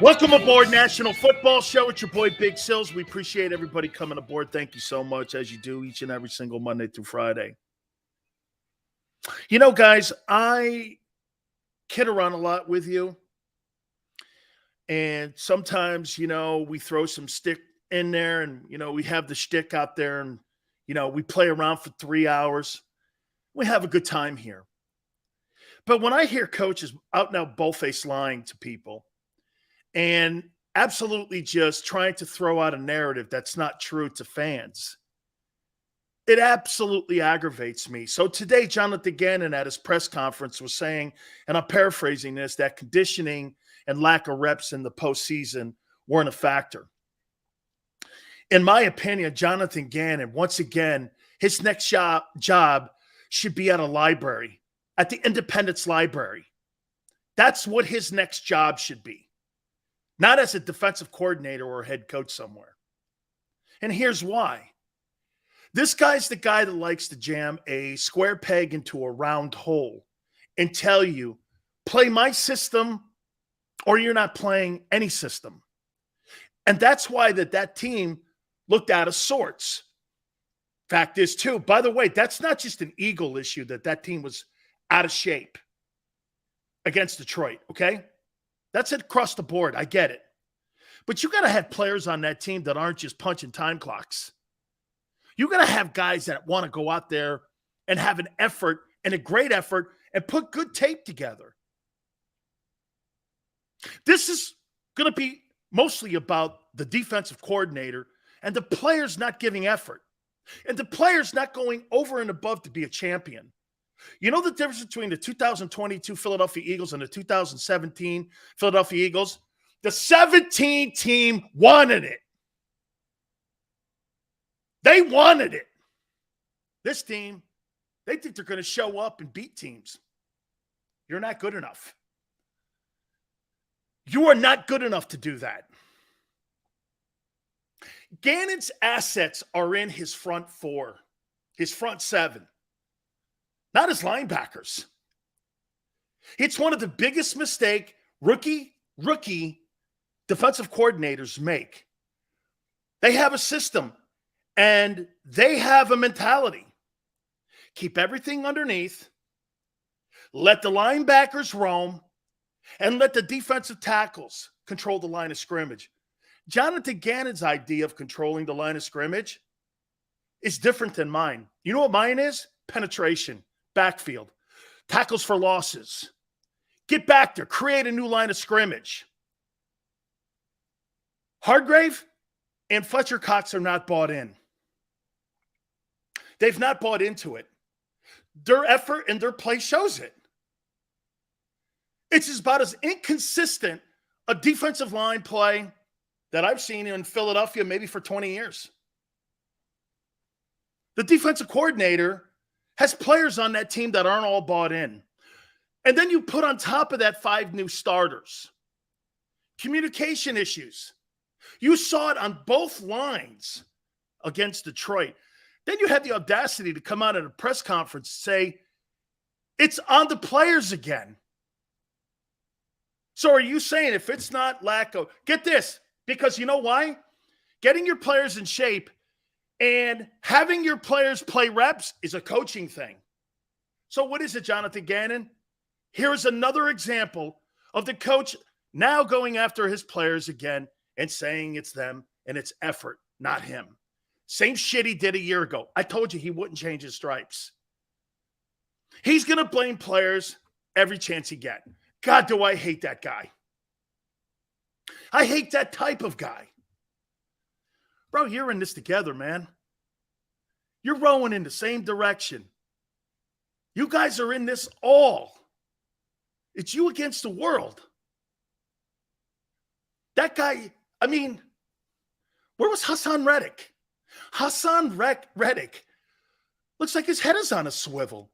Welcome aboard National Football Show. It's your boy Big Sills. We appreciate everybody coming aboard. Thank you so much, as you do each and every single Monday through Friday. You know, guys, I kid around a lot with you. And sometimes, we throw some stick in there and, we have the shtick out there and, we play around for 3 hours. We have a good time here. But when I hear coaches out and out bullface lying to people, and absolutely just trying to throw out a narrative that's not true to fans, it absolutely aggravates me. So today, Jonathan Gannon at his press conference was saying, and I'm paraphrasing this, that conditioning and lack of reps in the postseason weren't a factor. In my opinion, Jonathan Gannon, once again, his next job should be at a library, at the Independence Library. That's what his next job should be. Not as a defensive coordinator or head coach somewhere. And here's why. This guy's the guy that likes to jam a square peg into a round hole and tell you, play my system or you're not playing any system. And that's why that team looked out of sorts. Fact is, too, by the way, that's not just an ego issue that team was out of shape against Detroit, okay? That's it across the board. I get it. But you got to have players on that team that aren't just punching time clocks. You got to have guys that want to go out there and have an effort and a great effort and put good tape together. This is going to be mostly about the defensive coordinator and the players not giving effort and the players not going over and above to be a champion. You know the difference between the 2022 Philadelphia Eagles and the 2017 Philadelphia Eagles? The 17 team wanted it. They wanted it. This team, they think they're going to show up and beat teams. You're not good enough. You are not good enough to do that. Gannon's assets are in his front four, his front seven. Not his linebackers. It's one of the biggest mistakes rookie defensive coordinators make. They have a system and they have a mentality. Keep everything underneath, let the linebackers roam, and let the defensive tackles control the line of scrimmage. Jonathan Gannon's idea of controlling the line of scrimmage is different than mine. You know what mine is? Penetration. Backfield, tackles for losses, get back there, create a new line of scrimmage. Hargrave and Fletcher Cox are not bought in. They've not bought into it. Their effort and their play shows it. It's about as inconsistent a defensive line play that I've seen in Philadelphia maybe for 20 years. The defensive coordinator has players on that team that aren't all bought in. And then you put on top of that 5 new starters. Communication issues. You saw it on both lines against Detroit. Then you had the audacity to come out at a press conference and say, it's on the players again. So are you saying if it's not lack of, get this, because you know why? Getting your players in shape and having your players play reps is a coaching thing. So what is it, Jonathan Gannon? Here's another example of the coach now going after his players again and saying it's them and it's effort, not him. Same shit he did a year ago. I told you he wouldn't change his stripes. He's going to blame players every chance he gets. God, do I hate that guy. I hate that type of guy. Bro, you're in this together, man. You're rowing in the same direction. You guys are in this all. It's you against the world. That guy, I mean, where was Hassan Reddick? Hassan Reddick looks like his head is on a swivel.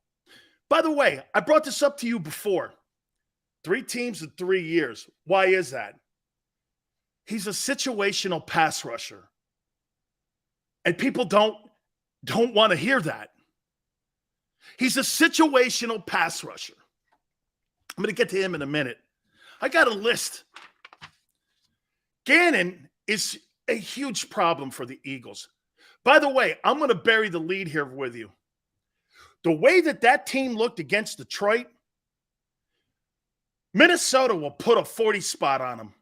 By the way, I brought this up to you before. 3 teams in 3 years. Why is that? He's a situational pass rusher. And people don't want to hear that. He's a situational pass rusher. I'm going to get to him in a minute. I got a list. Gannon is a huge problem for the Eagles. By the way, I'm going to bury the lead here with you. The way that team looked against Detroit, Minnesota will put a 40 spot on them.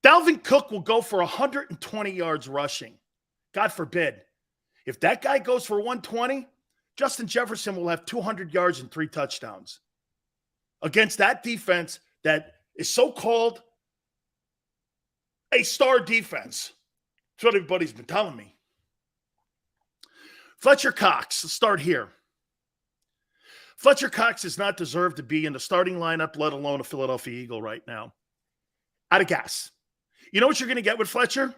Dalvin Cook will go for 120 yards rushing. God forbid. If that guy goes for 120, Justin Jefferson will have 200 yards and 3 touchdowns against that defense that is so-called a star defense. That's what everybody's been telling me. Fletcher Cox, let's start here. Fletcher Cox does not deserve to be in the starting lineup, let alone a Philadelphia Eagle right now. Out of gas. You know what you're going to get with Fletcher?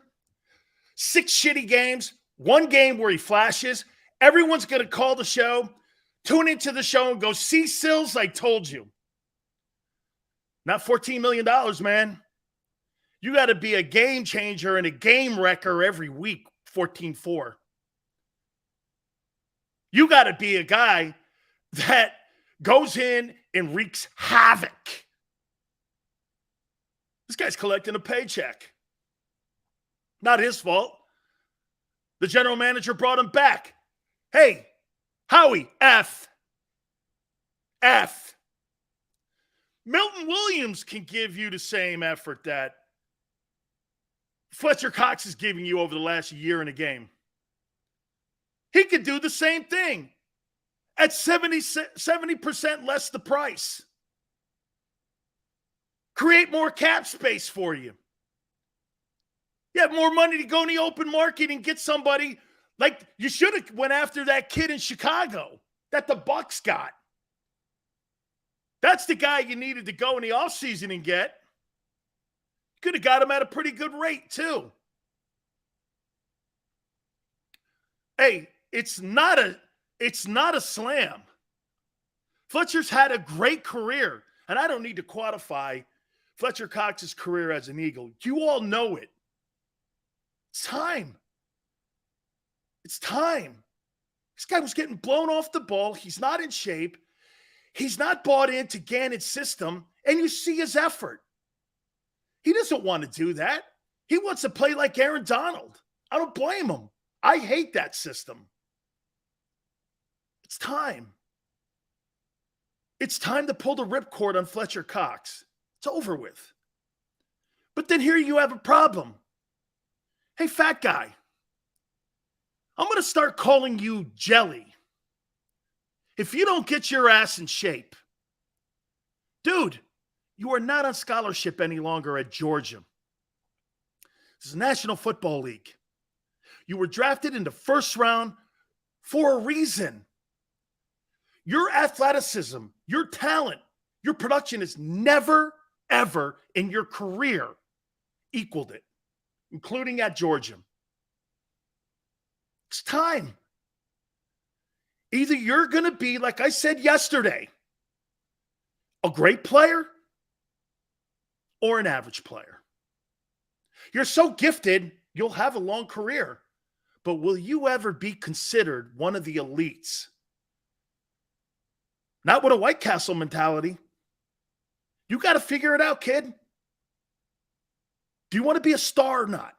6 shitty games, 1 game where he flashes. Everyone's going to call the show, tune into the show, and go, see, Sills, I told you. Not $14 million, man. You got to be a game changer and a game wrecker every week, 14-4. You got to be a guy that goes in and wreaks havoc. This guy's collecting a paycheck. Not his fault. The general manager brought him back. Hey, Howie, F. Milton Williams can give you the same effort that Fletcher Cox is giving you over the last year in a game. He could do the same thing at 70% less the price. Create more cap space for you. You have more money to go in the open market and get somebody like you should have went after that kid in Chicago that the Bucks got. That's the guy you needed to go in the offseason and get. Could have got him at a pretty good rate, too. Hey, it's not a slam. Fletcher's had a great career, and I don't need to quantify Fletcher Cox's career as an Eagle. You all know it. It's time. It's time. This guy was getting blown off the ball. He's not in shape. He's not bought into Gannon's system, and you see his effort. He doesn't want to do that. He wants to play like Aaron Donald. I don't blame him. I hate that system. It's time. It's time to pull the ripcord on Fletcher Cox. It's over with. But then here you have a problem. Hey, fat guy, I'm going to start calling you Jelly. If you don't get your ass in shape, dude, you are not on scholarship any longer at Georgia. This is National Football League. You were drafted in the first round for a reason. Your athleticism, your talent, your production has never, ever in your career equaled it, including at Georgia. It's time. Either you're going to be, like I said yesterday, a great player or an average player. You're so gifted, you'll have a long career. But will you ever be considered one of the elites? Not with a White Castle mentality. You got to figure it out, kid. Do you want to be a star or not?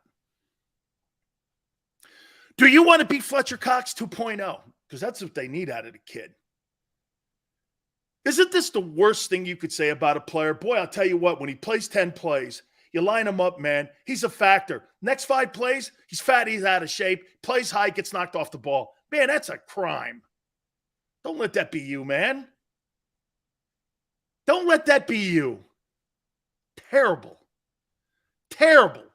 Do you want to be Fletcher Cox 2.0? Because that's what they need out of the kid. Isn't this the worst thing you could say about a player? Boy, I'll tell you what, when he plays 10 plays, you line him up, man. He's a factor. Next 5 plays, he's fat, he's out of shape, plays high, gets knocked off the ball. Man, that's a crime. Don't let that be you, man. Don't let that be you. Terrible. Terrible.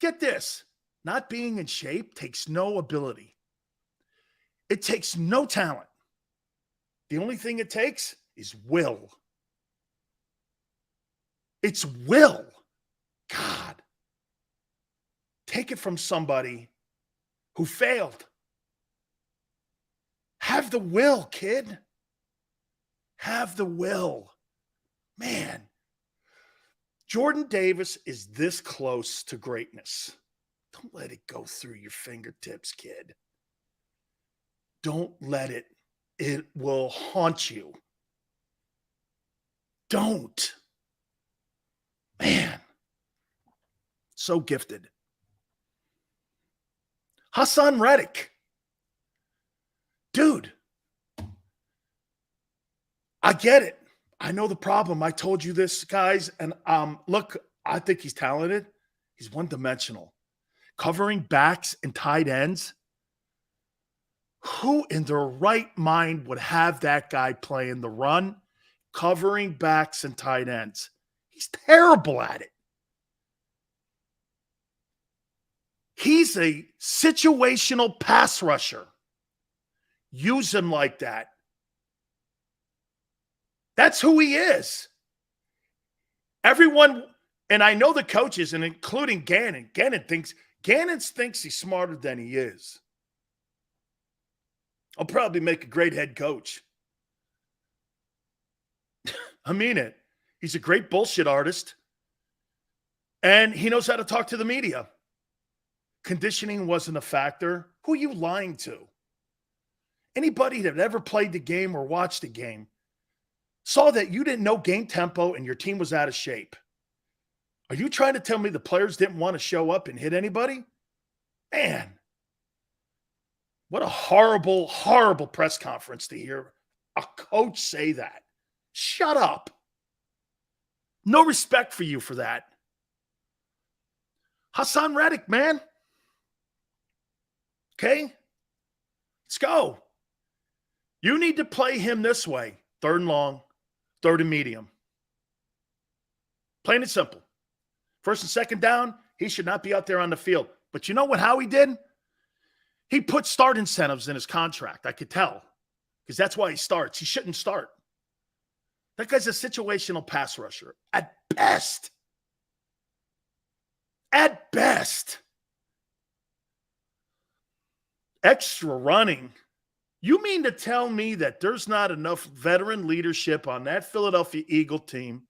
Get this. Not being in shape takes no ability. It takes no talent. The only thing it takes is will. It's will. God. Take it from somebody who failed. Have the will, kid. Have the will. Man. Jordan Davis is this close to greatness. Don't let it go through your fingertips, kid. Don't let it. It will haunt you. Don't. so gifted. Hassan Reddick. Dude, I get it. I know the problem. I told you this, guys. And look, I think he's talented. He's one-dimensional. Covering backs and tight ends. Who in their right mind would have that guy playing the run, covering backs and tight ends? He's terrible at it. He's a situational pass rusher. Use him like that. That's who he is. Everyone, and I know the coaches, and including Gannon. Gannon thinks he's smarter than he is. I'll probably make a great head coach. I mean it. He's a great bullshit artist. And he knows how to talk to the media. Conditioning wasn't a factor. Who are you lying to? Anybody that ever played the game or watched the game saw that you didn't know game tempo and your team was out of shape. Are you trying to tell me the players didn't want to show up and hit anybody? Man, what a horrible, horrible press conference to hear a coach say that. Shut up. No respect for you for that. Hassan Reddick, man. Okay? Let's go. You need to play him this way. 3rd and long, 3rd and medium. Plain and simple. 1st and 2nd down, he should not be out there on the field. But you know what Howie did? He put start incentives in his contract. I could tell. Because that's why he starts. He shouldn't start. That guy's a situational pass rusher. At best. At best. Extra running. You mean to tell me that there's not enough veteran leadership on that Philadelphia Eagle team,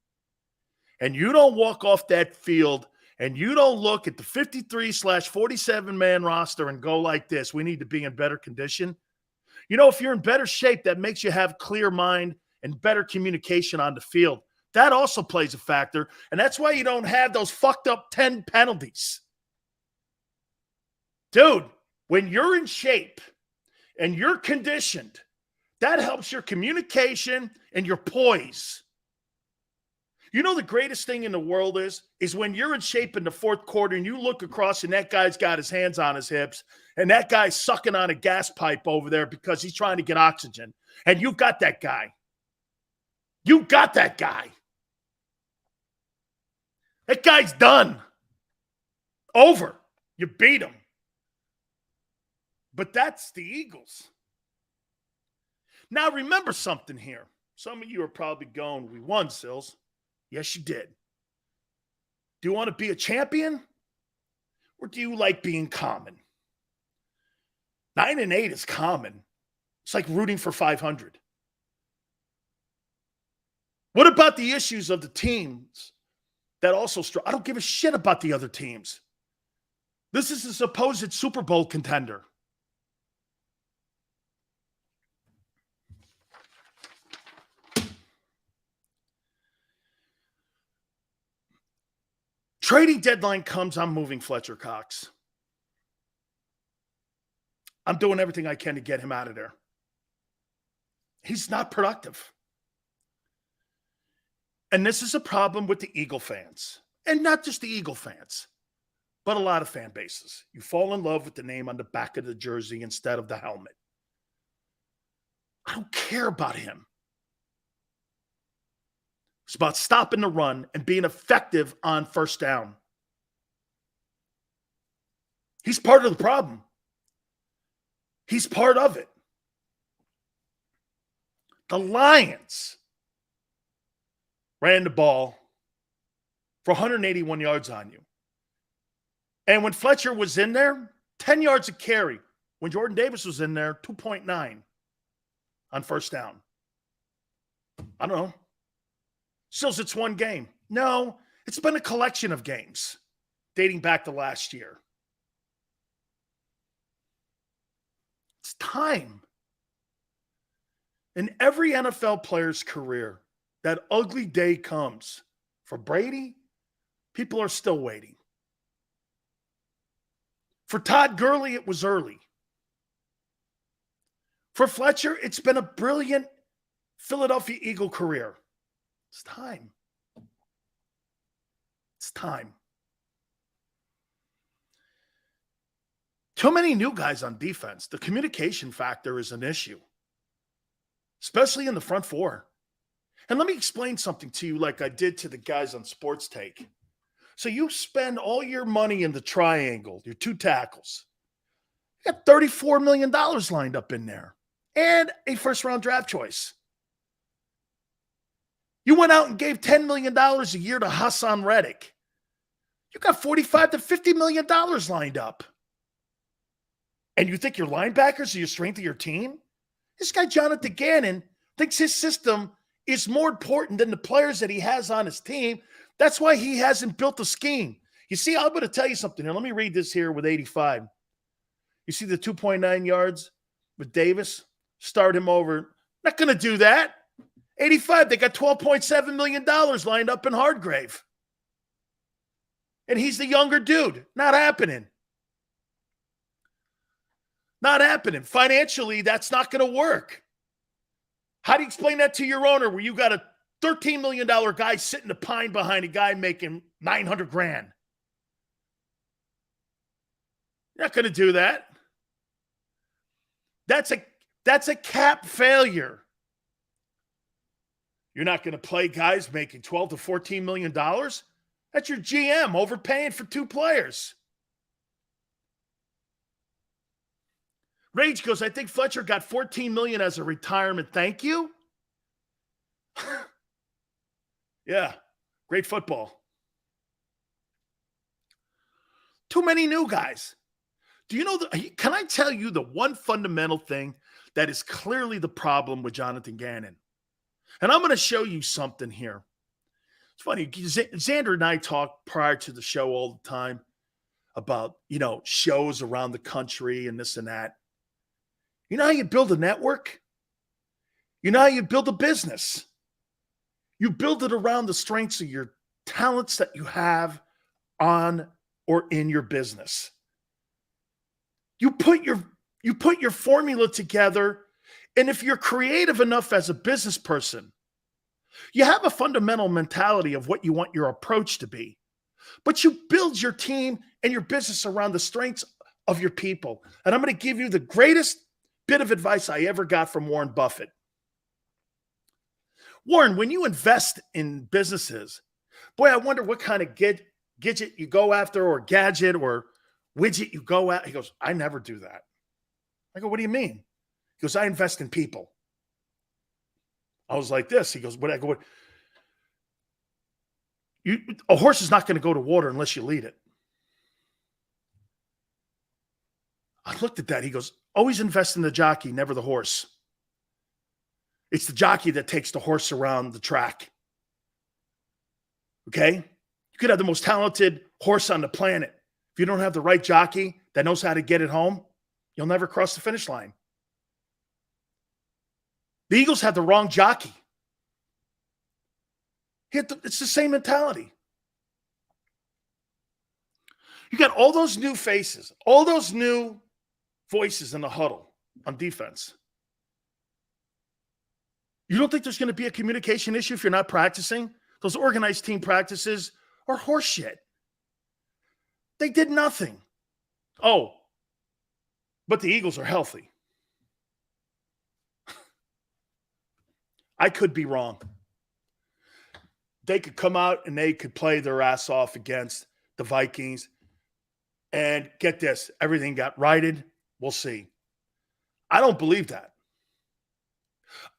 and you don't walk off that field and you don't look at the 53/47-man roster and go like this, we need to be in better condition? You know, if you're in better shape, that makes you have clear mind and better communication on the field. That also plays a factor, and that's why you don't have those fucked up 10 penalties. Dude, when you're in shape and you're conditioned, that helps your communication and your poise. You know the greatest thing in the world is when you're in shape in the 4th quarter and you look across and that guy's got his hands on his hips and that guy's sucking on a gas pipe over there because he's trying to get oxygen. And you've got that guy. You got that guy. That guy's done. Over. You beat him. But that's the Eagles. Now remember something here. Some of you are probably going, we won, Sills. Yes, you did. Do you want to be a champion? Or do you like being common? 9-8 is common. It's like rooting for 500. What about the issues of the teams that also struggle? I don't give a shit about the other teams. This is a supposed Super Bowl contender. Trading deadline comes, I'm moving Fletcher Cox. I'm doing everything I can to get him out of there. He's not productive. And this is a problem with the Eagle fans. And not just the Eagle fans, but a lot of fan bases. You fall in love with the name on the back of the jersey instead of the helmet. I don't care about him. It's about stopping the run and being effective on 1st down. He's part of the problem. He's part of it. The Lions ran the ball for 181 yards on you. And when Fletcher was in there, 10 yards a carry. When Jordan Davis was in there, 2.9 on 1st down. I don't know. Still, it's one game. No, it's been a collection of games dating back to last year. It's time. In every NFL player's career, that ugly day comes. For Brady, people are still waiting. For Todd Gurley, it was early. For Fletcher, it's been a brilliant Philadelphia Eagle career. It's time. It's time. Too many new guys on defense. The communication factor is an issue, especially in the front four. And let me explain something to you like I did to the guys on Sports Take. So you spend all your money in the triangle, your two tackles. You got $34 million lined up in there and a first-round draft choice. You went out and gave $10 million a year to Hassan Reddick. You got $45 to $50 million lined up. And you think your linebackers are your strength of your team? This guy, Jonathan Gannon, thinks his system is more important than the players that he has on his team. That's why he hasn't built a scheme. You see, I'm going to tell you something here. Let me read this here with 85. You see the 2.9 yards with Davis? Start him over. Not going to do that. 85, they got $12.7 million lined up in Hardgrave. And he's the younger dude. Not happening. Not happening. Financially, that's not going to work. How do you explain that to your owner where you got a $13 million guy sitting a pine behind a guy making $900,000? You're not going to do that. That's a cap failure. You're not going to play guys making $12 to $14 million? That's your GM overpaying for two players. Rage goes, I think Fletcher got $14 million as a retirement. Thank you. Yeah, great football. Too many new guys. Do you know, can I tell you the one fundamental thing that is clearly the problem with Jonathan Gannon? And I'm going to show you something here. It's funny. Xander and I talk prior to the show all the time about, shows around the country and this and that. You know how you build a network? You know how you build a business? You build it around the strengths of your talents that you have on or in your business. You put your formula together, and if you're creative enough as a business person, you have a fundamental mentality of what you want your approach to be. But you build your team and your business around the strengths of your people. And I'm going to give you the greatest bit of advice I ever got from Warren Buffett. Warren, when you invest in businesses, boy, I wonder what kind of gadget you go after or gadget or widget you go at. He goes, I never do that. I go, what do you mean? He goes, I invest in people. I was like this. He goes, what? I go, a horse is not going to go to water unless you lead it. I looked at that. He goes, always invest in the jockey, never the horse. It's the jockey that takes the horse around the track. Okay? You could have the most talented horse on the planet. If you don't have the right jockey that knows how to get it home, you'll never cross the finish line. The Eagles had the wrong jockey. It's the same mentality. You got all those new faces, all those new voices in the huddle on defense. You don't think there's going to be a communication issue if you're not practicing? Those organized team practices are horseshit. They did nothing. Oh, but the Eagles are healthy. I could be wrong. They could come out and they could play their ass off against the Vikings. And get this, everything got righted. We'll see. I don't believe that.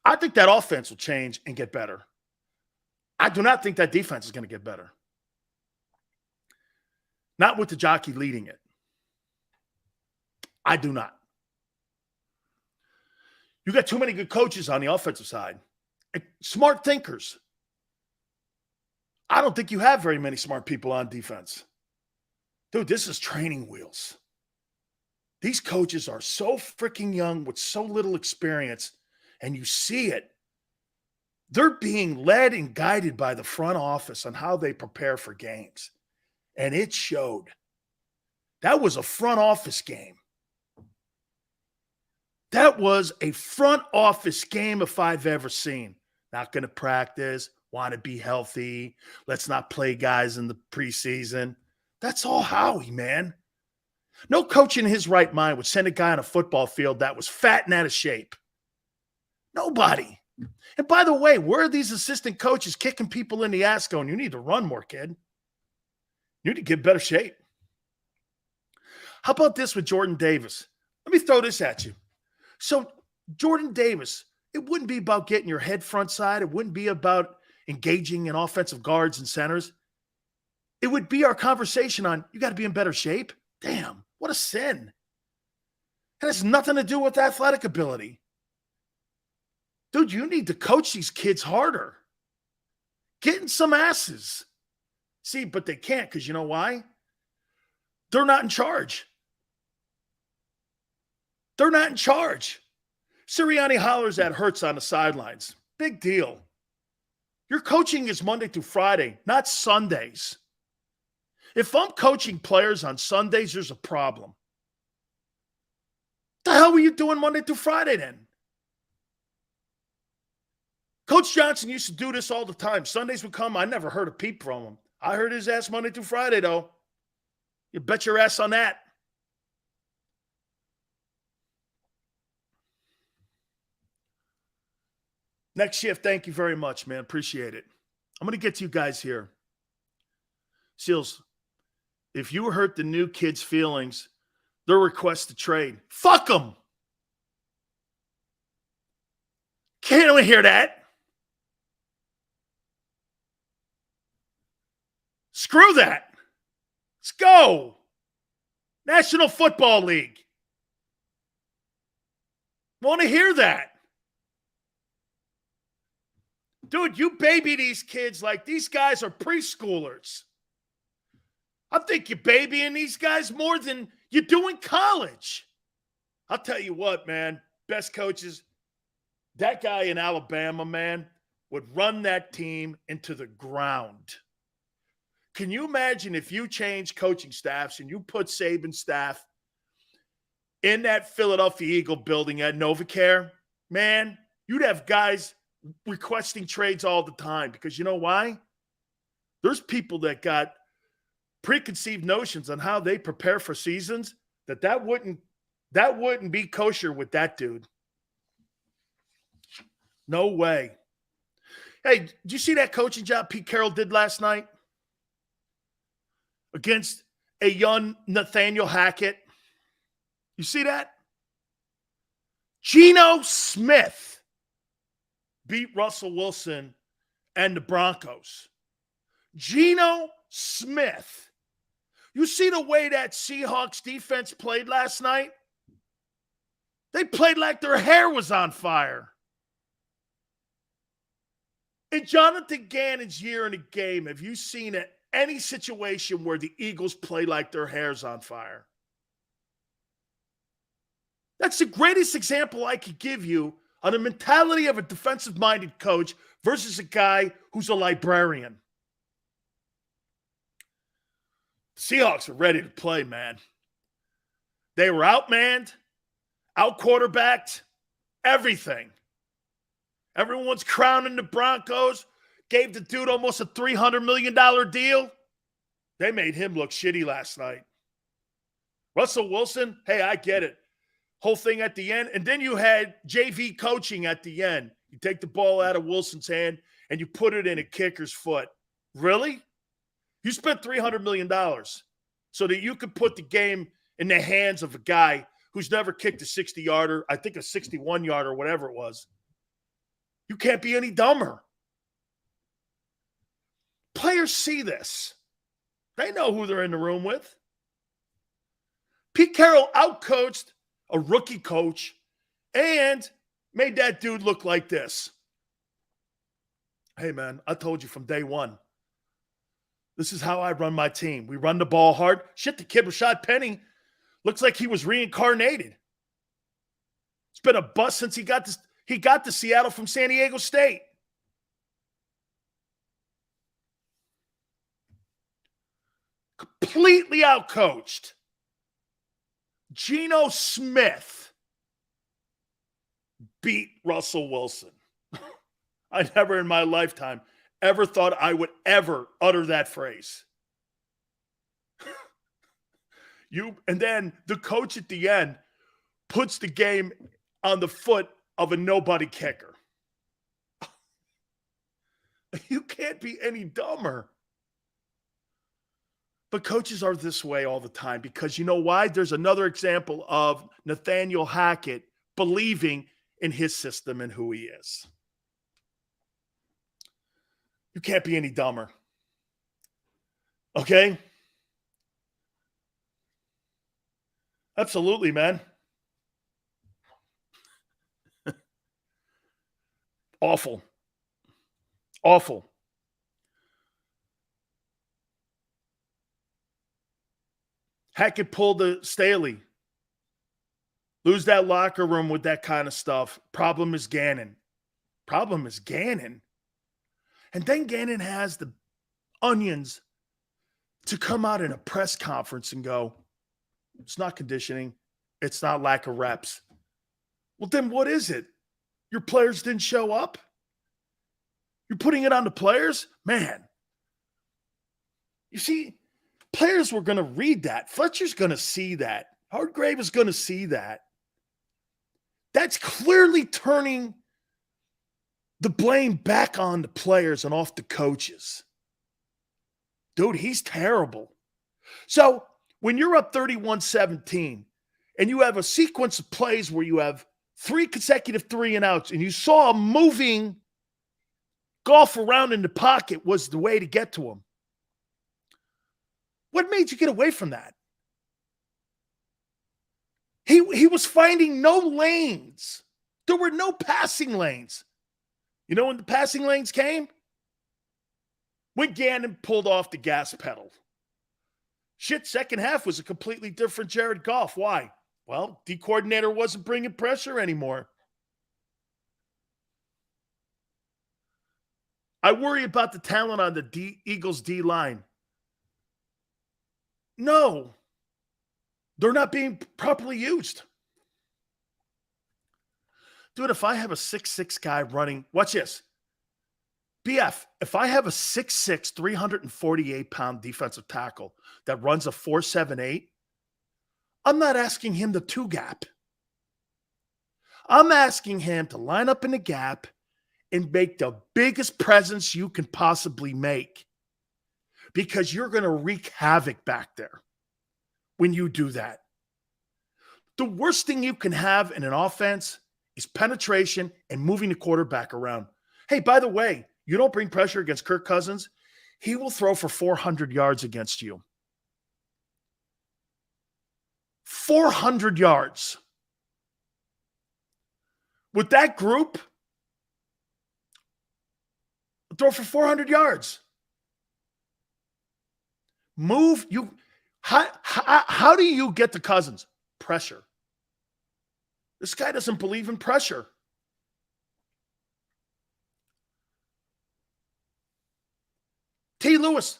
I think that offense will change and get better. I do not think that defense is going to get better. Not with the jockey leading it. I do not. You got too many good coaches on the offensive side. Smart thinkers. I don't think you have very many smart people on defense. Dude, this is training wheels. These coaches are so freaking young with so little experience, and you see it. They're being led and guided by the front office on how they prepare for games. And it showed. That was a front office game. That was a front office game if I've ever seen. Not going to practice, want to be healthy. Let's not play guys in the preseason. That's all Howie, man. No coach in his right mind would send a guy on a football field that was fat and out of shape. Nobody. And by the way, where are these assistant coaches kicking people in the ass going, you need to run more, kid? You need to get better shape. How about this with Jordan Davis? Let me throw this at you. So Jordan Davis, it wouldn't be about getting your head front side. It wouldn't be about engaging in offensive guards and centers. It would be our conversation on, you got to be in better shape. Damn, what a sin. It has nothing to do with athletic ability. Dude, you need to coach these kids harder. Get in some asses. See, but they can't because you know why? They're not in charge. They're not in charge. Sirianni hollers at Hurts on the sidelines. Big deal. Your coaching is Monday through Friday, not Sundays. If I'm coaching players on Sundays, there's a problem. What the hell were you doing Monday through Friday then? Coach Johnson used to do this all the time. Sundays would come. I never heard a peep from him. I heard his ass Monday through Friday, though. You bet your ass on that. Next shift, thank you very much, man. Appreciate it. I'm going to get to you guys here. Seals, if you hurt the new kids' feelings, their request to trade, fuck them. Can't we hear that? Screw that. Let's go. National Football League. Want to hear that. Dude, you baby these kids like these guys are preschoolers. I think you're babying these guys more than you do in college. I'll tell you what, man. Best coaches, that guy in Alabama, man, would run that team into the ground. Can you imagine if you change coaching staffs and you put Saban's staff in that Philadelphia Eagle building at NovaCare? Man, you'd have guys requesting trades all the time because you know why? There's people that got preconceived notions on how they prepare for seasons that wouldn't be kosher with that dude. No way. Hey, did you see that coaching job Pete Carroll did last night against a young Nathaniel Hackett? You see that? Geno Smith beat Russell Wilson and the Broncos. Geno Smith. You see the way that Seahawks defense played last night? They played like their hair was on fire. In Jonathan Gannon's year in a game, have you seen any situation where the Eagles play like their hair's on fire? That's the greatest example I could give you on the mentality of a defensive-minded coach versus a guy who's a librarian. Seahawks are ready to play, man. They were outmanned, out-quarterbacked, everything. Everyone's crowning the Broncos, gave the dude almost a $300 million deal. They made him look shitty last night. Russell Wilson, hey, I get it. Whole thing at the end. And then you had JV coaching at the end. You take the ball out of Wilson's hand and you put it in a kicker's foot. Really? You spent $300 million so that you could put the game in the hands of a guy who's never kicked a 60-yarder, I think a 61-yarder, whatever it was. You can't be any dumber. Players see this. They know who they're in the room with. Pete Carroll outcoached a rookie coach and made that dude look like this. Hey, man, I told you from day one. This is how I run my team. We run the ball hard. Shit, the kid Rashad Penny looks like he was reincarnated. It's been a bust since he got to Seattle from San Diego State. Completely outcoached. Geno Smith beat Russell Wilson. I never in my lifetime ever thought I would ever utter that phrase. And then the coach at the end puts the game on the foot of a nobody kicker. You can't be any dumber. But coaches are this way all the time because you know why? There's another example of Nathaniel Hackett believing in his system and who he is. You can't be any dumber. Okay? Absolutely, man. Awful. Awful. Hackett pulled the Staley. Lose that locker room with that kind of stuff. Problem is Gannon. Problem is Gannon. And then Gannon has the onions to come out in a press conference and go, it's not conditioning. It's not lack of reps. Well, then what is it? Your players didn't show up? You're putting it on the players? Man. You see, players were going to read that. Fletcher's going to see that. Hardgrave is going to see that. That's clearly turning the blame back on the players and off the coaches. Dude, he's terrible. So when you're up 31-17 and you have a sequence of plays where you have 3 consecutive 3-and-outs and you saw him moving golf around in the pocket was the way to get to him. What made you get away from that? He was finding no lanes. There were no passing lanes. You know when the passing lanes came? When Gannon pulled off the gas pedal. Shit, second half was a completely different Jared Goff. Why? Well, D coordinator wasn't bringing pressure anymore. I worry about the talent on the Eagles D line. No, they're not being properly used. Dude, if I have a 6'6" guy running, watch this. BF, if I have a 6'6", 348-pound defensive tackle that runs a 4.78, I'm not asking him to two-gap. I'm asking him to line up in the gap and make the biggest presence you can possibly make because you're going to wreak havoc back there when you do that. The worst thing you can have in an offense is penetration and moving the quarterback around. Hey, by the way, you don't bring pressure against Kirk Cousins, he will throw for 400 yards against you. 400 yards. With that group, throw for 400 yards. Move. How do you get to Cousins? Pressure. This guy doesn't believe in pressure. T. Lewis.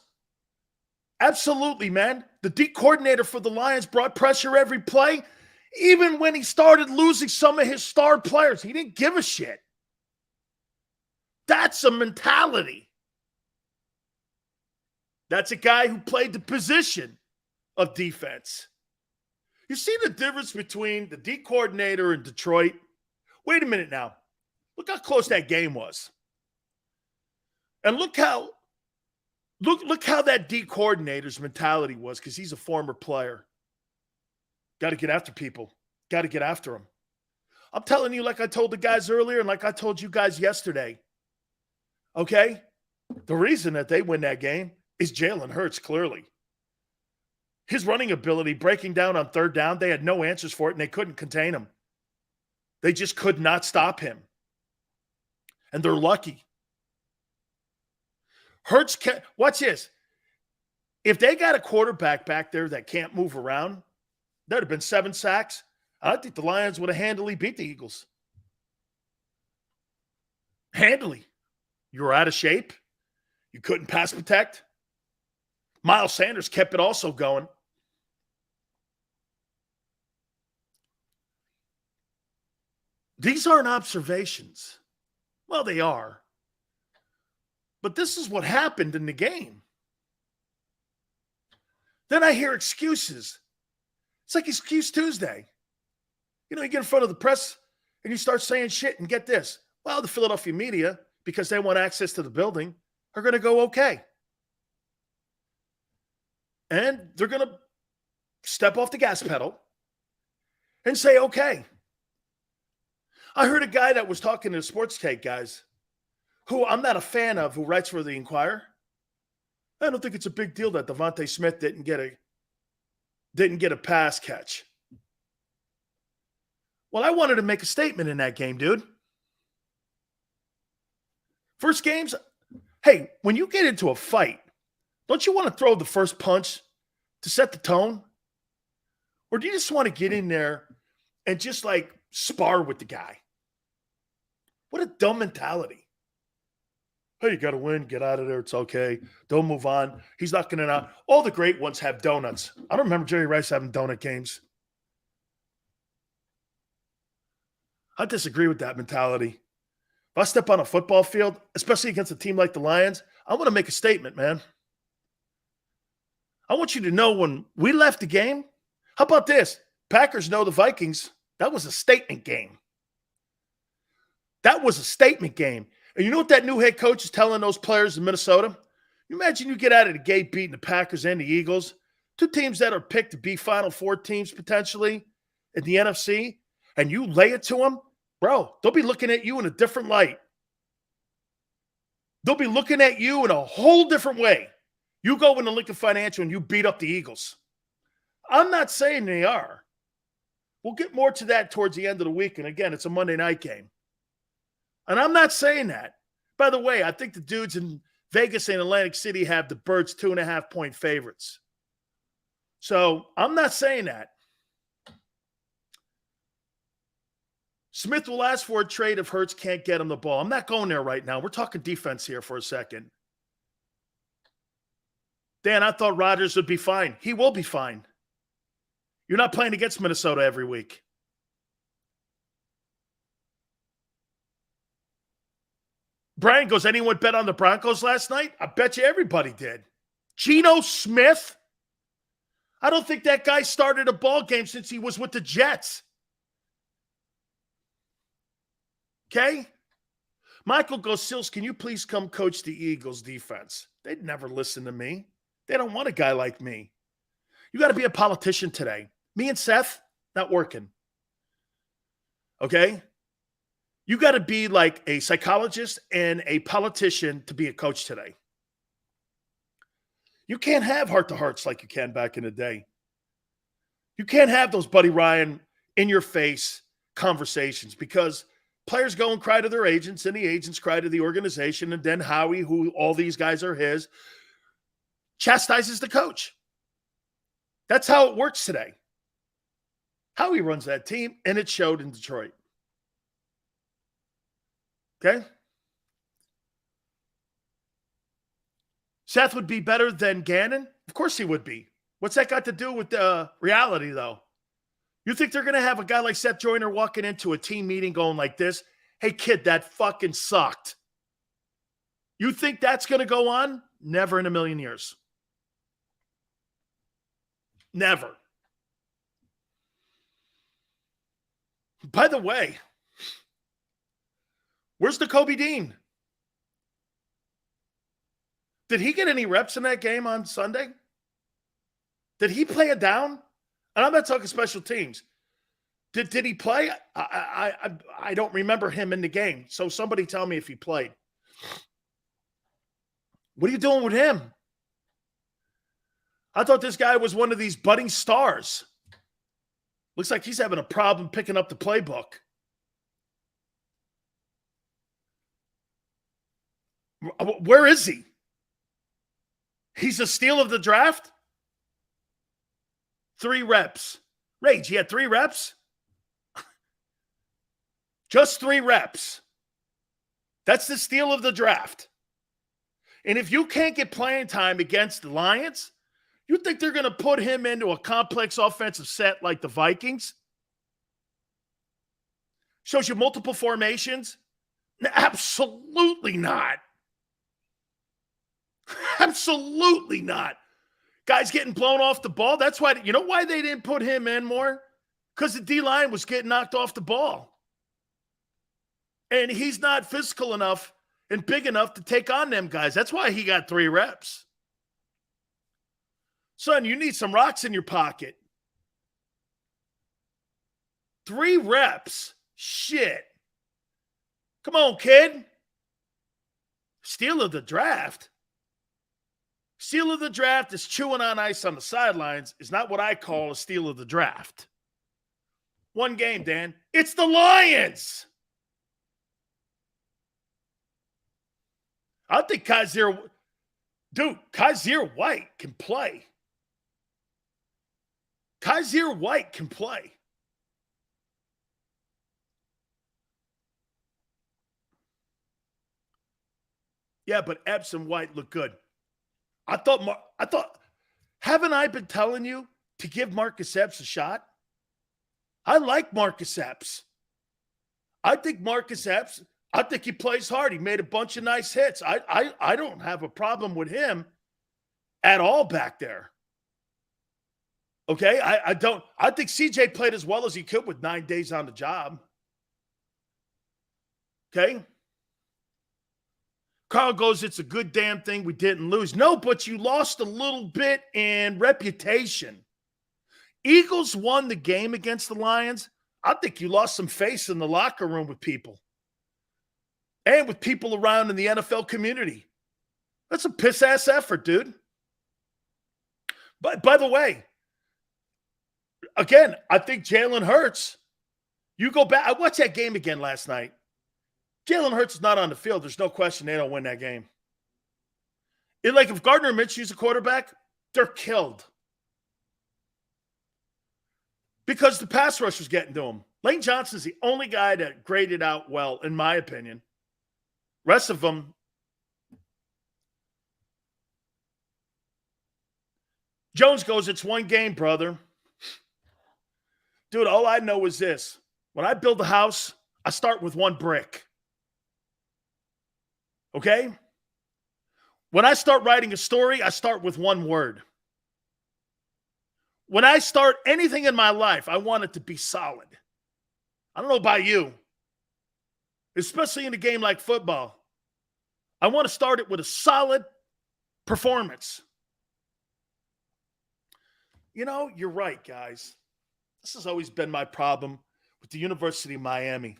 Absolutely, man. The D coordinator for the Lions brought pressure every play. Even when he started losing some of his star players, he didn't give a shit. That's a mentality. That's a guy who played the position of defense. You see the difference between the D coordinator in Detroit? Wait a minute now. Look how close that game was. And look how that D coordinator's mentality was because he's a former player. Got to get after people. Got to get after them. I'm telling you, like I told the guys earlier and like I told you guys yesterday, okay? The reason that they win that game is Jalen Hurts, clearly. His running ability, breaking down on third down, they had no answers for it, and they couldn't contain him. They just could not stop him. And they're lucky. Hurts can't, watch this. If they got a quarterback back there that can't move around, there'd have been 7 sacks. I think the Lions would have handily beat the Eagles. Handily. You were out of shape. You couldn't pass protect. Miles Sanders kept it also going. These aren't observations. Well, they are. But this is what happened in the game. Then I hear excuses. It's like Excuse Tuesday. You get in front of the press and you start saying shit, and get this. Well, the Philadelphia media, because they want access to the building, are going to go, okay. And they're going to step off the gas pedal and say, okay. I heard a guy that was talking to the Sports Take guys, who I'm not a fan of, who writes for the Inquirer. I don't think it's a big deal that Devontae Smith didn't get a pass catch. Well, I wanted to make a statement in that game, dude. First games, hey, when you get into a fight, don't you want to throw the first punch to set the tone? Or do you just want to get in there and just spar with the guy? What a dumb mentality. Hey, you got to win. Get out of there. It's okay. Don't move on. He's not going to. All the great ones have donuts. I don't remember Jerry Rice having donut games. I disagree with that mentality. If I step on a football field, especially against a team like the Lions, I want to make a statement, man. I want you to know when we left the game, how about this? Packers know the Vikings. That was a statement game. That was a statement game. And you know what that new head coach is telling those players in Minnesota? You imagine you get out of the gate beating the Packers and the Eagles, two teams that are picked to be Final Four teams potentially in the NFC, and you lay it to them, bro, they'll be looking at you in a different light. They'll be looking at you in a whole different way. You go into Lincoln Financial and you beat up the Eagles. I'm not saying they are. We'll get more to that towards the end of the week. And again, it's a Monday night game. And I'm not saying that. By the way, I think the dudes in Vegas and Atlantic City have the Birds 2.5-point favorites. So I'm not saying that. Smith will ask for a trade if Hurts can't get him the ball. I'm not going there right now. We're talking defense here for a second. Dan, I thought Rodgers would be fine. He will be fine. You're not playing against Minnesota every week. Brian goes, anyone bet on the Broncos last night? I bet you everybody did. Geno Smith? I don't think that guy started a ball game since he was with the Jets. Okay? Michael goes, Sills, can you please come coach the Eagles defense? They'd never listen to me. They don't want a guy like me. You got to be a politician today. Me and Seth, not working. Okay? You got to be like a psychologist and a politician to be a coach today. You can't have heart-to-hearts like you can back in the day. You can't have those Buddy Ryan in-your-face conversations because players go and cry to their agents, and the agents cry to the organization, and then Howie, who all these guys are his, chastises the coach. That's how it works today. Howie runs that team, and it showed in Detroit. Okay? Seth would be better than Gannon? Of course he would be. What's that got to do with reality, though? You think they're going to have a guy like Seth Joyner walking into a team meeting going like this? Hey, kid, that fucking sucked. You think that's going to go on? Never in a million years. Never. By the way, where's Nakobe Dean? Did he get any reps in that game on Sunday? Did he play it down? And I'm not talking special teams. Did he play? I don't remember him in the game. So somebody tell me if he played. What are you doing with him? I thought this guy was one of these budding stars. Looks like he's having a problem picking up the playbook. Where is he? He's a steal of the draft? 3 reps. Rage, he had 3 reps? Just 3 reps. That's the steal of the draft. And if you can't get playing time against the Lions, you think they're going to put him into a complex offensive set like the Vikings? Shows you multiple formations? Absolutely not. Absolutely not. Guys getting blown off the ball. That's why, you know why they didn't put him in more? Because the D-line was getting knocked off the ball. And he's not physical enough and big enough to take on them guys. That's why he got 3 reps. Son, you need some rocks in your pocket. 3 reps. Shit. Come on, kid. Steal of the draft. Steal of the draft is chewing on ice on the sidelines is not what I call a steal of the draft. One game, Dan. It's the Lions. I think Kaiser White can play. Kaiser White can play. Yeah, but Epps and White look good. I thought, haven't I been telling you to give Marcus Epps a shot? I like Marcus Epps. I think he plays hard. He made a bunch of nice hits. I don't have a problem with him at all back there. Okay? I think CJ played as well as he could with 9 days on the job. Okay? Carl goes, it's a good damn thing we didn't lose. No, but you lost a little bit in reputation. Eagles won the game against the Lions. I think you lost some face in the locker room with people and with people around in the NFL community. That's a piss-ass effort, dude. But by the way, again, I think Jalen Hurts, you go back. I watched that game again last night. Jalen Hurts is not on the field. There's no question they don't win that game. If Gardner Minshew's a quarterback, they're killed. Because the pass rush was getting to him. Lane Johnson's the only guy that graded out well, in my opinion. Rest of them. Jones goes, it's one game, brother. Dude, all I know is this. When I build a house, I start with 1 brick. Okay? When I start writing a story, I start with 1 word. When I start anything in my life, I want it to be solid. I don't know about you, especially in a game like football. I want to start it with a solid performance. You know, you're right, guys. This has always been my problem with the University of Miami.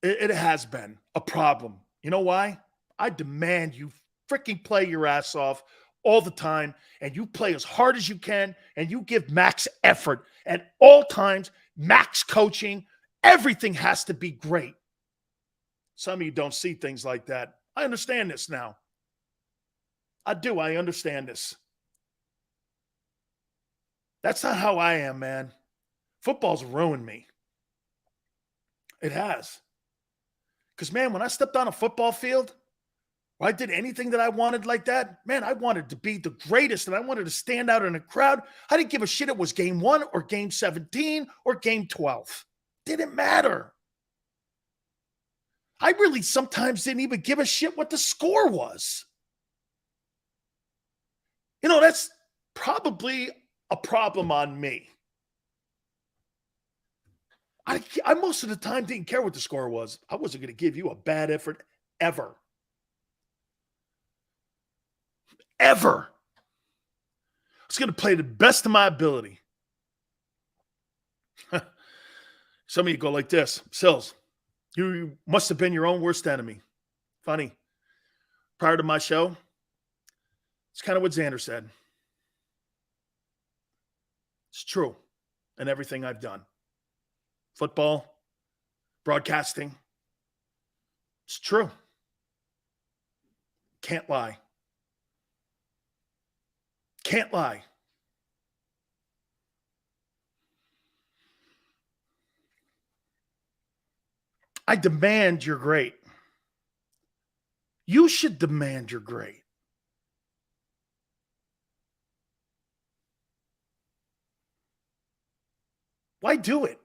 It has been a problem. You know why? I demand you freaking play your ass off all the time, and you play as hard as you can, and you give max effort at all times, max coaching. Everything has to be great. Some of you don't see things like that. I understand this now. I do. I understand this. That's not how I am, man. Football's ruined me. It has. Because, man, when I stepped on a football field, or I did anything that I wanted like that, man, I wanted to be the greatest, and I wanted to stand out in a crowd. I didn't give a shit it was game 1 or game 17 or game 12. Didn't matter. I really sometimes didn't even give a shit what the score was. You know, that's probably a problem on me. I most of the time didn't care what the score was. I wasn't going to give you a bad effort ever. Ever. I was going to play the best of my ability. Some of you go like this. Sills, you must have been your own worst enemy. Funny. Prior to my show, it's kind of what Xander said. It's true in everything I've done. Football, broadcasting. It's true. Can't lie. Can't lie. I demand you're great. You should demand you're great. Why do it?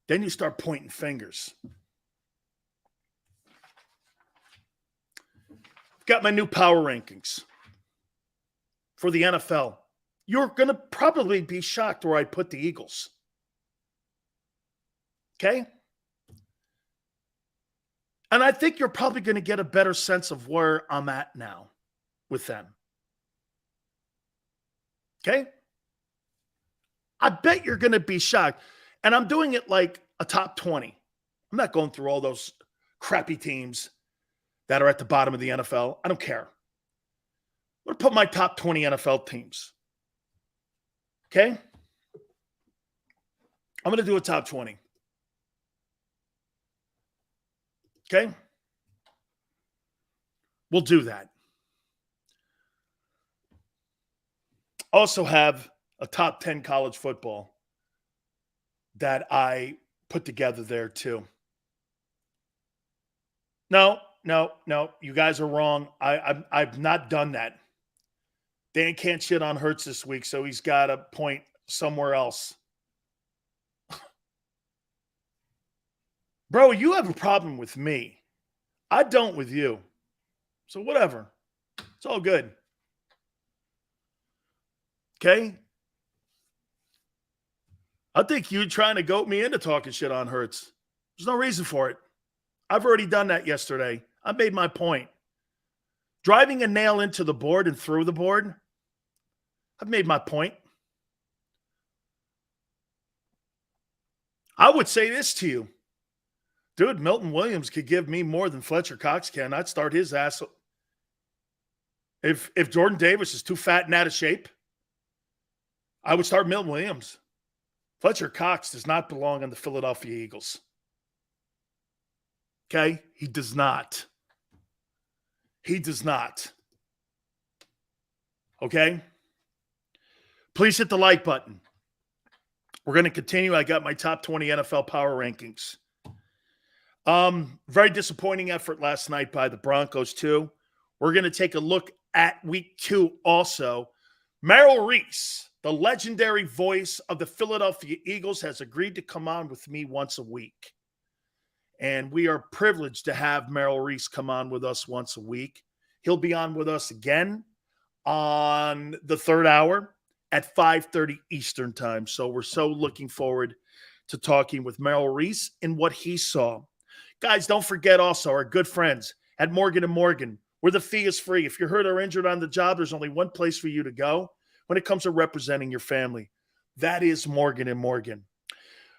Then you start pointing fingers. Got my new power rankings for the NFL. You're going to probably be shocked where I put the Eagles. Okay? And I think you're probably going to get a better sense of where I'm at now with them. Okay? I bet you're going to be shocked. And I'm doing it like a top 20. I'm not going through all those crappy teams that are at the bottom of the NFL. I don't care. I'm going to put my top 20 NFL teams. Okay? I'm going to do a top 20. Okay? We'll do that. Also have a top 10 college football that I put together there too. No. You guys are wrong. I've not done that. Dan can't shit on Hurts this week, so he's got to point somewhere else. Bro, you have a problem with me. I don't with you. So whatever. It's all good. Okay? I think you trying to goat me into talking shit on Hurts. There's no reason for it. I've already done that yesterday. I made my point. Driving a nail into the board and through the board, I've made my point. I would say this to you. Dude, Milton Williams could give me more than Fletcher Cox can. I'd start his ass. If Jordan Davis is too fat and out of shape, I would start Milton Williams. Fletcher Cox does not belong on the Philadelphia Eagles. Okay? He does not. He does not. Okay? Please hit the like button. We're going to continue. I got my top 20 NFL power rankings. Very disappointing effort last night by the Broncos, too. We're going to take a look at week 2 also. Merrill Reese, the legendary voice of the Philadelphia Eagles, has agreed to come on with me once a week. And we are privileged to have Merrill Reese come on with us once a week. He'll be on with us again on the third hour at 5:30 Eastern time. So we're so looking forward to talking with Merrill Reese and what he saw. Guys, don't forget also our good friends at Morgan & Morgan, where the fee is free. If you're hurt or injured on the job, there's only one place for you to go when it comes to representing your family. That is Morgan & Morgan.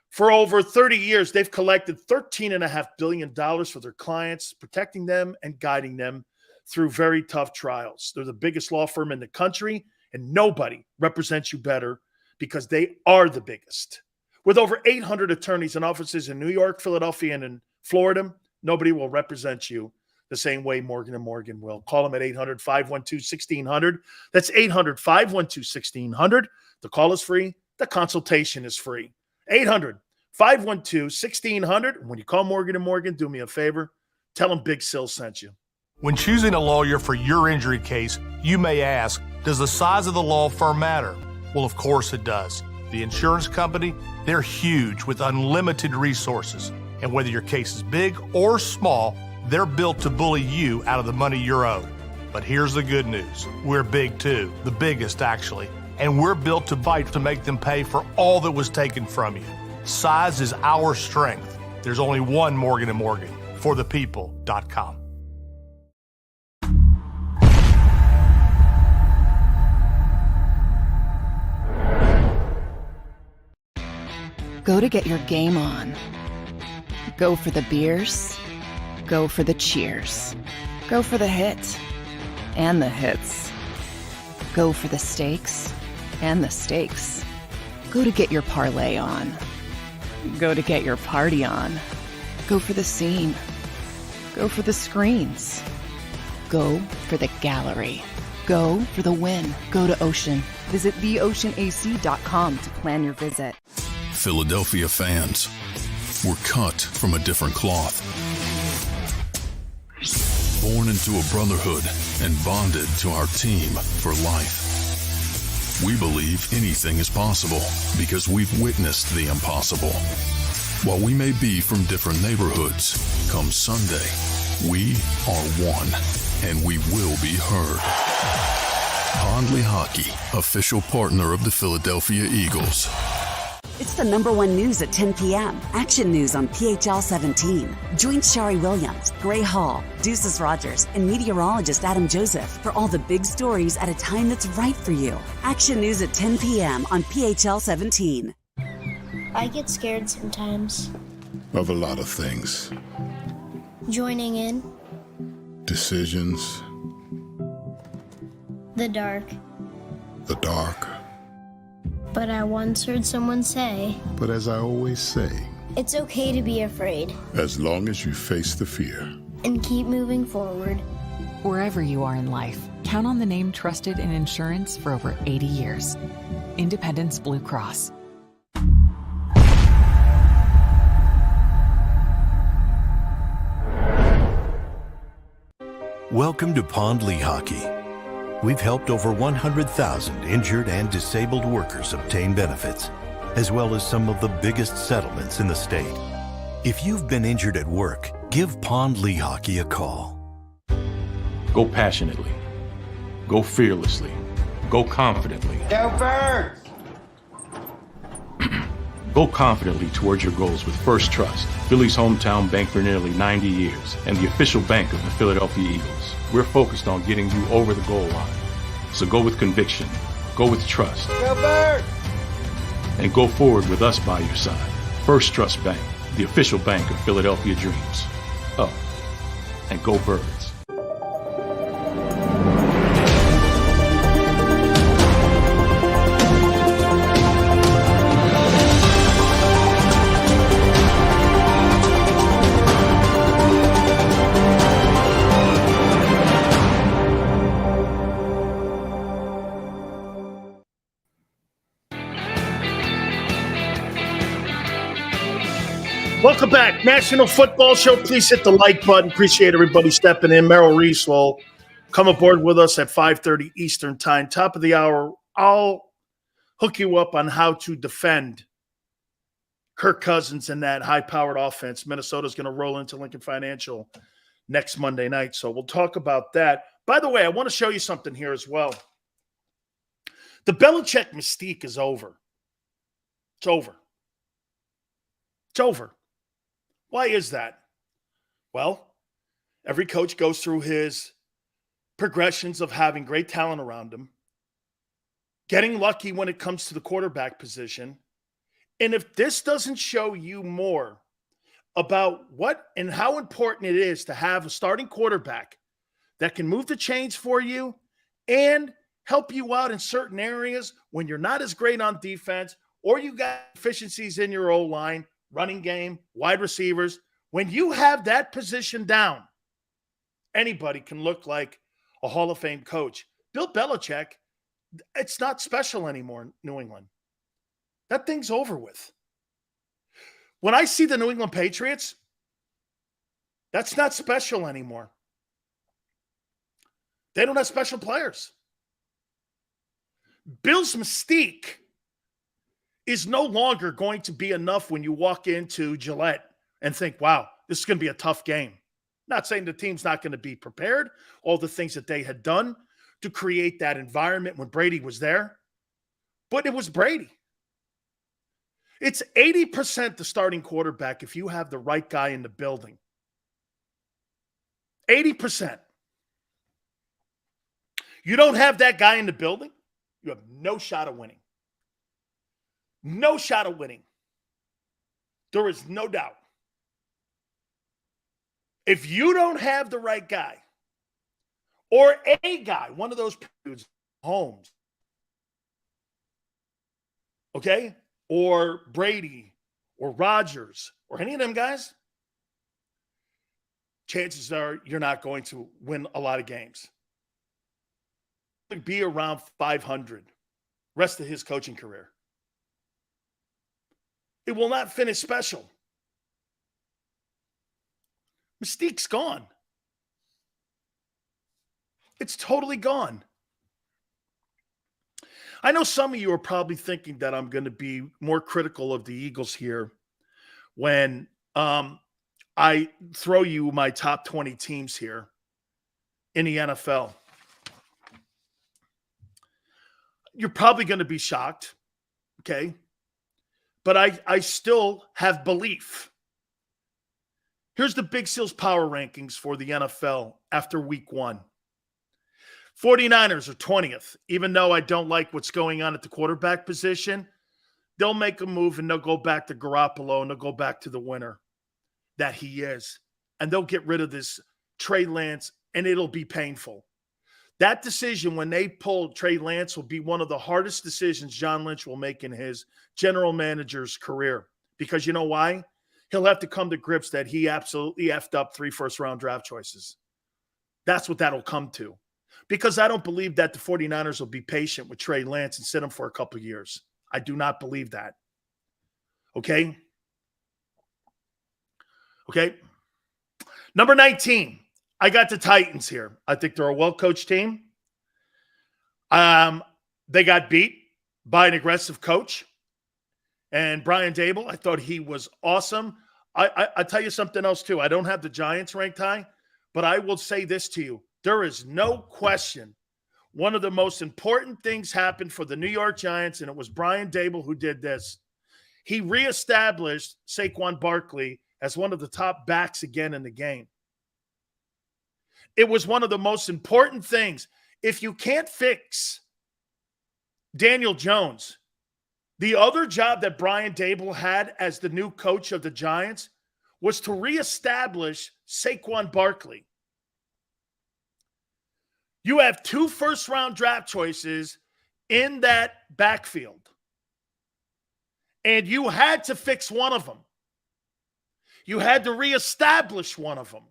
For over 30 years, they've collected $13.5 billion for their clients, protecting them and guiding them through very tough trials. They're the biggest law firm in the country, and nobody represents you better because they are the biggest. With over 800 attorneys and offices in New York, Philadelphia, and in Florida, nobody will represent you the same way Morgan & Morgan will. Call them at 800-512-1600. That's 800-512-1600. The call is free. The consultation is free. 800-512-1600. When you call Morgan & Morgan, do me a favor. Tell them Big Sil sent you. When choosing a lawyer for your injury case, you may ask, does the size of the law firm matter? Well, of course it does. The insurance company, they're huge with unlimited resources. And whether your case is big or small, they're built to bully you out of the money you're owed. But here's the good news. We're big too, the biggest actually. And we're built to fight to make them pay for all that was taken from you. Size is our strength. There's only one Morgan & Morgan, forthepeople.com. Go to get your game on. Go for the beers. Go for the cheers. Go for the hit and the hits. Go for the stakes and the stakes. Go to get your parlay on. Go to get your party on. Go for the scene. Go for the screens. Go for the gallery. Go for the win. Go to Ocean. Visit theoceanac.com to plan your visit. Philadelphia fans, we're cut from a different cloth. Born into a brotherhood and bonded to our team for life. We believe anything is possible because we've witnessed the impossible. While we may be from different neighborhoods, come Sunday, we are one, and we will be heard. Pondley Hockey, official partner of the Philadelphia Eagles. It's the #1 news at 10 p.m. Action News on PHL 17. Join Shari Williams, Gray Hall, Deuces Rogers, and meteorologist Adam Joseph for all the big stories at a time that's right for you. Action News at 10 p.m. on PHL 17. I get scared sometimes. Of a lot of things. Joining in. Decisions. The dark. The dark. But I once heard someone say, But as I always say, it's okay to be afraid as long as you face the fear. and keep moving forward. Wherever you are in life, count on the name trusted in insurance for over 80 years. Independence Blue Cross. Welcome to Pondley Hockey. We've helped over 100,000 injured and disabled workers obtain benefits, as well as some of the biggest settlements in the state. If you've been injured at work, give Pondley Hockey a call. Go passionately. Go fearlessly. Go confidently. Go Birds! Go confidently towards your goals with First Trust, Philly's hometown bank for nearly 90 years, and the official bank of the Philadelphia Eagles. We're focused on getting you over the goal line. So go with conviction, go with trust, Go Birds! and go forward with us by your side. First Trust Bank, the official bank of Philadelphia dreams. Up, and go Birds. Welcome back. National Football Show. Please hit the like button. Appreciate everybody stepping in. Merrill Reese will come aboard with us at 5:30 Eastern Time. Top of the hour, I'll hook you up on how to defend Kirk Cousins and that high-powered offense. Minnesota's going to roll into Lincoln Financial next Monday night, so we'll talk about that. By the way, I want to show you something here as well. The Belichick mystique is over. It's over. It's over. Why is that? Well, every coach goes through his progressions of having great talent around him, getting lucky when it comes to the quarterback position. And if this doesn't show you more about what and how important it is to have a starting quarterback that can move the chains for you and help you out in certain areas when you're not as great on defense or you got deficiencies in your O-line, running game, wide receivers. When you have that position down, anybody can look like a Hall of Fame coach. Bill Belichick, it's not special anymore in New England. That thing's over with. When I see the New England Patriots, that's not special anymore. They don't have special players. Bill's mystique is no longer going to be enough when you walk into Gillette and think, wow, this is going to be a tough game. Not saying the team's not going to be prepared, all the things that they had done to create that environment when Brady was there, but it was Brady. It's 80% the starting quarterback if you have the right guy in the building. 80%. You don't have that guy in the building, you have no shot of winning. No shot of winning. There is no doubt. If you don't have the right guy or a guy, one of those dudes, Holmes, okay, or Brady or Rodgers or any of them guys, chances are you're not going to win a lot of games. Be around 500 rest of his coaching career. It will not finish special. Mystique's gone. It's totally gone. I know some of you are probably thinking that I'm going to be more critical of the Eagles here when I throw you my top 20 teams here in the NFL. You're probably going to be shocked, okay? But I still have belief. Here's the Big Seal's power rankings for the NFL after week 1. 49ers are 20th. Even though I don't like what's going on at the quarterback position, they'll make a move and they'll go back to Garoppolo and they'll go back to the winner that he is. And they'll get rid of this Trey Lance, and it'll be painful. That decision when they pull Trey Lance will be one of the hardest decisions John Lynch will make in his general manager's career. Because you know why? He'll have to come to grips that he absolutely effed up 3 first-round draft choices. That's what that'll come to. Because I don't believe that the 49ers will be patient with Trey Lance and sit him for a couple of years. I do not believe that. Okay? Okay? Number 19. I got the Titans here. I think they're a well-coached team. They got beat by an aggressive coach. And Brian Dable, I thought he was awesome. I tell you something else, too. I don't have the Giants ranked high, but I will say this to you. There is no question one of the most important things happened for the New York Giants, and it was Brian Dable who did this. He reestablished Saquon Barkley as one of the top backs again in the game. It was one of the most important things. If you can't fix Daniel Jones, the other job that Brian Dable had as the new coach of the Giants was to reestablish Saquon Barkley. You have 2 first-round draft choices in that backfield, and you had to fix one of them. You had to reestablish one of them.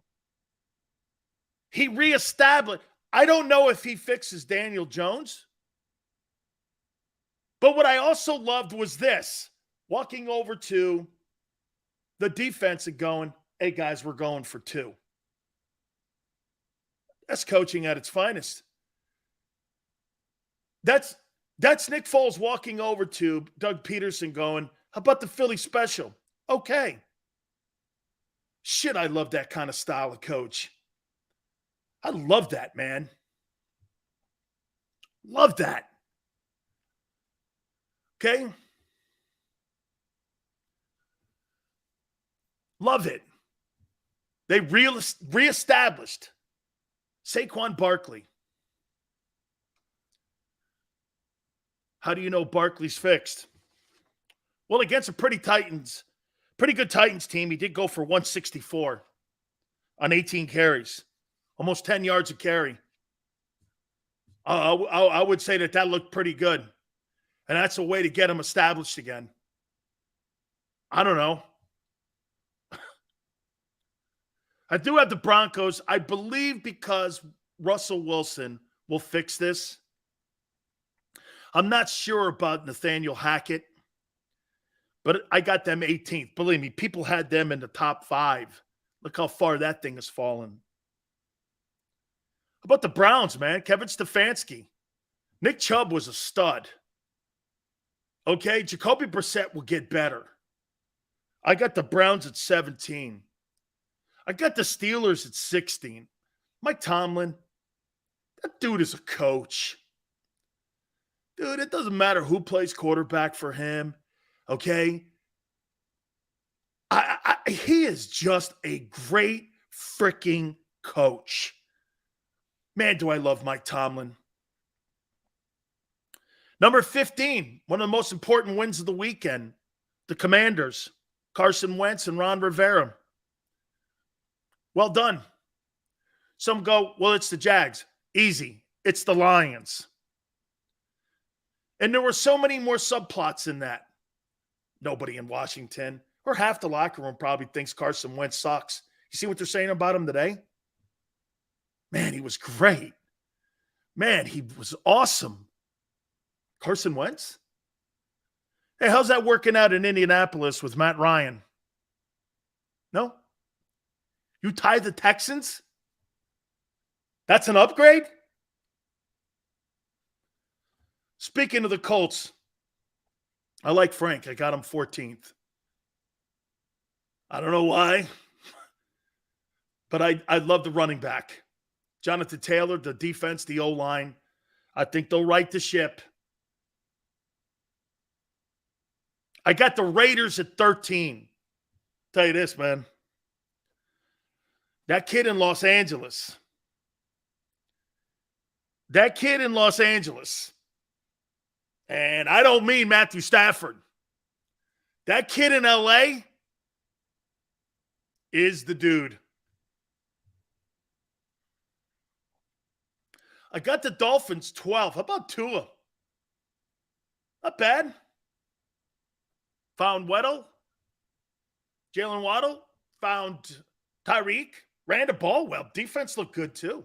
He reestablished. I don't know if he fixes Daniel Jones. But what I also loved was this. Walking over to the defense and going, hey, guys, we're going for 2. That's coaching at its finest. That's Nick Foles walking over to Doug Peterson going, how about the Philly special? Okay. Shit, I love that kind of style of coach. I love that, man. Love that. Okay? Love it. They reestablished Saquon Barkley. How do you know Barkley's fixed? Well, against a pretty good Titans team, he did go for 164 on 18 carries. Almost 10 yards a carry. I would say that looked pretty good. And that's a way to get him established again. I don't know. I do have the Broncos. I believe because Russell Wilson will fix this. I'm not sure about Nathaniel Hackett, but I got them 18th. Believe me, people had them in the top 5. Look how far that thing has fallen. How about the Browns, man? Kevin Stefanski. Nick Chubb was a stud. Okay, Jacoby Brissett will get better. I got the Browns at 17. I got the Steelers at 16. Mike Tomlin, that dude is a coach. Dude, it doesn't matter who plays quarterback for him, okay? He is just a great freaking coach. Man, do I love Mike Tomlin. Number 15, one of the most important wins of the weekend, the Commanders, Carson Wentz and Ron Rivera. Well done. Some go, well, it's the Jags. Easy. It's the Lions. And there were so many more subplots in that. Nobody in Washington or half the locker room probably thinks Carson Wentz sucks. You see what they're saying about him today? Man, he was great. Man, he was awesome. Carson Wentz? Hey, how's that working out in Indianapolis with Matt Ryan? No? You tie the Texans? That's an upgrade? Speaking of the Colts, I like Frank. I got him 14th. I don't know why, but I love the running back. Jonathan Taylor, the defense, the O-line. I think they'll right the ship. I got the Raiders at 13. Tell you this, man. That kid in Los Angeles. And I don't mean Matthew Stafford. That kid in LA is the dude. I got the Dolphins 12. How about Tua? Not bad. Found Weddle. Jalen Waddle. Found Tyreek. Ran the ball well. Defense looked good too.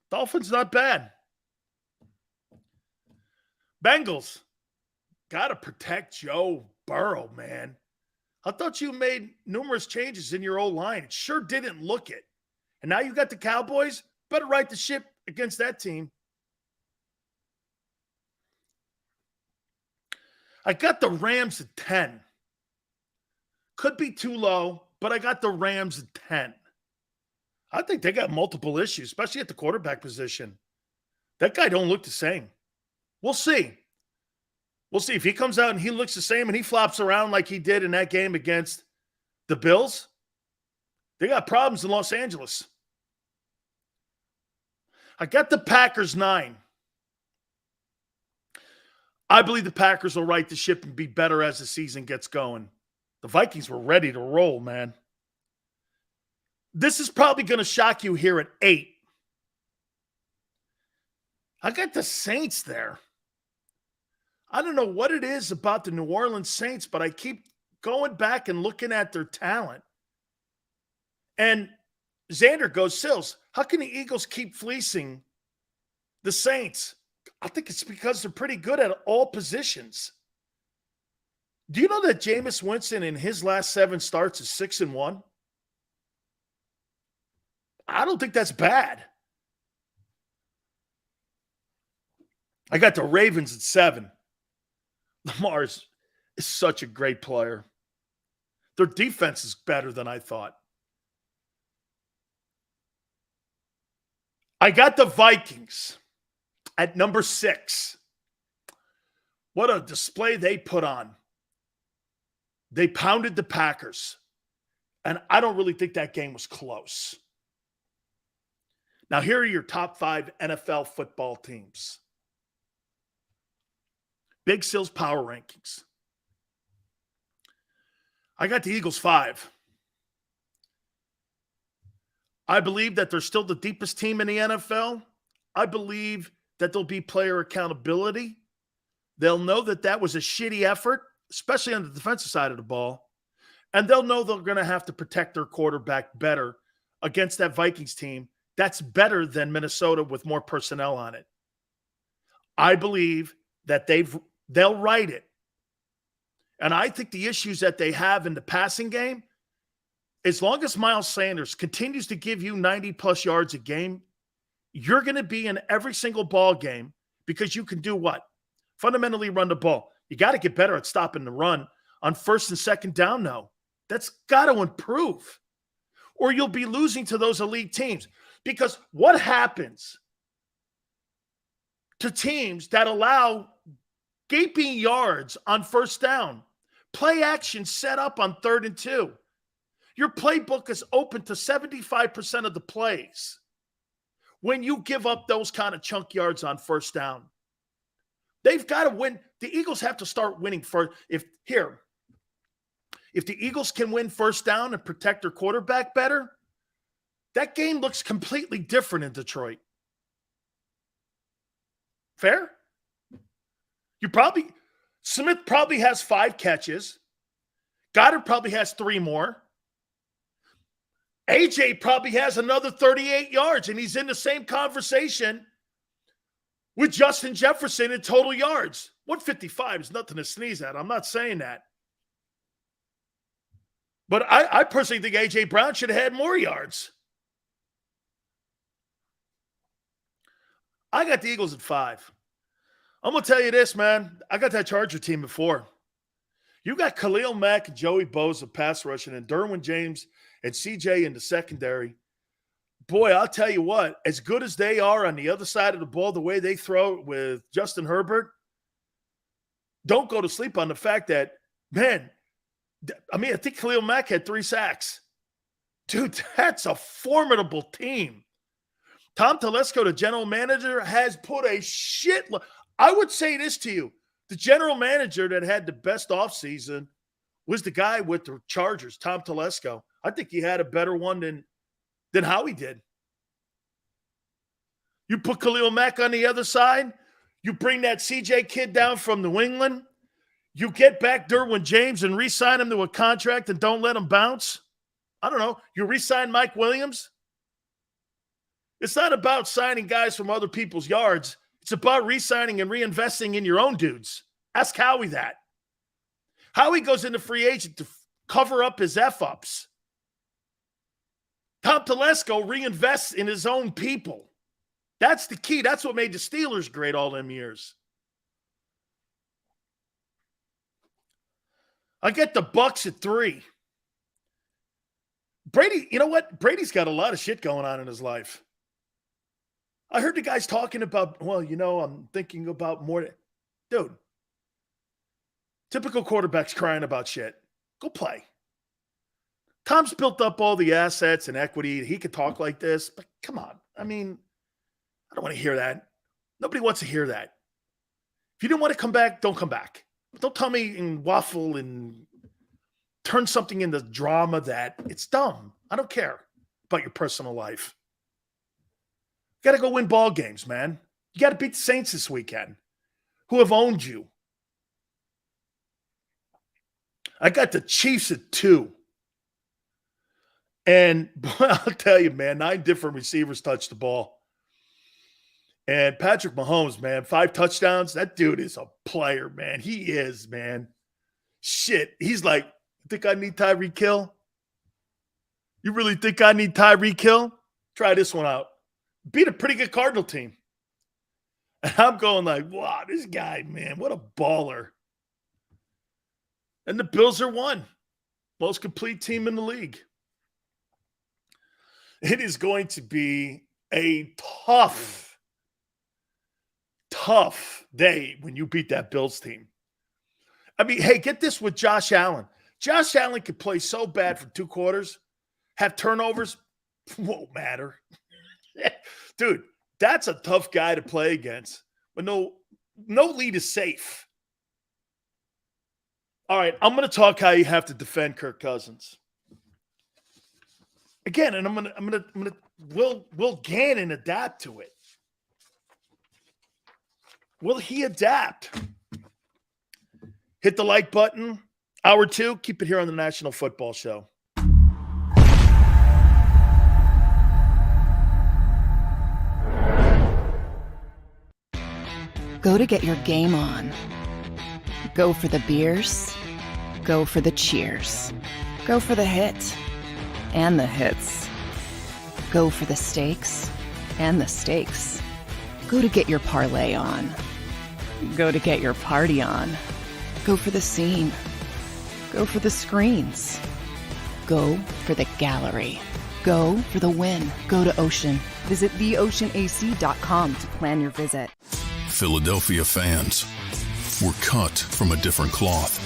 Dolphins not bad. Bengals. Got to protect Joe Burrow, man. I thought you made numerous changes in your O-line. It sure didn't look it. And now you got the Cowboys. Better right the ship against that team. I got the Rams at 10. Could be too low, but I got the Rams at 10. I think they got multiple issues, especially at the quarterback position. That guy don't look the same. We'll see. We'll see if he comes out and he looks the same and he flops around like he did in that game against the Bills. They got problems in Los Angeles. I got the Packers 9. I believe the Packers will right the ship and be better as the season gets going. The Vikings were ready to roll, man. This is probably going to shock you here at 8. I got the Saints there. I don't know what it is about the New Orleans Saints, but I keep going back and looking at their talent. And Xander goes, Sills, how can the Eagles keep fleecing the Saints? I think it's because they're pretty good at all positions. Do you know that Jameis Winston in his last 7 starts is 6-1? I don't think that's bad. I got the Ravens at 7. Lamar is such a great player. Their defense is better than I thought. I got the Vikings at number 6. What a display they put on. They pounded the Packers. And I don't really think that game was close. Now, here are your top 5 NFL football teams. Big Sills power rankings. I got the Eagles 5. I believe that they're still the deepest team in the NFL. I believe that there'll be player accountability. They'll know that that was a shitty effort, especially on the defensive side of the ball. And they'll know they're going to have to protect their quarterback better against that Vikings team. That's better than Minnesota with more personnel on it. I believe that they'll right it. And I think the issues that they have in the passing game, as long as Miles Sanders continues to give you 90-plus yards a game, you're going to be in every single ball game because you can do what? Fundamentally run the ball. You got to get better at stopping the run on first and second down now. That's got to improve. Or you'll be losing to those elite teams. Because what happens to teams that allow gaping yards on first down? Play action set up on 3rd and 2. Your playbook is open to 75% of the plays when you give up those kind of chunk yards on first down. They've got to win. The Eagles have to start winning first. If the Eagles can win first down and protect their quarterback better, that game looks completely different in Detroit. Fair? Smith probably has 5 catches. Goddard probably has 3 more. AJ probably has another 38 yards, and he's in the same conversation with Justin Jefferson in total yards. 155 is nothing to sneeze at. I'm not saying that. But I personally think A.J. Brown should have had more yards. I got the Eagles at 5. I'm going to tell you this, man. I got that Charger team before. You got Khalil Mack and Joey Bosa pass rushing and Derwin James and CJ in the secondary. Boy, I'll tell you what, as good as they are on the other side of the ball, the way they throw it with Justin Herbert, don't go to sleep on the fact that, man, I mean, I think Khalil Mack had 3 sacks. Dude, that's a formidable team. Tom Telesco, the general manager, has put a shit. I would say this to you. The general manager that had the best offseason was the guy with the Chargers, Tom Telesco. I think he had a better one than Howie did. You put Khalil Mack on the other side. You bring that CJ kid down from New England. You get back Derwin James and re-sign him to a contract and don't let him bounce. I don't know. You re-sign Mike Williams. It's not about signing guys from other people's yards. It's about re-signing and reinvesting in your own dudes. Ask Howie that. Howie goes into free agent to cover up his F-ups. Tom Telesco reinvests in his own people. That's the key. That's what made the Steelers great all them years. I get the Bucs at 3. Brady, you know what? Brady's got a lot of shit going on in his life. I heard the guys talking about, well, you know, I'm thinking about more. Dude, typical quarterbacks crying about shit. Go play. Tom's built up all the assets and equity. He could talk like this, but come on. I mean, I don't want to hear that. Nobody wants to hear that. If you didn't want to come back, don't come back. But don't tell me and waffle and turn something into drama that it's dumb. I don't care about your personal life. You got to go win ball games, man. You got to beat the Saints this weekend, who have owned you. I got the Chiefs at 2. And boy, I'll tell you, man, 9 different receivers touched the ball. And Patrick Mahomes, man, 5 touchdowns. That dude is a player, man. He is, man. Shit. He's like, you think I need Tyreek Hill? You really think I need Tyreek Hill? Try this one out. Beat a pretty good Cardinal team. And I'm going like, wow, this guy, man, what a baller. And the Bills are 1. Most complete team in the league. It is going to be a tough day when you beat that Bills team. I mean, hey, get this with Josh Allen. Josh Allen could play so bad for 2 quarters, have turnovers, won't matter. Dude, that's a tough guy to play against. But no lead is safe. All right, I'm going to talk how you have to defend Kirk Cousins. Again, and will Gannon adapt to it? Will he adapt? Hit the like button. Hour 2, keep it here on the National Football Show. Go to get your game on. Go for the beers. Go for the cheers. Go for the hit and the hits. Go for the stakes and the stakes. Go to get your parlay on. Go to get your party on. Go for the scene. Go for the screens. Go for the gallery. Go for the win. Go to Ocean. Visit theoceanac.com to plan your visit. Philadelphia fans, we're cut from a different cloth.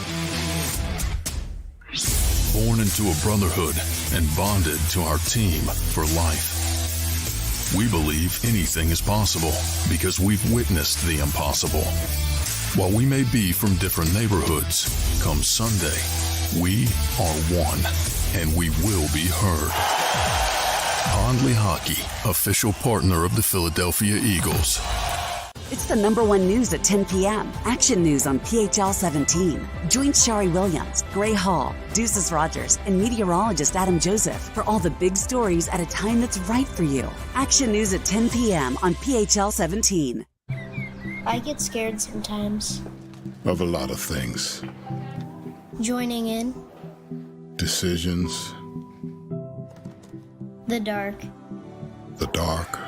Born into a brotherhood and bonded to our team for life. We believe anything is possible because we've witnessed the impossible. While we may be from different neighborhoods, come Sunday, we are one, and we will be heard. Pondley Hockey, official partner of the Philadelphia Eagles. It's the #1 news at 10 p.m. Action News on PHL 17. Join Shari Williams, Gray Hall, Deuces Rogers, and meteorologist Adam Joseph for all the big stories at a time that's right for you. Action News at 10 p.m. on PHL 17. I get scared sometimes. Of a lot of things. Joining in. Decisions. The dark. The dark.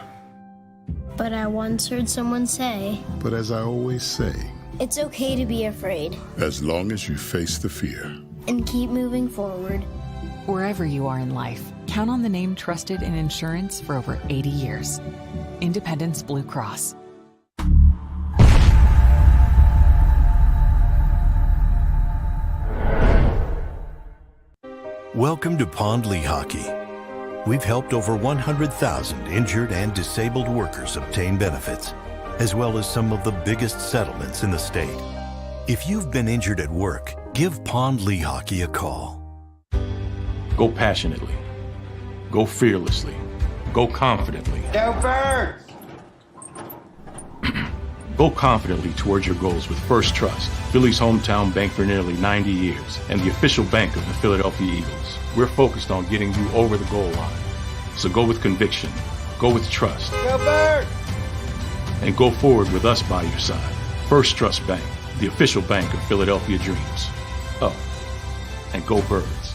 But I once heard someone say, But as I always say, It's okay to be afraid as long as you face the fear. and keep moving forward. Wherever you are in life, count on the name trusted in insurance for over 80 years. Independence Blue Cross. Welcome to Pond Hockey. We've helped over 100,000 injured and disabled workers obtain benefits, as well as some of the biggest settlements in the state. If you've been injured at work, give Pond Hockey a call. Go passionately. Go fearlessly. Go confidently. Go Birds! Go confidently towards your goals with First Trust, Philly's hometown bank for nearly 90 years, and the official bank of the Philadelphia Eagles. We're focused on getting you over the goal line. So go with conviction, go with trust, Go Birds! and go forward with us by your side. First Trust Bank, the official bank of Philadelphia dreams. Up and go Birds.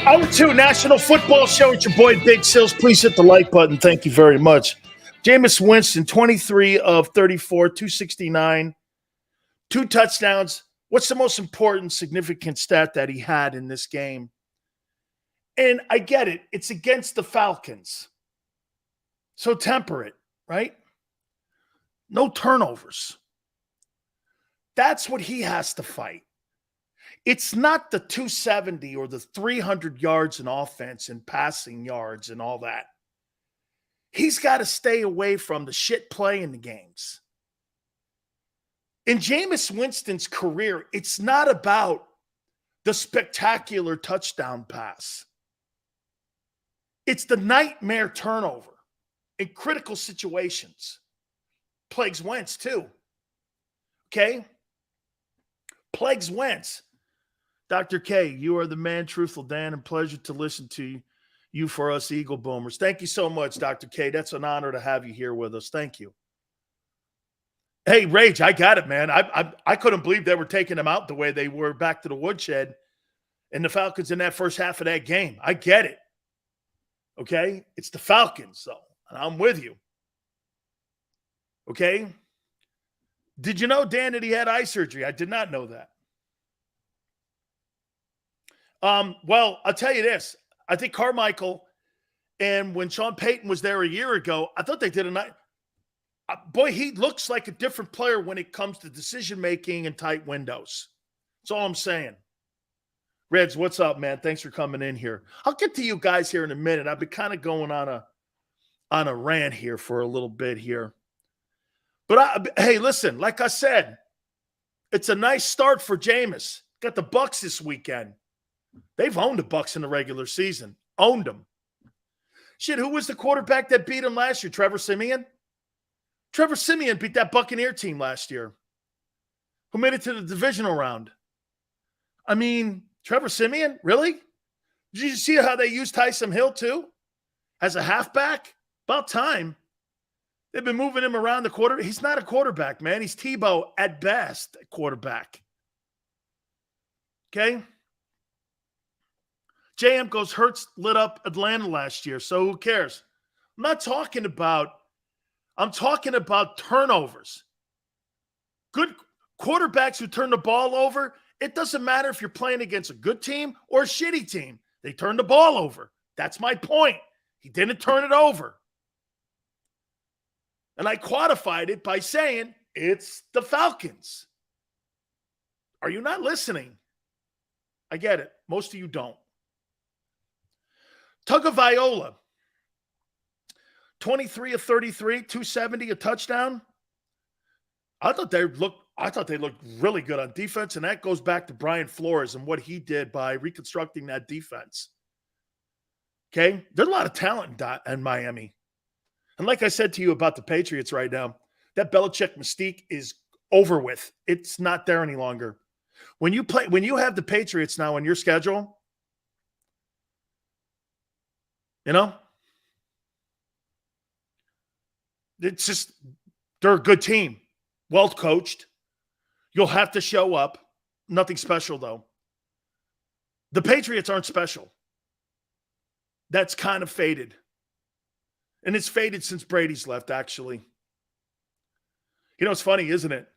Hour 2 National Football Show with your boy Big Sills. Please hit the like button. Thank you very much. Jameis Winston, 23 of 34, 269, 2 touchdowns. What's the most important, significant stat that he had in this game? And I get it. It's against the Falcons. So temper it, right? No turnovers. That's what he has to fight. It's not the 270 or the 300 yards in offense and passing yards and all that. He's got to stay away from the shit play in the games. In Jameis Winston's career, it's not about the spectacular touchdown pass. It's the nightmare turnover in critical situations. Plagues Wentz, too. Okay? Plagues Wentz. Dr. K, you are the man, truthful Dan, and pleasure to listen to you for us Eagle Boomers. Thank you so much, Dr. K. That's an honor to have you here with us. Thank you. Hey, Rage, I got it, man. I couldn't believe they were taking them out the way they were back to the woodshed and the Falcons in that first half of that game. I get it. Okay? It's the Falcons, though, and I'm with you. Okay? Did you know, Dan, that he had eye surgery? I did not know that. Well, I'll tell you this. I think Carmichael, and when Sean Payton was there a year ago, I thought they did a nice. Boy, he looks like a different player when it comes to decision-making and tight windows. That's all I'm saying. Reds, what's up, man? Thanks for coming in here. I'll get to you guys here in a minute. I've been kind of going on a rant here for a little bit here. But, hey, listen, like I said, it's a nice start for Jameis. Got the Bucs this weekend. They've owned the Bucs in the regular season. Owned them. Shit, who was the quarterback that beat him last year? Trevor Siemian? Trevor Siemian beat that Buccaneer team last year. Who made it to the divisional round? I mean, Trevor Siemian? Really? Did you see how they used Taysom Hill, too? As a halfback? About time. They've been moving him around the quarter. He's not a quarterback, man. He's Tebow at best, a quarterback. Okay? JM goes, Hurts lit up Atlanta last year, so who cares? I'm talking about turnovers. Good quarterbacks who turn the ball over, it doesn't matter if you're playing against a good team or a shitty team. They turn the ball over. That's my point. He didn't turn it over. And I quantified it by saying it's the Falcons. Are you not listening? I get it. Most of you don't. Tagovailoa, 23 of 33, 270, a touchdown. I thought they looked really good on defense, and that goes back to Brian Flores and what he did by reconstructing that defense. Okay? There's a lot of talent in Miami. And like I said to you about the Patriots right now, that Belichick mystique is over with. It's not there any longer. When you have the Patriots now on your schedule, you know, It's just, they're a good team. Well coached. You'll have to show up. Nothing special, though. The Patriots aren't special. That's kind of faded. And it's faded since Brady's left, actually. You know, it's funny, isn't it?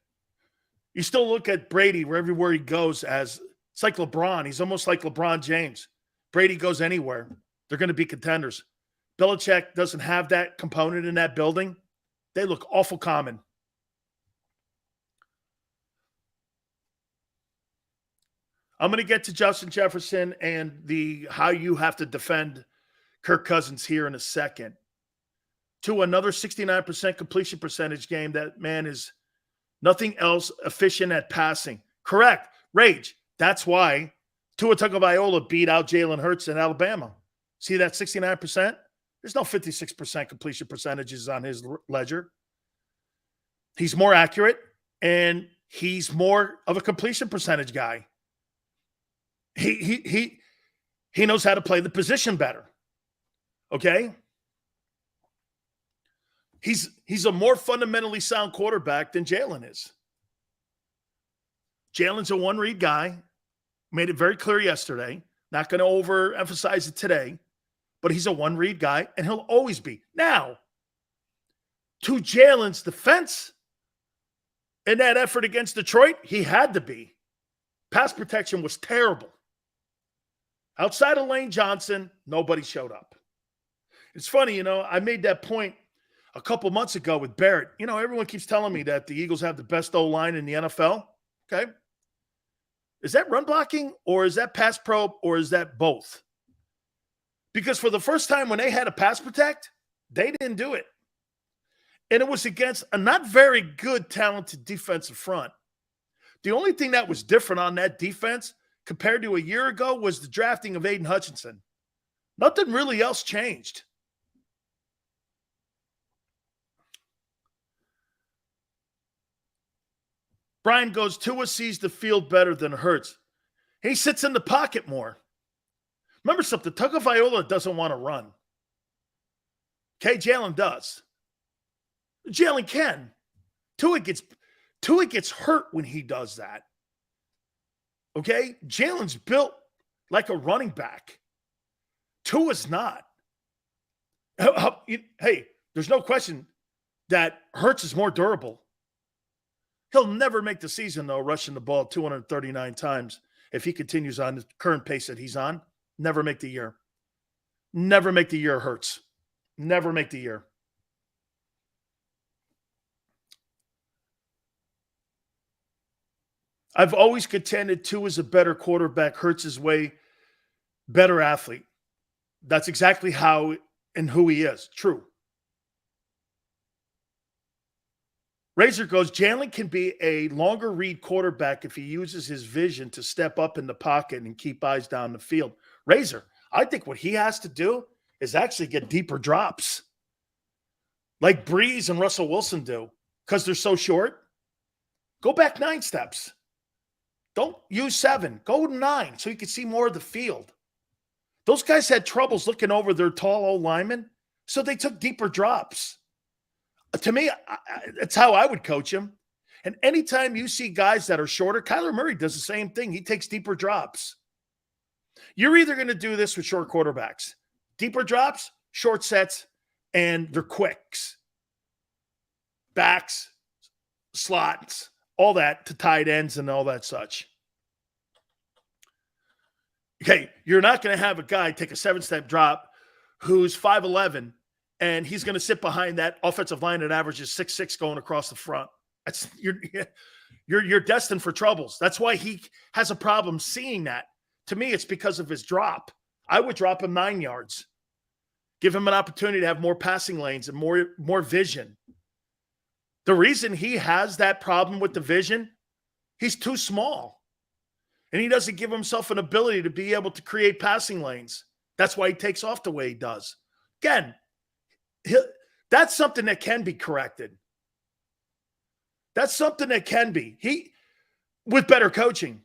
You still look at Brady everywhere he goes as, it's like LeBron. He's almost like LeBron James. Brady goes anywhere. They're going to be contenders. Belichick doesn't have that component in that building. They look awful common. I'm going to get to Justin Jefferson and how you have to defend Kirk Cousins here in a second. To another 69% completion percentage game. That man is nothing else efficient at passing. Correct. Rage. That's why Tua Tagovailoa beat out Jalen Hurts in Alabama. See that 69%? There's no 56% completion percentages on his ledger. He's more accurate, and he's more of a completion percentage guy. He knows how to play the position better. Okay? He's a more fundamentally sound quarterback than Jalen is. Jalen's a one-read guy. Made it very clear yesterday. Not going to overemphasize it today. But he's a one-read guy, and he'll always be. Now, to Jalen's defense, in that effort against Detroit, he had to be. Pass protection was terrible. Outside of Lane Johnson, nobody showed up. It's funny, you know, I made that point a couple months ago with Barrett. You know, everyone keeps telling me that the Eagles have the best O-line in the NFL. Okay. Is that run blocking, or is that pass pro, or is that both? Because for the first time when they had a pass protect, they didn't do it. And it was against a not very good, talented defensive front. The only thing that was different on that defense compared to a year ago was the drafting of Aiden Hutchinson. Nothing really else changed. Brian goes, Tua sees the field better than Hurts. He sits in the pocket more. Remember something, Tagovailoa doesn't want to run. Okay, Jalen does. Jalen can. Tua gets hurt when he does that. Okay? Jalen's built like a running back. Tua's not. Hey, there's no question that Hurts is more durable. He'll never make the season, though, rushing the ball 239 times if he continues on the current pace that he's on. Never make the year. Never make the year, Hurts. Never make the year. I've always contended Tua is a better quarterback. Hurts is way better athlete. That's exactly how and who he is. True. Razor goes, Jalen can be a longer read quarterback if he uses his vision to step up in the pocket and keep eyes down the field. Razor, I think what he has to do is actually get deeper drops like Breeze and Russell Wilson do because they're so short. Go back 9 steps. Don't use 7. Go 9 so you can see more of the field. Those guys had troubles looking over their tall old linemen, so they took deeper drops. To me, that's how I would coach him. And anytime you see guys that are shorter, Kyler Murray does the same thing. He takes deeper drops. You're either going to do this with short quarterbacks. Deeper drops, short sets, and they're quicks. Backs, slots, all that to tight ends and all that such. Okay, you're not going to have a guy take a 7-step drop who's 5'11", and he's going to sit behind that offensive line that averages 6'6" going across the front. That's you're destined for troubles. That's why he has a problem seeing that. To me, it's because of his drop. I would drop him 9 yards. Give him an opportunity to have more passing lanes and more vision. The reason he has that problem with the vision, he's too small. And he doesn't give himself an ability to be able to create passing lanes. That's why he takes off the way he does. Again, that's something that can be corrected. That's something that can be. With better coaching.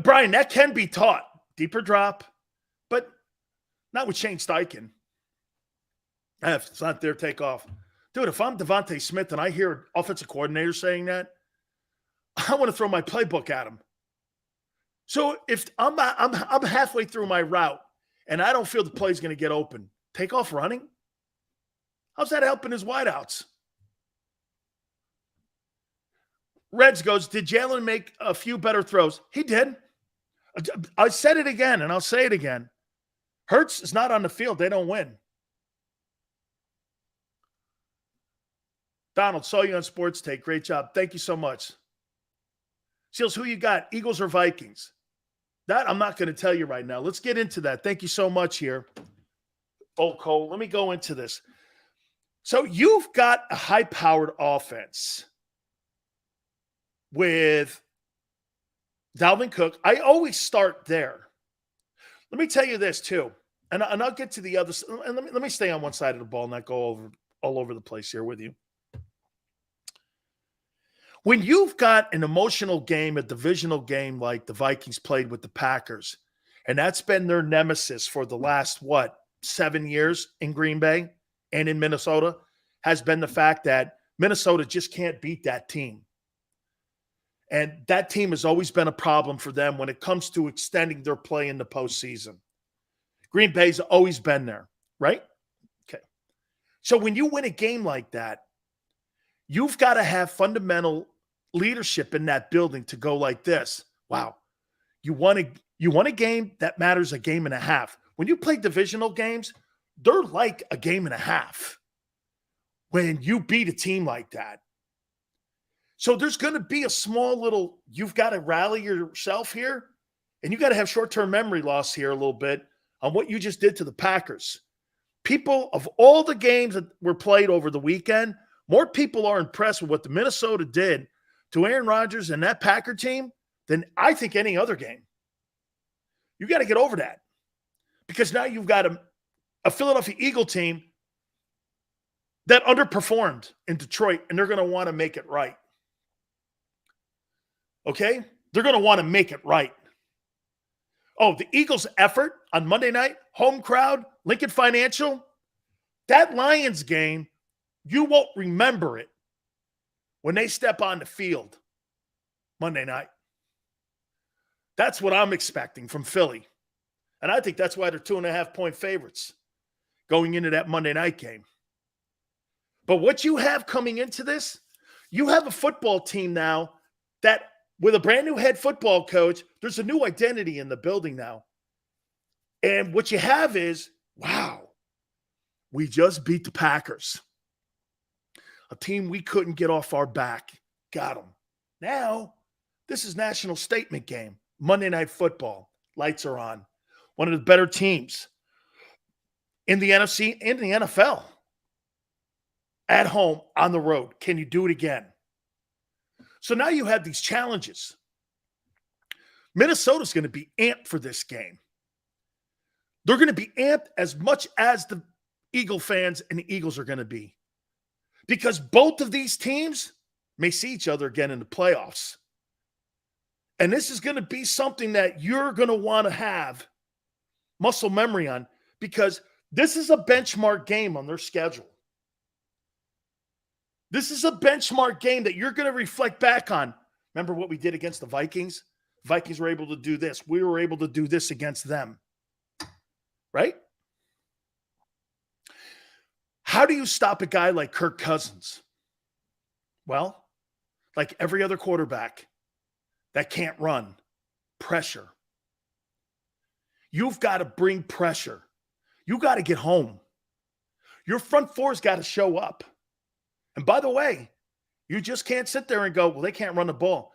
Brian, that can be taught. Deeper drop, but not with Shane Steichen. If it's not there, take off. Dude, if I'm Devontae Smith and I hear an offensive coordinator saying that, I want to throw my playbook at him. So if I'm halfway through my route and I don't feel the play's going to get open, take off running? How's that helping his wideouts? Reds goes, did Jalen make a few better throws? He did. I said it again, and I'll say it again. Hurts is not on the field. They don't win. Donald, saw you on Sports Take. Great job. Thank you so much. Seals, who you got, Eagles or Vikings? That I'm not going to tell you right now. Let's get into that. Thank you so much here. Oh, Cole, let me go into this. So you've got a high-powered offense with Dalvin Cook. I always start there. Let me tell you this, too. And I'll get to the other. And let me stay on one side of the ball and not go all over the place here with you. When you've got an emotional game, a divisional game like the Vikings played with the Packers, and that's been their nemesis for the last, 7 years in Green Bay and in Minnesota, has been the fact that Minnesota just can't beat that team. And that team has always been a problem for them when it comes to extending their play in the postseason. Green Bay's always been there, right? Okay. So when you win a game like that, you've got to have fundamental leadership in that building to go like this. Wow. You won a game that matters a game and a half. When you play divisional games, they're like a game and a half when you beat a team like that. So there's going to be a small little, you've got to rally yourself here, and you got to have short-term memory loss here a little bit on what you just did to the Packers. People, of all the games that were played over the weekend, more people are impressed with what the Minnesota did to Aaron Rodgers and that Packer team than I think any other game. You got to get over that, because now you've got a Philadelphia Eagle team that underperformed in Detroit, and they're going to want to make it right. Okay? They're going to want to make it right. Oh, the Eagles' effort on Monday night, home crowd, Lincoln Financial, that Lions game, you won't remember it when they step on the field Monday night. That's what I'm expecting from Philly. And I think that's why they're 2.5-point favorites going into that Monday night game. But what you have coming into this, you have a football team now that, with a brand new head football coach, there's a new identity in the building now. And what you have is, wow, we just beat the Packers. A team we couldn't get off our back. Got them. Now, this is national statement game. Monday Night Football. Lights are on. One of the better teams in the NFC and the NFL. At home, on the road. Can you do it again? So now you have these challenges. Minnesota's going to be amped for this game. They're going to be amped as much as the Eagle fans and the Eagles are going to be. Because both of these teams may see each other again in the playoffs. And this is going to be something that you're going to want to have muscle memory on, because this is a benchmark game on their schedule. This is a benchmark game that you're going to reflect back on. Remember what we did against the Vikings? Vikings were able to do this. We were able to do this against them. Right? How do you stop a guy like Kirk Cousins? Well, like every other quarterback that can't run, pressure. You've got to bring pressure. You got to get home. Your front four's got to show up. And by the way, you just can't sit there and go, well, they can't run the ball.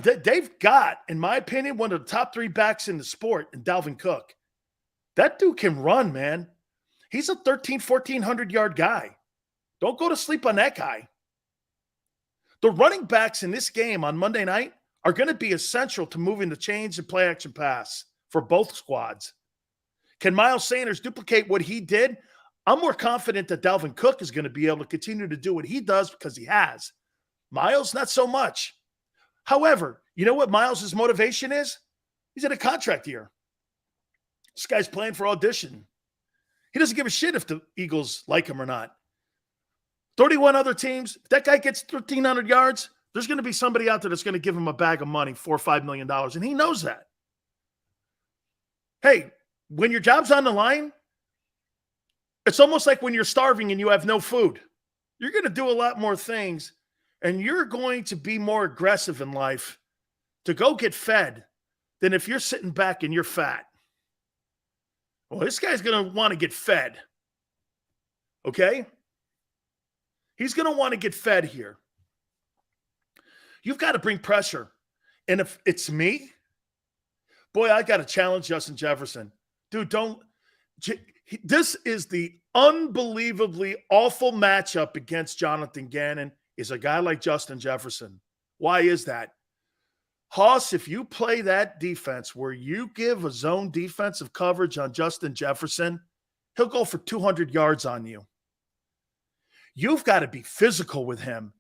They've got, in my opinion, one of the top 3 backs in the sport in Dalvin Cook. That dude can run, man. He's a 1,400-yard guy. Don't go to sleep on that guy. The running backs in this game on Monday night are going to be essential to moving the chains and play action pass for both squads. Can Miles Sanders duplicate what he did? I'm more confident that Dalvin Cook is going to be able to continue to do what he does, because he has. Miles, not so much. However, you know what Miles' motivation is? He's in a contract year. This guy's playing for audition. He doesn't give a shit if the Eagles like him or not. 31 other teams, if that guy gets 1,300 yards, there's going to be somebody out there that's going to give him a bag of money, $4 or $5 million, and he knows that. Hey, when your job's on the line, it's almost like when you're starving and you have no food. You're going to do a lot more things, and you're going to be more aggressive in life to go get fed than if you're sitting back and you're fat. Well, this guy's going to want to get fed. Okay? He's going to want to get fed here. You've got to bring pressure. And if it's me, boy, I got to challenge Justin Jefferson. Dude, this is the unbelievably awful matchup against Jonathan Gannon is a guy like Justin Jefferson. Why is that? Hoss, if you play that defense where you give a zone defensive coverage on Justin Jefferson, he'll go for 200 yards on you. You've got to be physical with him.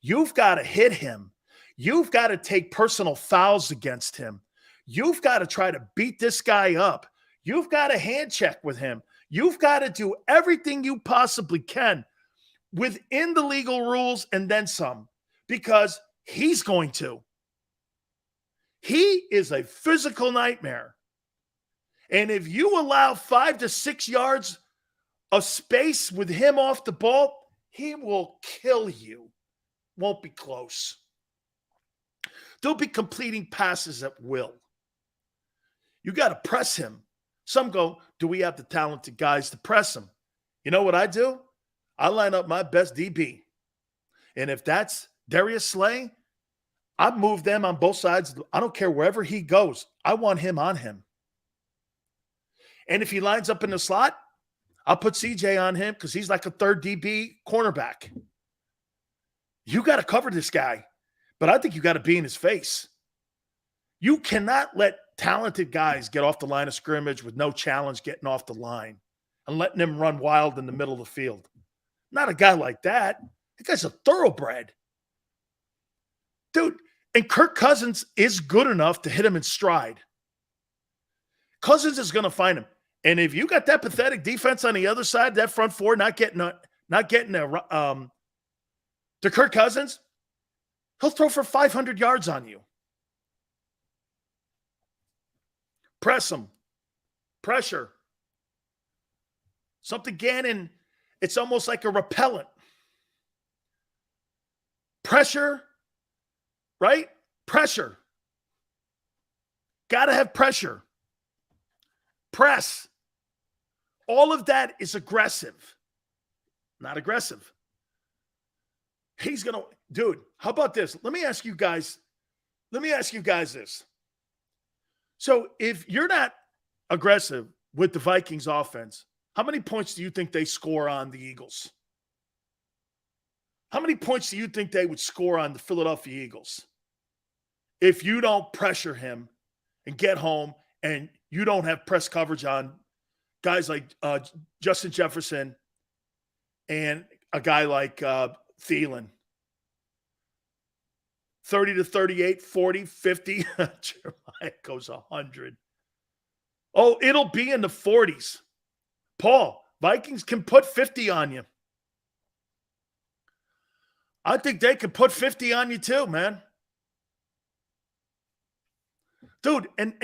You've got to hit him. You've got to take personal fouls against him. You've got to try to beat this guy up. You've got to hand check with him. You've got to do everything you possibly can within the legal rules and then some, because he's going to. He is a physical nightmare. And if you allow 5 to 6 yards of space with him off the ball, he will kill you. Won't be close. They'll be completing passes at will. You got to press him. Some go, do we have the talented guys to press him? You know what I do? I line up my best DB. And if that's Darius Slay, I move them on both sides. I don't care wherever he goes. I want him on him. And if he lines up in the slot, I'll put CJ on him because he's like a third DB cornerback. You got to cover this guy, but I think you got to be in his face. You cannot let talented guys get off the line of scrimmage with no challenge getting off the line and letting them run wild in the middle of the field. Not a guy like that. That guy's a thoroughbred. Dude, and Kirk Cousins is good enough to hit him in stride. Cousins is going to find him. And if you got that pathetic defense on the other side, that front four not getting to Kirk Cousins, he'll throw for 500 yards on you. Press him. Pressure. Something Gannon, it's almost like a repellent. Pressure, right? Pressure. Got to have pressure. Press. All of that is aggressive. Not aggressive. He's going to, dude, how about this? Let me ask you guys this. So if you're not aggressive with the Vikings offense, how many points do you think they score on the Eagles? How many points do you think they would score on the Philadelphia Eagles if you don't pressure him and get home and you don't have press coverage on guys like Justin Jefferson and a guy like Thielen? 30 to 38, 40, 50. Jeremiah goes 100. Oh, it'll be in the 40s. Paul, Vikings can put 50 on you. I think they can put 50 on you too, man. Dude, and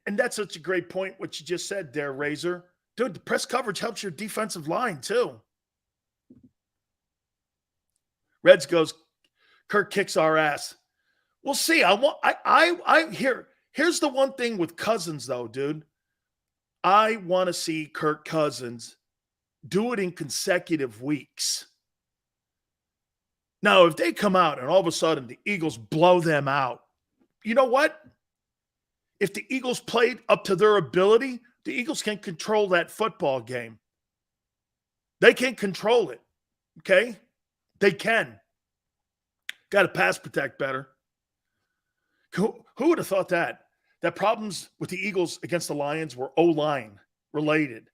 that's such a great point, what you just said there, Razor. Dude, the press coverage helps your defensive line too. Reds goes, Kirk kicks our ass. We'll see. Here's the one thing with Cousins though, dude. I want to see Kirk Cousins do it in consecutive weeks. Now, if they come out and all of a sudden the Eagles blow them out, you know what? If the Eagles played up to their ability, the Eagles can control that football game. They can control it, okay? They can. Got to pass protect better. Who would have thought that? That problems with the Eagles against the Lions were O-line related.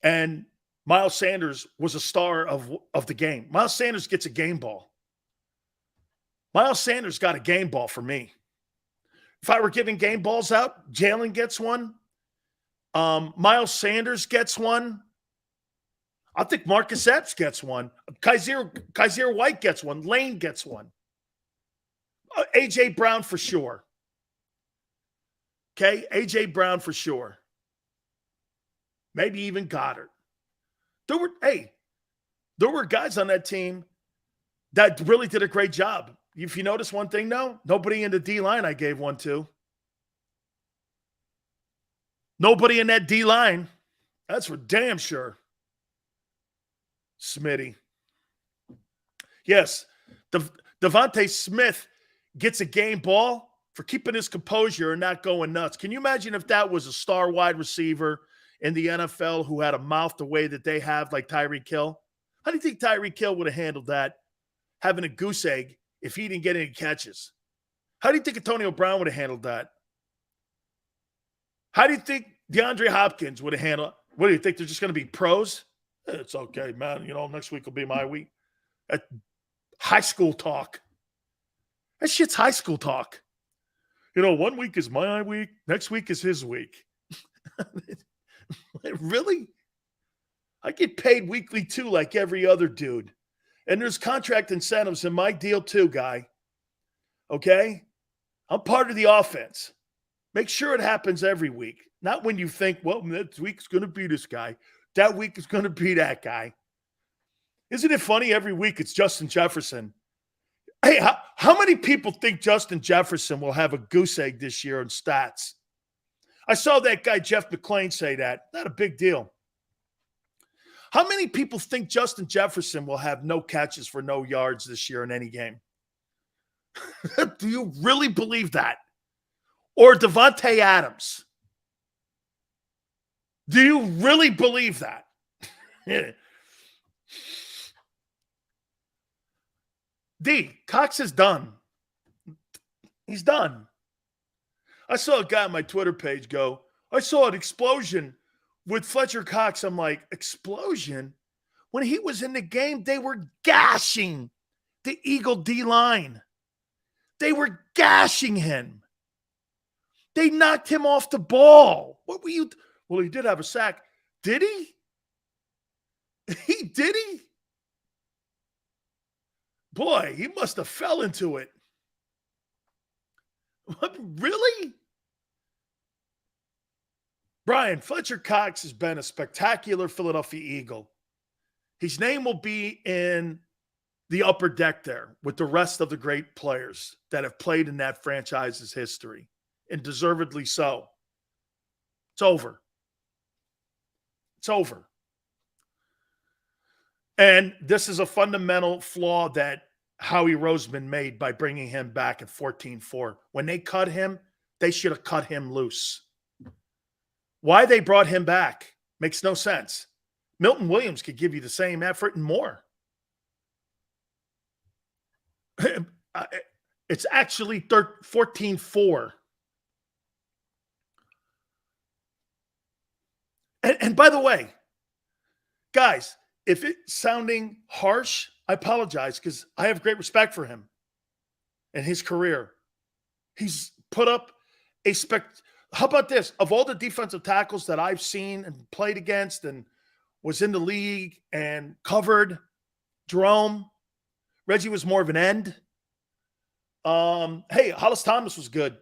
And Miles Sanders was a star of the game. Miles Sanders gets a game ball. Miles Sanders got a game ball for me. If I were giving game balls out, Jalen gets one. Miles Sanders gets one. I think Marcus Epps gets one. Kaiser White gets one. Lane gets one. A.J. Brown for sure. Okay? A.J. Brown for sure. Maybe even Goddard. There were guys on that team that really did a great job. If you notice one thing, though, nobody in the D-line I gave one to. Nobody in that D-line. That's for damn sure. Smitty. Yes, Devontae Smith gets a game ball for keeping his composure and not going nuts. Can you imagine if that was a star wide receiver in the NFL who had a mouth the way that they have, like Tyreek Hill? How do you think Tyreek Hill would have handled that, having a goose egg, if he didn't get any catches? How do you think Antonio Brown would have handled that? How do you think DeAndre Hopkins would have handled it? What do you think? They're just going to be pros? It's okay, man. You know, next week will be my week. High school talk. That shit's high school talk. You know, 1 week is my week. Next week is his week. Really? I get paid weekly too, like every other dude. And there's contract incentives in my deal too, guy. Okay? I'm part of the offense. Make sure it happens every week. Not when you think, well, next week's going to be this guy. That week is going to be that guy. Isn't it funny? Every week it's Justin Jefferson. Hey, how many people think Justin Jefferson will have a goose egg this year in stats? I saw that guy Jeff McClain say that. Not a big deal. How many people think Justin Jefferson will have no catches for no yards this year in any game? Do you really believe that? Or Devontae Adams? Do you really believe that? D, Cox is done. He's done. I saw a guy on my Twitter page go, I saw an explosion with Fletcher Cox. I'm like, explosion? When he was in the game, they were gashing the Eagle D-line. They were gashing him. They knocked him off the ball. What were you? Well, he did have a sack. Did he? Did he? Boy, he must have fell into it. What, really? Brian, Fletcher Cox has been a spectacular Philadelphia Eagle. His name will be in the upper deck there with the rest of the great players that have played in that franchise's history, and deservedly so. It's over. It's over. And this is a fundamental flaw that Howie Roseman made by bringing him back at 14-4. When they cut him, they should have cut him loose. Why they brought him back makes no sense. Milton Williams could give you the same effort and more. It's actually 14-4. And by the way, guys, if it's sounding harsh, I apologize because I have great respect for him and his career. He's put up a How about this? Of all the defensive tackles that I've seen and played against and was in the league and covered, Jerome, Reggie was more of an end. Hey, Hollis Thomas was good.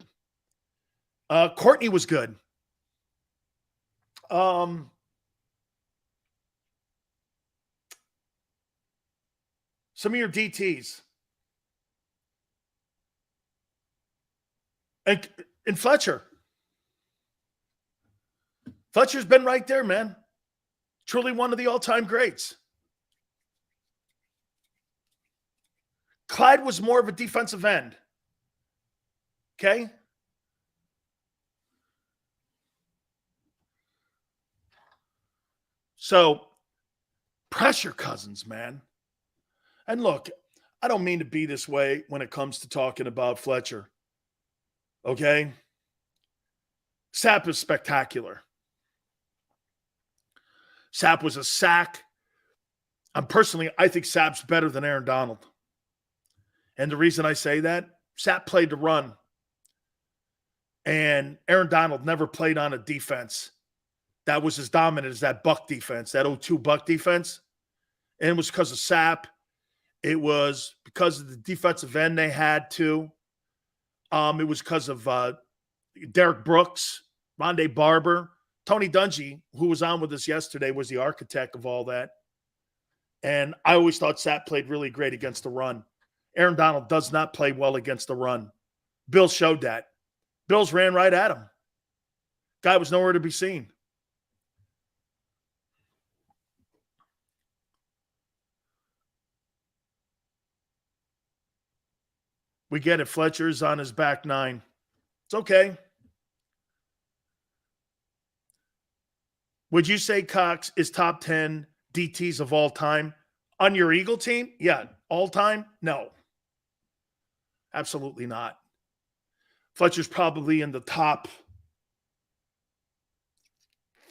Courtney was good. Some of your DTs. And Fletcher. Fletcher's been right there, man. Truly one of the all-time greats. Clyde was more of a defensive end. Okay? So, pressure Cousins, man. And look, I don't mean to be this way when it comes to talking about Fletcher. Okay? Sapp is spectacular. Sapp was a sack. I think Sapp's better than Aaron Donald. And the reason I say that, Sapp played to run. And Aaron Donald never played on a defense that was as dominant as that Buck defense, that 0-2 Buck defense. And it was because of Sapp. It was because of the defensive end they had too. It was because of Derek Brooks, Rondé Barber. Tony Dungy, who was on with us yesterday, was the architect of all that. And I always thought Sapp played really great against the run. Aaron Donald does not play well against the run. Bills showed that. Bills ran right at him. Guy was nowhere to be seen. We get it. Fletcher's on his back nine. It's okay. Would you say Cox is top 10 DTs of all time on your Eagle team? Yeah. All time? No. Absolutely not. Fletcher's probably in the top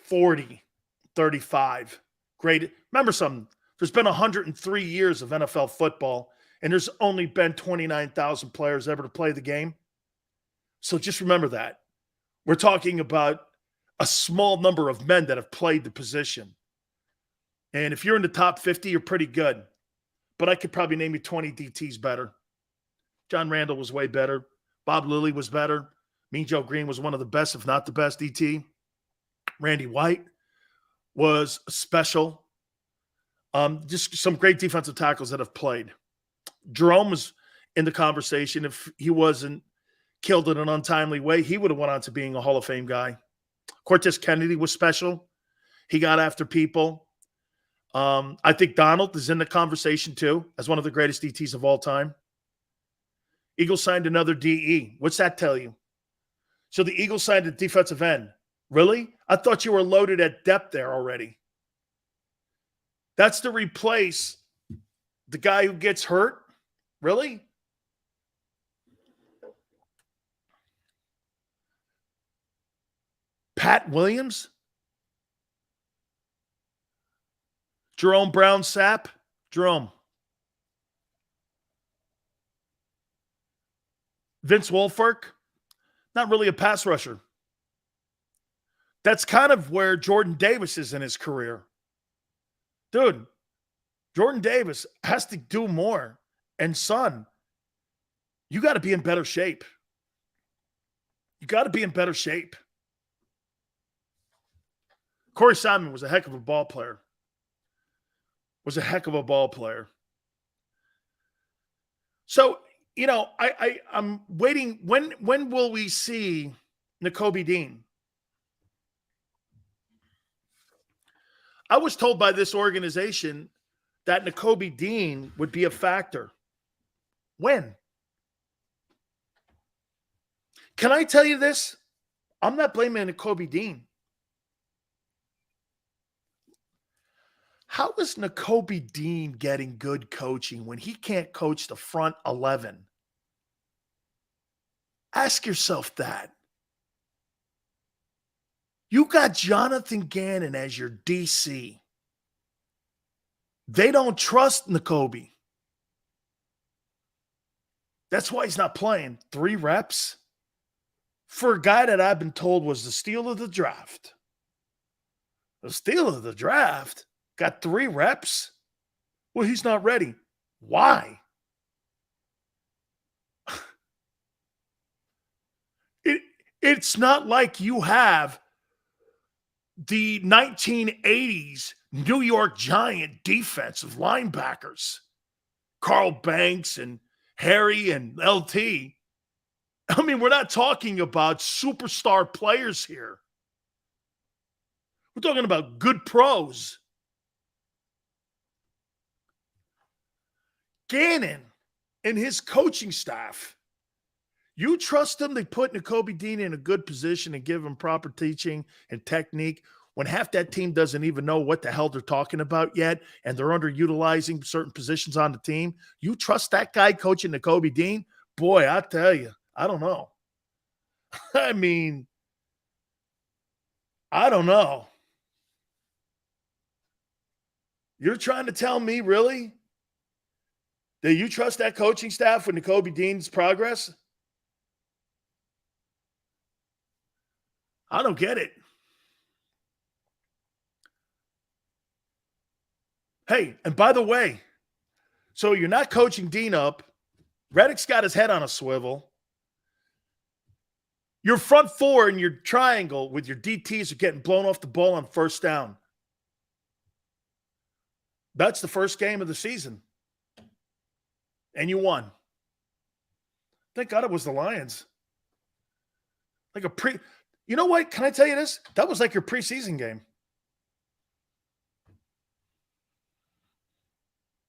40, 35. Great. Remember something. There's been 103 years of NFL football, and there's only been 29,000 players ever to play the game. So just remember that. We're talking about a small number of men that have played the position. And if you're in the top 50, you're pretty good. But I could probably name you 20 DTs better. John Randall was way better. Bob Lilly was better. Mean Joe Green was one of the best, if not the best DT. Randy White was special. Just some great defensive tackles that have played. Jerome was in the conversation. If he wasn't killed in an untimely way, he would have went on to being a Hall of Fame guy. Cortez Kennedy was special. He got after people. I think Donald is in the conversation too as one of the greatest DTs of all time. Eagles signed another DE. What's that tell you? So the Eagles signed a defensive end. Really? I thought you were loaded at depth there already. That's to replace the guy who gets hurt? Really? Pat Williams? Jerome Brown Sapp? Jerome. Vince Wilfork? Not really a pass rusher. That's kind of where Jordan Davis is in his career. Dude, Jordan Davis has to do more. And son, you got to be in better shape. You got to be in better shape. Corey Simon was a heck of a ball player. So, you know, I'm waiting. When will we see Nakobe Dean? I was told by this organization that Nakobe Dean would be a factor. When? Can I tell you this? I'm not blaming Nakobe Dean. How is Nakobe Dean getting good coaching when he can't coach the front 11? Ask yourself that. You got Jonathan Gannon as your DC. They don't trust Nakobe. That's why he's not playing. 3 reps for a guy that I've been told was the steal of the draft. The steal of the draft? Got 3 reps? Well, he's not ready. Why? It's not like you have the 1980s New York Giant defensive linebackers, Carl Banks and Harry and LT. I mean, we're not talking about superstar players here. We're talking about good pros. Gannon and his coaching staff, you trust them to put Nakobe Dean in a good position and give him proper teaching and technique when half that team doesn't even know what the hell they're talking about yet and they're underutilizing certain positions on the team? You trust that guy coaching Nakobe Dean? Boy, I tell you, I don't know. I mean, I don't know. You're trying to tell me, really, that you trust that coaching staff with Nakobe Dean's progress? I don't get it. Hey, and by the way, so you're not coaching Dean up. Reddick's got his head on a swivel. Your front four and your triangle with your DTs are getting blown off the ball on first down. That's the first game of the season. And you won. Thank God it was the Lions. You know what? Can I tell you this? That was like your preseason game.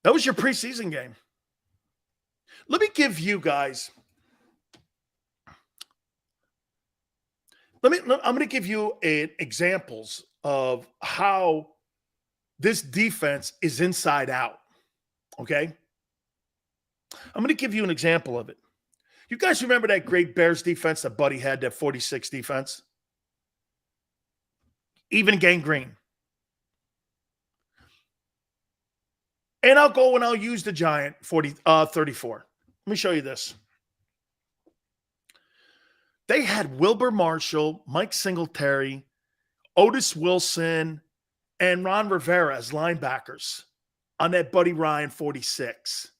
That was your preseason game. Let me give you guys. I'm going to give you examples of how this defense is inside out. Okay? I'm going to give you an example of it. You guys remember that great Bears defense that Buddy had, that 46 defense? Even Gang Green. And I'll use the Giant 34. Let me show you this. They had Wilbur Marshall, Mike Singletary, Otis Wilson, and Ron Rivera as linebackers on that Buddy Ryan 46.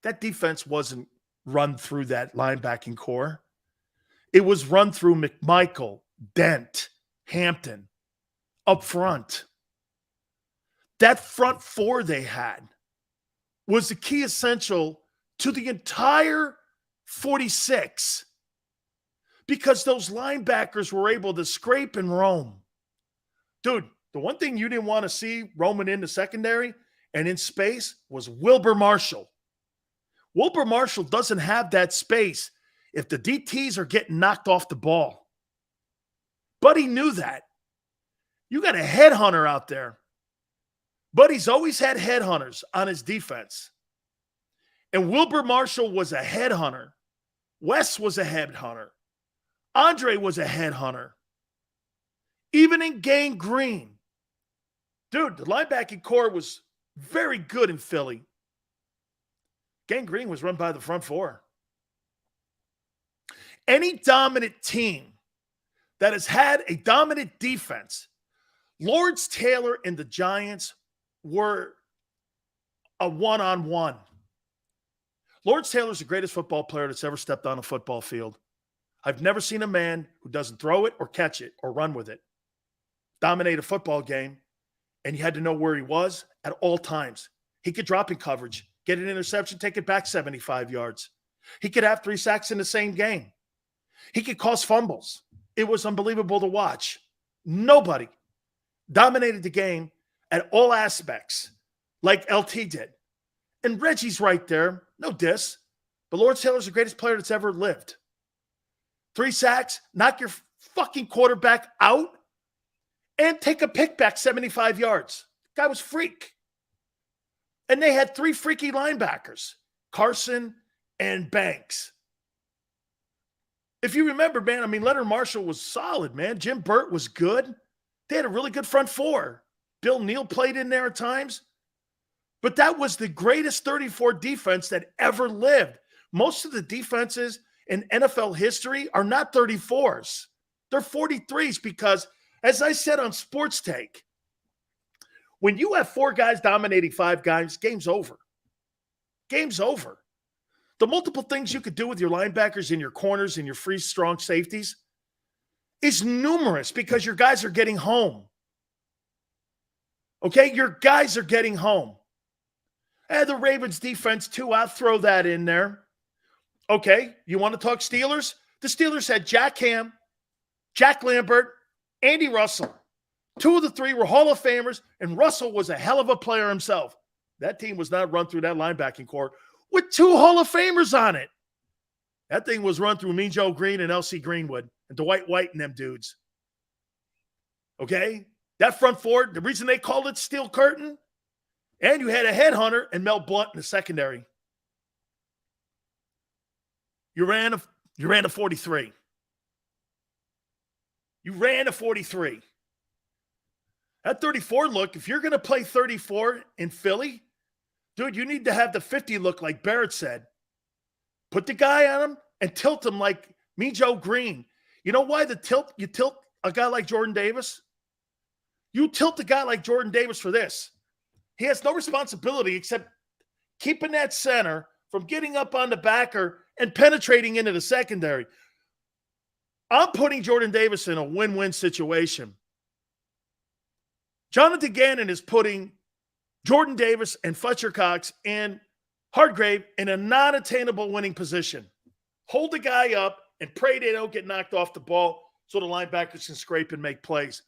That defense wasn't run through that linebacking core. It was run through McMichael, Dent, Hampton, up front. That front four they had was the key essential to the entire 46 because those linebackers were able to scrape and roam. Dude, the one thing you didn't want to see roaming in the secondary and in space was Wilbur Marshall. Wilbur Marshall doesn't have that space if the DTs are getting knocked off the ball. Buddy knew that. You got a headhunter out there. Buddy's always had headhunters on his defense. And Wilbur Marshall was a headhunter. Wes was a headhunter. Andre was a headhunter. Even in Gang Green. Dude, the linebacking core was very good in Philly. Gang Green was run by the front four. Any dominant team that has had a dominant defense, Lawrence Taylor and the Giants were a one-on-one. Lawrence Taylor's the greatest football player that's ever stepped on a football field. I've never seen a man who doesn't throw it or catch it or run with it dominate a football game, and you had to know where he was at all times. He could drop in coverage, get an interception, take it back 75 yards. He could have 3 sacks in the same game. He could cause fumbles. It was unbelievable to watch. Nobody dominated the game at all aspects like LT did. And Reggie's right there. No diss. But Lawrence Taylor's the greatest player that's ever lived. 3 sacks, knock your fucking quarterback out, and take a pick back 75 yards. Guy was freak. And they had 3 freaky linebackers, Carson and Banks. If you remember, man, I mean, Leonard Marshall was solid, man. Jim Burt was good. They had a really good front four. Bill Neal played in there at times. But that was the greatest 34 defense that ever lived. Most of the defenses in NFL history are not 34s. They're 43s because, as I said on Sports Take, when you have 4 guys dominating 5 guys, game's over. Game's over. The multiple things you could do with your linebackers and your corners and your free, strong safeties is numerous because your guys are getting home. Okay? Your guys are getting home. And the Ravens defense, too, I'll throw that in there. Okay, you want to talk Steelers? The Steelers had Jack Ham, Jack Lambert, Andy Russell. 2 of the 3 were Hall of Famers, and Russell was a hell of a player himself. That team was not run through that linebacking core with 2 Hall of Famers on it. That thing was run through Mean Joe Green and L.C. Greenwood and Dwight White and them dudes. Okay? That front four, the reason they called it Steel Curtain, and you had a headhunter and Mel Blount in the secondary. You ran a 43. You ran a 43. That 34 look, if you're going to play 34 in Philly, dude, you need to have the 50 look like Barrett said. Put the guy on him and tilt him like Mean Joe Green. You know why you tilt a guy like Jordan Davis? You tilt a guy like Jordan Davis for this. He has no responsibility except keeping that center from getting up on the backer and penetrating into the secondary. I'm putting Jordan Davis in a win-win situation. Jonathan Gannon is putting Jordan Davis and Fletcher Cox and Hargrave in a non-attainable winning position. Hold the guy up and pray they don't get knocked off the ball so the linebackers can scrape and make plays.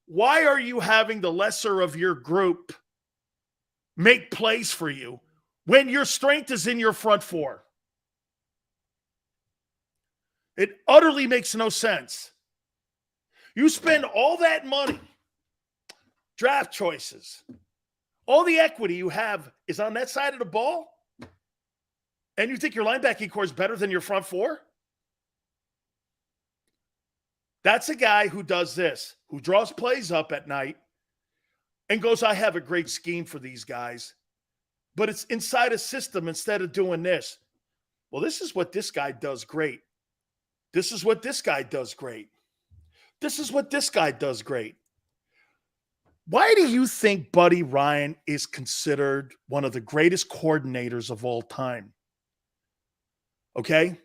Why are you having the lesser of your group make plays for you when your strength is in your front four? It utterly makes no sense. You spend all that money, draft choices, all the equity you have is on that side of the ball, and you think your linebacking core is better than your front four? That's a guy who does this, who draws plays up at night and goes, I have a great scheme for these guys, but it's inside a system instead of doing this. Well, this is what this guy does great. This is what this guy does great. This is what this guy does great. Why do you think Buddy Ryan is considered one of the greatest coordinators of all time? Okay?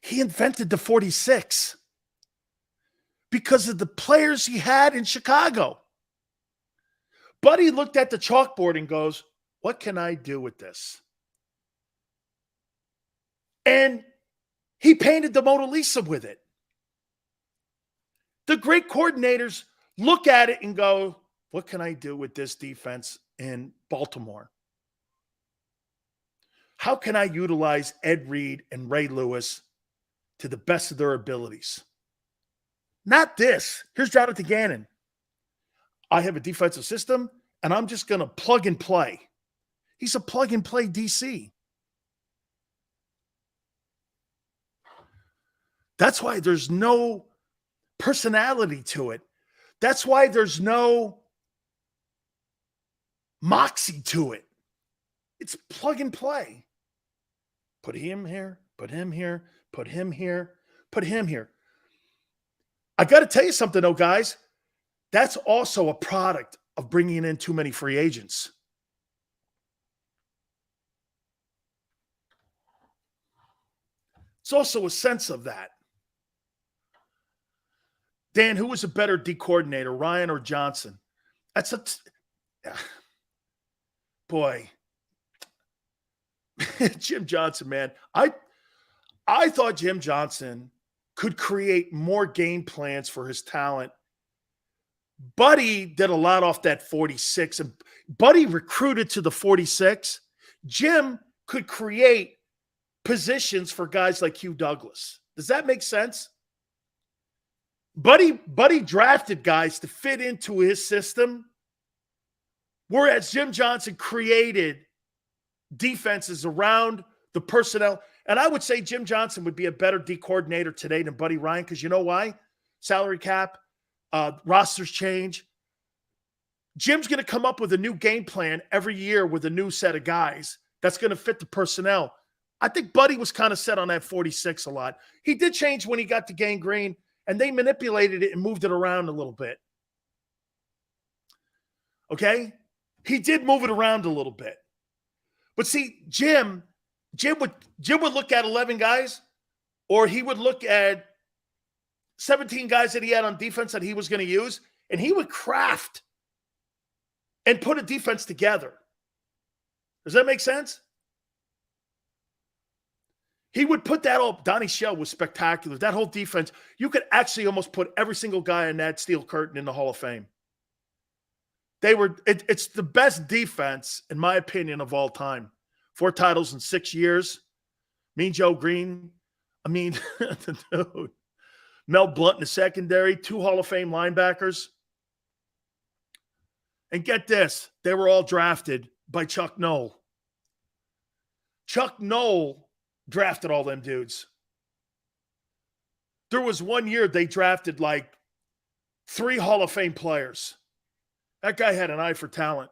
He invented the 46 because of the players he had in Chicago. Buddy looked at the chalkboard and goes, what can I do with this? And he painted the Mona Lisa with it. The great coordinators look at it and go, what can I do with this defense in Baltimore? How can I utilize Ed Reed and Ray Lewis to the best of their abilities? Not this. Here's Jonathan Gannon. I have a defensive system, and I'm just going to plug and play. He's a plug and play DC. That's why there's no personality to it. That's why there's no moxie to it. It's plug and play. Put him here, put him here, put him here, put him here. I got to tell you something, though, guys. That's also a product of bringing in too many free agents. It's also a sense of that. Dan, who was a better D coordinator, Ryan or Johnson? That's boy. Jim Johnson, man. I thought Jim Johnson could create more game plans for his talent. Buddy did a lot off that 46, and Buddy recruited to the 46. Jim could create positions for guys like Hugh Douglas. Does that make sense? Buddy drafted guys to fit into his system, whereas Jim Johnson created defenses around the personnel. And I would say Jim Johnson would be a better D coordinator today than Buddy Ryan, because you know why? Salary cap, rosters change. Jim's going to come up with a new game plan every year with a new set of guys that's going to fit the personnel. I think Buddy was kind of set on that 46 a lot. He did change when he got to Gang Green, and they manipulated it and moved it around a little bit. Okay? He did move it around a little bit. But see, Jim would look at 11 guys, or he would look at 17 guys that he had on defense that he was going to use, and he would craft and put a defense together. Does that make sense? He would put that all. Donnie Shell was spectacular. That whole defense, you could actually almost put every single guy in that steel curtain in the Hall of Fame. It's the best defense, in my opinion, of all time. 4 titles in 6 years. Mean Joe Green. Dude. Mel Blount in the secondary. 2 Hall of Fame linebackers. And get this, they were all drafted by Chuck Noll. Chuck Noll drafted all them dudes. There was one year they drafted like 3 Hall of Fame players. That guy had an eye for talent.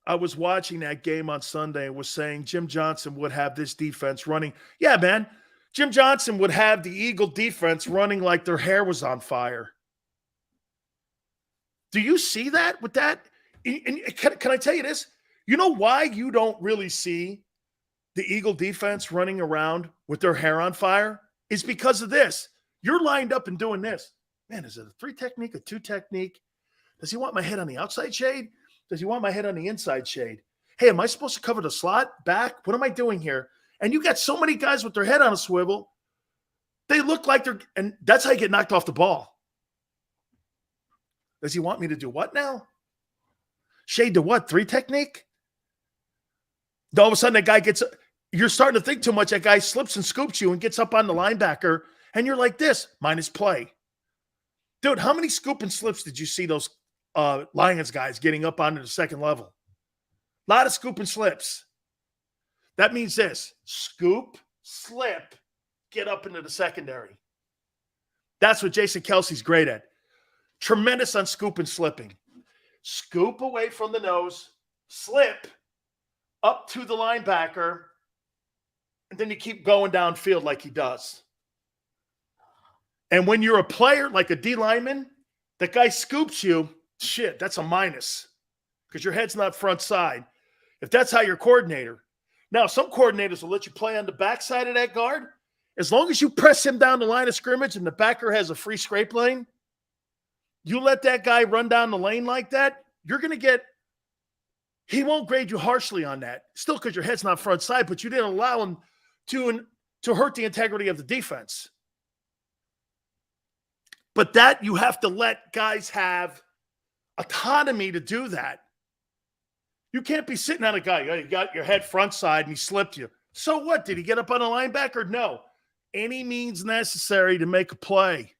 I was watching that game on Sunday and was saying Jim Johnson would have this defense running. Yeah, man. Jim Johnson would have the Eagle defense running like their hair was on fire. Do you see that with that? And can I tell you this? You know why you don't really see the Eagle defense running around with their hair on fire? It's because of this. You're lined up and doing this. Man, is it a 3 technique, a 2 technique? Does he want my head on the outside shade? Does he want my head on the inside shade? Hey, am I supposed to cover the slot back? What am I doing here? And you got so many guys with their head on a swivel. They look like they're, and that's how you get knocked off the ball. Does he want me to do what now? Shade to what? 3 technique? All of a sudden that guy gets, you're starting to think too much. That guy slips and scoops you and gets up on the linebacker. And you're like this, minus play. Dude, how many scoop and slips did you see those Lions guys getting up onto the second level? A lot of scoop and slips. That means this: scoop, slip, get up into the secondary. That's what Jason Kelsey's great at. Tremendous on scoop and slipping. Scoop away from the nose, slip up to the linebacker, and then you keep going downfield like he does. And when you're a player like a D lineman, that guy scoops you, shit, that's a minus because your head's not front side. If that's how you're coordinator. Now, some coordinators will let you play on the backside of that guard. As long as you press him down the line of scrimmage and the backer has a free scrape lane, you let that guy run down the lane like that, you're going to get – he won't grade you harshly on that. Still because your head's not front side, but you didn't allow him to hurt the integrity of the defense. But that you have to let guys have autonomy to do that. You can't be sitting on a guy. You got your head front side and he slipped you. So what? Did he get up on a linebacker? No. Any means necessary to make a play.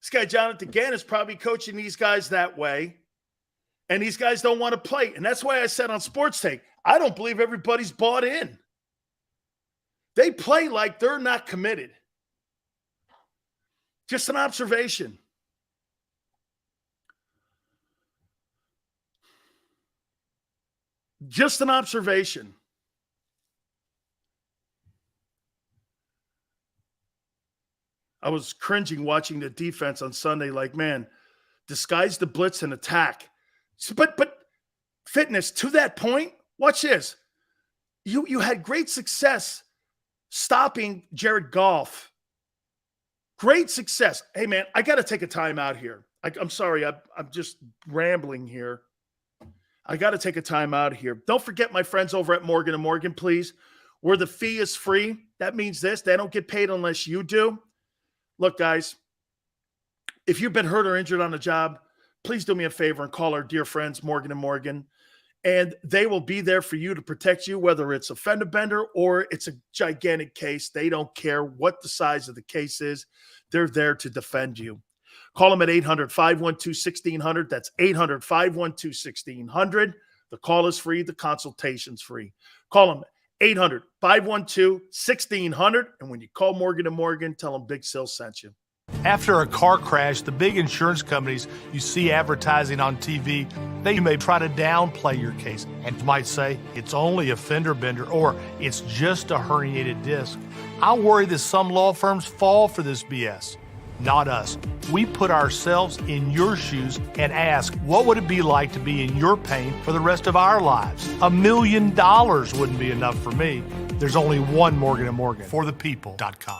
This guy, Jonathan Gannon, is probably coaching these guys that way. And these guys don't want to play. And that's why I said on Sports Take, I don't believe everybody's bought in. They play like they're not committed. Just an observation. Just an observation. I was cringing watching the defense on Sunday like, man, disguise the blitz and attack. But fitness, to that point, watch this. You had great success stopping Jared Goff. Great success. Hey, man, I got to take a time out here. I'm sorry. I'm just rambling here. I got to take a time out here. Don't forget my friends over at Morgan & Morgan, please. Where the fee is free, that means this. They don't get paid unless you do. Look, guys, if you've been hurt or injured on a job, please do me a favor and call our dear friends, Morgan & Morgan. And they will be there for you to protect you, whether it's a fender bender or it's a gigantic case. They don't care what the size of the case is. They're there to defend you. Call them at 800-512-1600. That's 800-512-1600. The call is free. The consultation's free. Call them 800-512-1600. And when you call Morgan & Morgan, tell them Big Sil sent you. After a car crash, the big insurance companies you see advertising on TV, they may try to downplay your case and might say it's only a fender bender or it's just a herniated disc. I worry that some law firms fall for this BS. Not us. We put ourselves in your shoes and ask, what would it be like to be in your pain for the rest of our lives? $1 million wouldn't be enough for me. There's only one Morgan & Morgan. ForThePeople.com.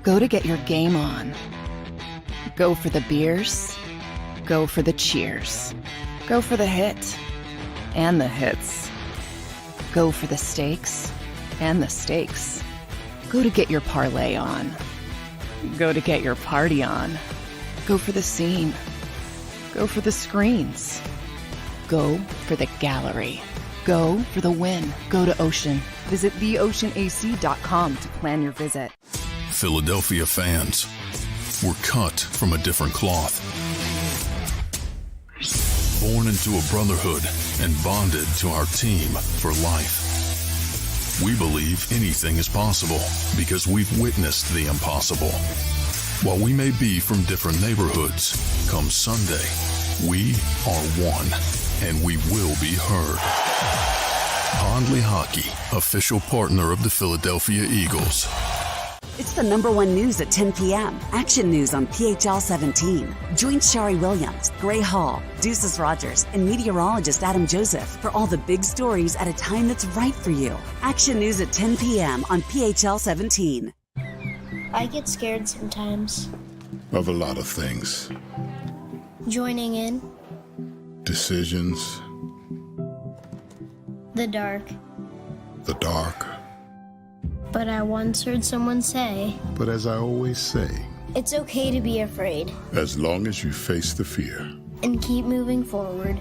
Go to get your game on. Go for the beers. Go for the cheers. Go for the hit and the hits. Go for the stakes and the stakes. Go to get your parlay on. Go to get your party on. Go for the scene. Go for the screens. Go for the gallery. Go for the win. Go to Ocean. Visit theoceanac.com to plan your visit. Philadelphia fans, we're cut from a different cloth. Born into a brotherhood and bonded to our team for life. We believe anything is possible because we've witnessed the impossible. While we may be from different neighborhoods, come Sunday, we are one, and we will be heard. Pondley Hockey, official partner of the Philadelphia Eagles. It's the #1 news at 10 p.m. Action News on PHL 17. Join Shari Williams, Gray Hall, Deuces Rogers, and meteorologist Adam Joseph for all the big stories at a time that's right for you. Action News at 10 p.m. on PHL 17. I get scared sometimes. Of a lot of things. Joining in. Decisions. The dark. The dark. But I once heard someone say, But as I always say, it's okay to be afraid as long as you face the fear. and keep moving forward.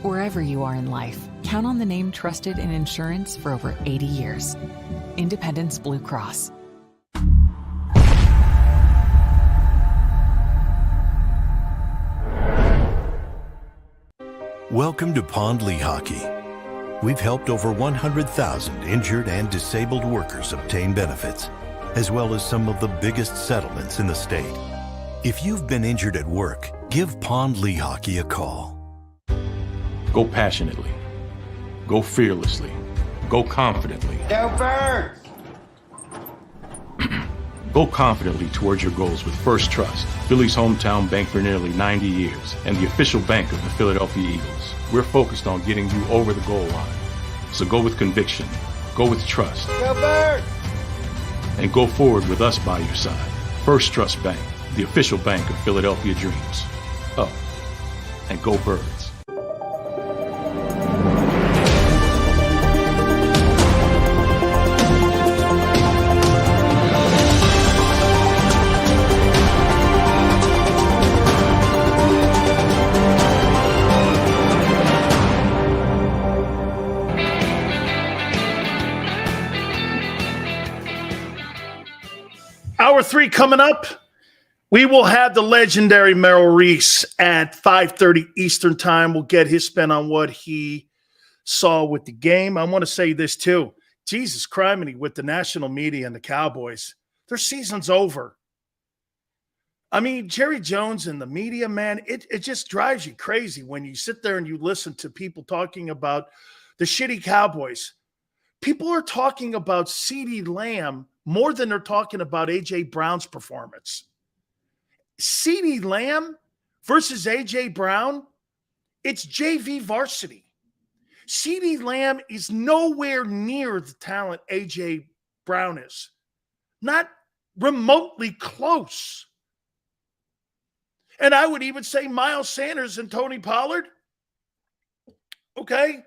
Wherever you are in life, count on the name trusted in insurance for over 80 years. Independence Blue Cross. Welcome to Pondley Hockey. We've helped over 100,000 injured and disabled workers obtain benefits, as well as some of the biggest settlements in the state. If you've been injured at work, give Pondley Hockey a call. Go passionately. Go fearlessly. Go confidently. Go Birds! Go confidently towards your goals with First Trust, Philly's hometown bank for nearly 90 years, and the official bank of the Philadelphia Eagles. We're focused on getting you over the goal line. So go with conviction, go with trust, Go Birds! and go forward with us by your side. First Trust Bank, the official bank of Philadelphia dreams. Oh, and go Birds. Hour 3 coming up. We will have the legendary Merrill Reese at 5:30 Eastern time. We'll get his spin on what he saw with the game. I want to say this too. Jesus criminy with the national media and the Cowboys. Their season's over. I mean, Jerry Jones and the media, man, it just drives you crazy when you sit there and you listen to people talking about the shitty Cowboys. People are talking about CeeDee Lamb more than they're talking about A.J. Brown's performance. CeeDee Lamb versus A.J. Brown, it's JV varsity. CeeDee Lamb is nowhere near the talent A.J. Brown is. Not remotely close. And I would even say Miles Sanders and Tony Pollard. Okay.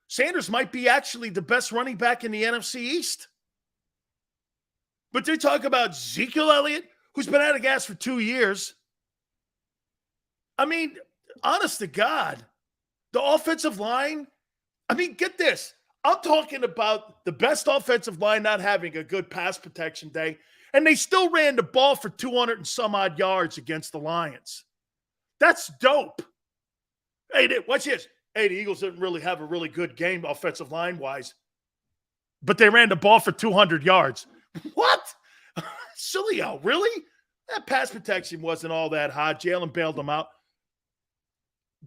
Sanders might be actually the best running back in the NFC East. But they talk about Ezekiel Elliott, who's been out of gas for 2 years. I mean, honest to God, the offensive line, I mean, get this. I'm talking about the best offensive line not having a good pass protection day, and they still ran the ball for 200 and some odd yards against the Lions. That's dope. Hey, watch this. Hey, the Eagles didn't really have a really good game offensive line-wise, but they ran the ball for 200 yards. What? Sileo, really? That pass protection wasn't all that hot. Jalen bailed them out.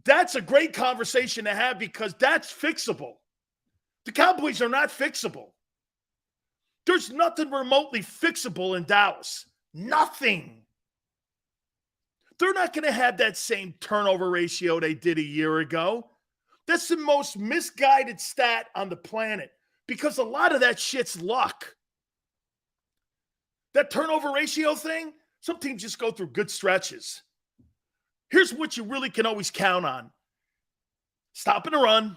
That's a great conversation to have because that's fixable. The Cowboys are not fixable. There's nothing remotely fixable in Dallas. Nothing. They're not going to have that same turnover ratio they did a year ago. That's the most misguided stat on the planet because a lot of that shit's luck. That turnover ratio thing, some teams just go through good stretches. Here's what you really can always count on. Stopping the run,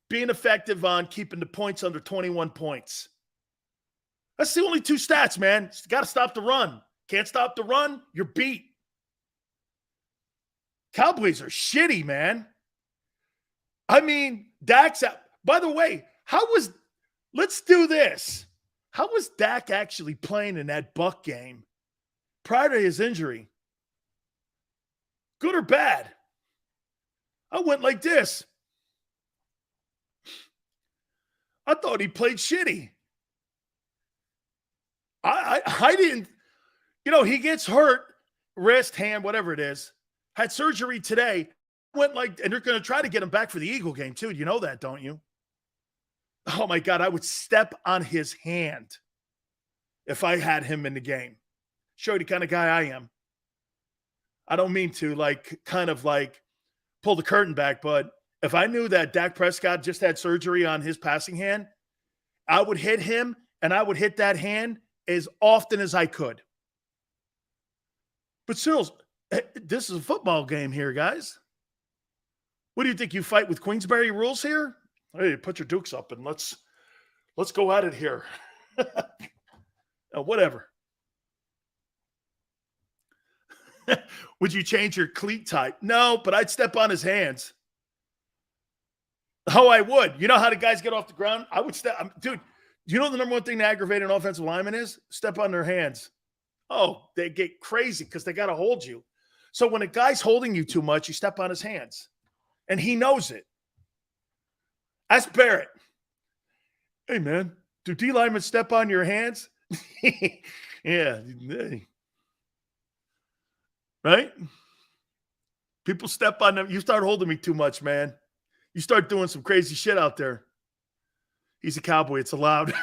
being effective on keeping the points under 21 points. That's the only two stats, man. You got to stop the run. Can't stop the run, you're beat. Cowboys are shitty, man. I mean, Dak's out. By the way, let's do this. How was Dak actually playing in that Buck game prior to his injury? Good or bad? I went like this. I thought he played shitty. I didn't. He gets hurt, wrist, hand, whatever it is, had surgery today, and they're going to try to get him back for the Eagle game too. You know that, don't you? Oh my God, I would step on his hand if I had him in the game. Show you the kind of guy I am. I don't mean to pull the curtain back, but if I knew that Dak Prescott just had surgery on his passing hand, I would hit him and I would hit that hand as often as I could. But still, this is a football game here, guys. What do you think? You fight with Queensberry rules here? Hey, put your dukes up and let's go at it here. Whatever. Would you change your cleat type? No, but I'd step on his hands. Oh, I would. You know how the guys get off the ground? I would step. Dude, you know the number one thing to aggravate an offensive lineman is? Step on their hands. Oh, they get crazy because they got to hold you. So when a guy's holding you too much, you step on his hands. And he knows it. Ask Barrett. Hey, man, do D linemen step on your hands? Yeah. Right? People step on them. You start holding me too much, man. You start doing some crazy shit out there. He's a Cowboy. It's allowed.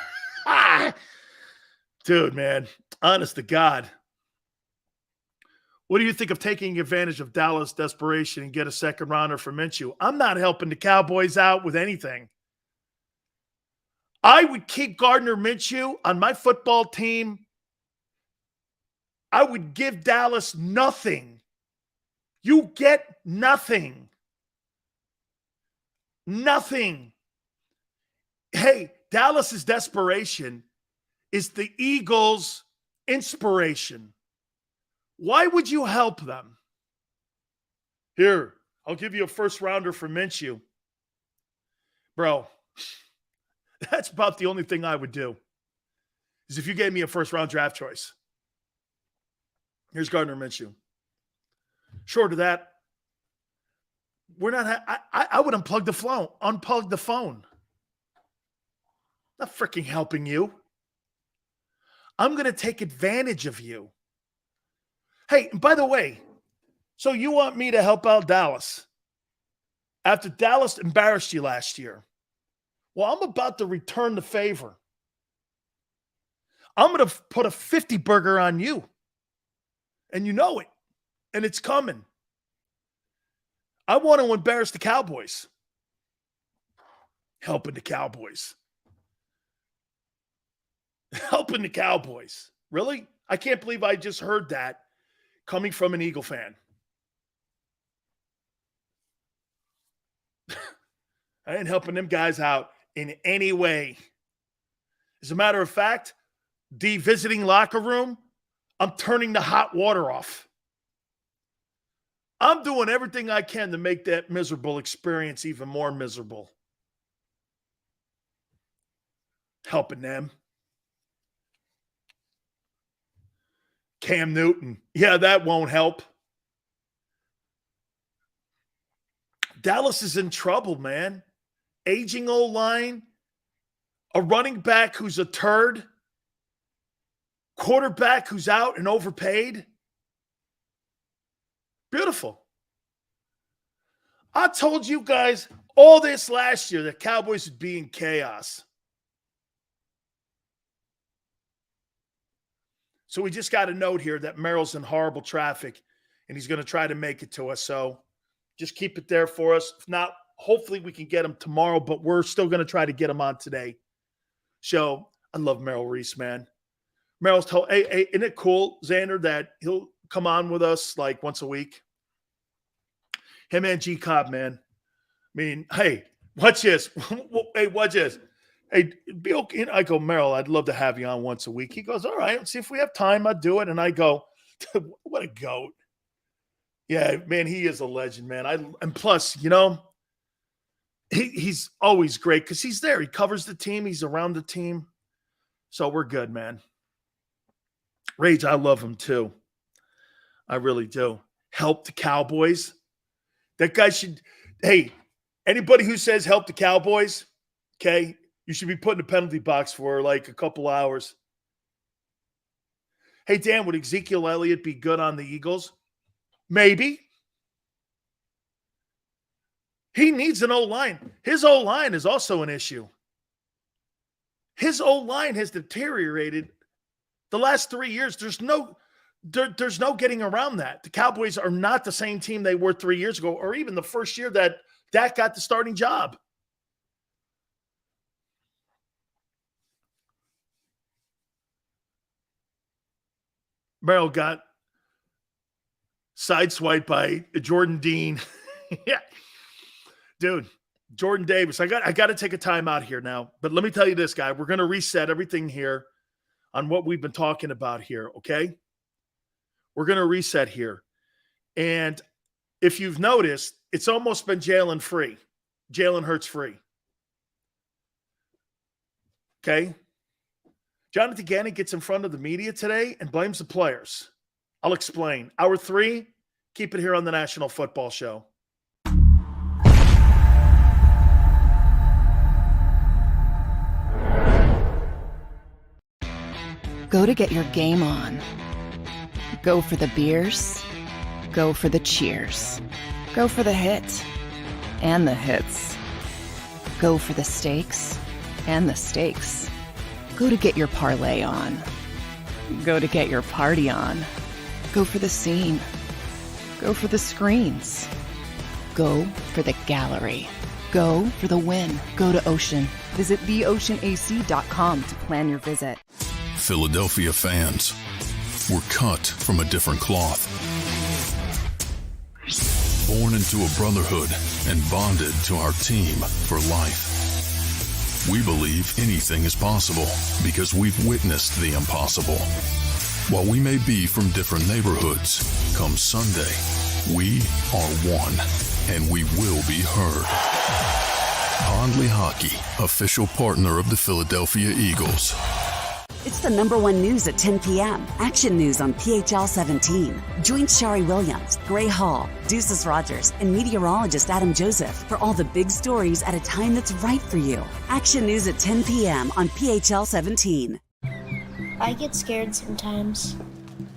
Dude, man. Honest to God. What do you think of taking advantage of Dallas' desperation and get a second rounder for Minshew? I'm not helping the Cowboys out with anything. I would keep Gardner Minshew on my football team. I would give Dallas nothing. You get nothing. Nothing. Hey, Dallas's desperation is the Eagles' inspiration. Why would you help them? Here, I'll give you a first rounder for Minshew. Bro, that's about the only thing I would do. Is if you gave me a first round draft choice. Here's Gardner Minshew. Short of that, we're not. I would unplug the phone. Unplug the phone. Not freaking helping you. I'm going to take advantage of you. Hey, and by the way, so you want me to help out Dallas after Dallas embarrassed you last year? Well, I'm about to return the favor. I'm going to put a 50 burger on you. And you know it. And it's coming. I want to embarrass the Cowboys. Helping the Cowboys. Helping the Cowboys. Really? I can't believe I just heard that coming from an Eagle fan. I ain't helping them guys out in any way. As a matter of fact, the visiting locker room, I'm turning the hot water off. I'm doing everything I can to make that miserable experience even more miserable. Helping them. Cam Newton. Yeah, that won't help. Dallas is in trouble, man. Aging O-line, a running back who's a turd, quarterback who's out and overpaid. Beautiful. I told you guys all this last year that Cowboys would be in chaos. So we just got a note here that Merrill's in horrible traffic, and he's going to try to make it to us. So just keep it there for us. If not, hopefully we can get him tomorrow, but we're still going to try to get him on today. So I love Merrill Reese, man. Merrill's told, hey, isn't it cool, Xander, that he'll come on with us like once a week? Him and JAKIB, man. I mean, hey, watch this. Hey, watch this. Hey, be okay. I go, Merrill, I'd love to have you on once a week. He goes, all right, let's see if we have time. I'll do it. And I go, what a goat. Yeah, man, he is a legend, man. And plus, you know, he's always great because he's there. He covers the team. He's around the team. So we're good, man. Rage, I love him too. I really do. Help the Cowboys. That guy should, hey, anybody who says help the Cowboys, okay, you should be put in a penalty box for like a couple hours. Hey, Dan, would Ezekiel Elliott be good on the Eagles? Maybe. He needs an O-line. His O-line is also an issue. His O-line has deteriorated the last 3 years. There's no getting around that. The Cowboys are not the same team they were 3 years ago, or even the first year that Dak got the starting job. Merrill got sideswiped by Jordan Dean. Yeah. Dude, Jordan Davis. I got to take a time out here now. But let me tell you this, guy. We're going to reset everything here on what we've been talking about here, okay? We're going to reset here. And if you've noticed, it's almost been Jalen Hurts free. Okay? Jonathan Gannon gets in front of the media today and blames the players. I'll explain. Hour 3, keep it here on the National Football Show. Go to get your game on. Go for the beers. Go for the cheers. Go for the hit and the hits. Go for the stakes and the stakes. Go to get your parlay on. Go to get your party on. Go for the scene. Go for the screens. Go for the gallery. Go for the win. Go to Ocean. Visit theoceanac.com to plan your visit. Philadelphia fans, we're cut from a different cloth. Born into a brotherhood and bonded to our team for life. We believe anything is possible because we've witnessed the impossible. While we may be from different neighborhoods, come Sunday, we are one, and we will be heard. Pondley Hockey, official partner of the Philadelphia Eagles. It's the #1 news at 10 p.m. Action News on PHL 17. Join Shari Williams, Gray Hall, Deuces Rogers, and meteorologist Adam Joseph for all the big stories at a time that's right for you. Action News at 10 p.m. on PHL 17. I get scared sometimes.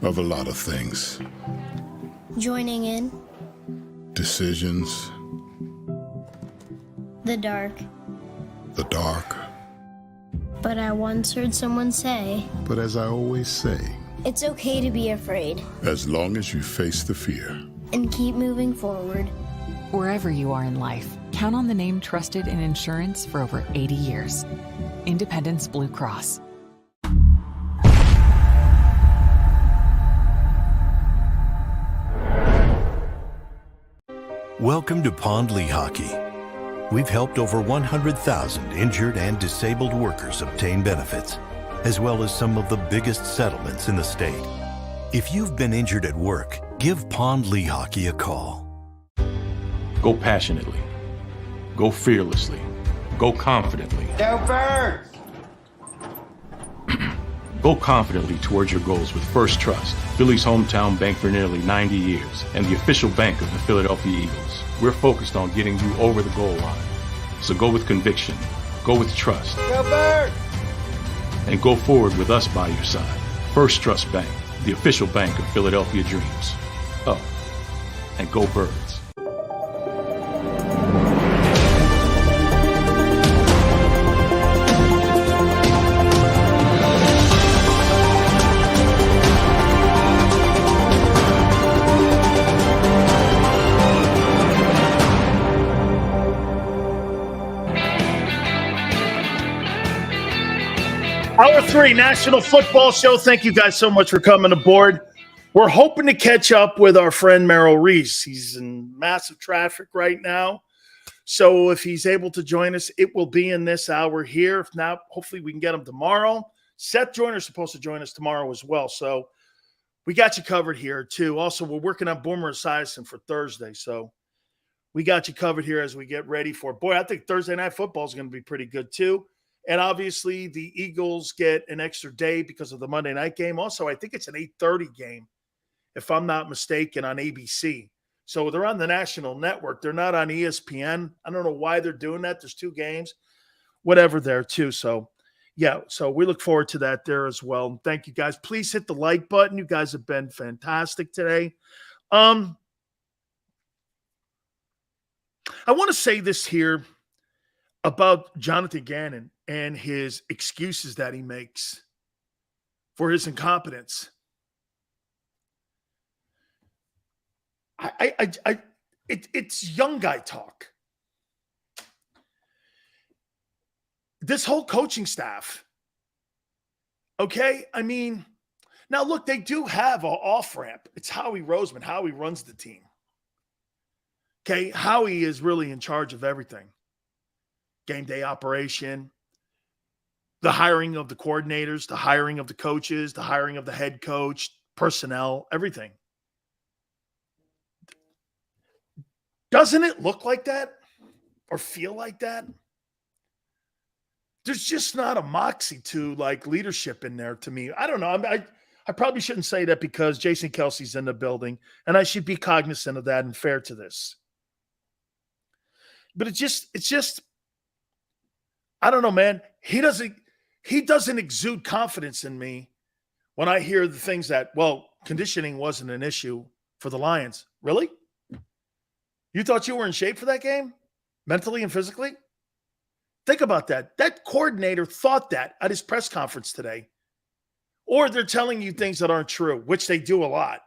Of a lot of things. Joining in. Decisions. The dark. The dark. But I once heard someone say, But as I always say, it's okay to be afraid. as long as you face the fear. And keep moving forward. Wherever you are in life, count on the name trusted in insurance for over 80 years. Independence Blue Cross. Welcome to Pondley Hockey. We've helped over 100,000 injured and disabled workers obtain benefits, as well as some of the biggest settlements in the state. If you've been injured at work, give Pondley Hockey a call. Go passionately. Go fearlessly. Go confidently. Go Birds! Go confidently towards your goals with First Trust, Philly's hometown bank for nearly 90 years, and the official bank of the Philadelphia Eagles. We're focused on getting you over the goal line. So go with conviction, go with trust, Go Birds! and go forward with us by your side. First Trust Bank, the official bank of Philadelphia dreams. Up and go Birds. Hour 3, National Football Show. Thank you guys so much for coming aboard. We're hoping to catch up with our friend Merrill Reese. He's in massive traffic right now. So if he's able to join us, it will be in this hour here. If not, hopefully we can get him tomorrow. Seth Joyner's supposed to join us tomorrow as well. So we got you covered here too. Also, we're working on Boomer Esiason for Thursday. So we got you covered here as we get ready for it. Boy, I think Thursday Night Football is going to be pretty good too. And obviously, the Eagles get an extra day because of the Monday night game. Also, I think it's an 8:30 game, if I'm not mistaken, on ABC. So they're on the national network. They're not on ESPN. I don't know why they're doing that. There's 2 games, whatever there too. So yeah, so we look forward to that there as well. Thank you guys. Please hit the like button. You guys have been fantastic today. I want to say this here about Jonathan Gannon and his excuses that he makes for his incompetence. It's young guy talk. This whole coaching staff, okay? I mean, now look, they do have an off-ramp. It's Howie Roseman. Howie runs the team. Okay, Howie is really in charge of everything. Game day operation, the hiring of the coordinators, the hiring of the coaches, the hiring of the head coach, personnel, everything. Doesn't it look like that or feel like that? There's just not a moxie to like leadership in there to me. I don't know. I probably shouldn't say that because Jason Kelsey's in the building, and I should be cognizant of that and fair to this. But it's just, I don't know, man. He doesn't exude confidence in me when I hear the things that, well, conditioning wasn't an issue for the Lions. Really? You thought you were in shape for that game? Mentally and physically? Think about that. That coordinator thought that at his press conference today. Or they're telling you things that aren't true, which they do a lot.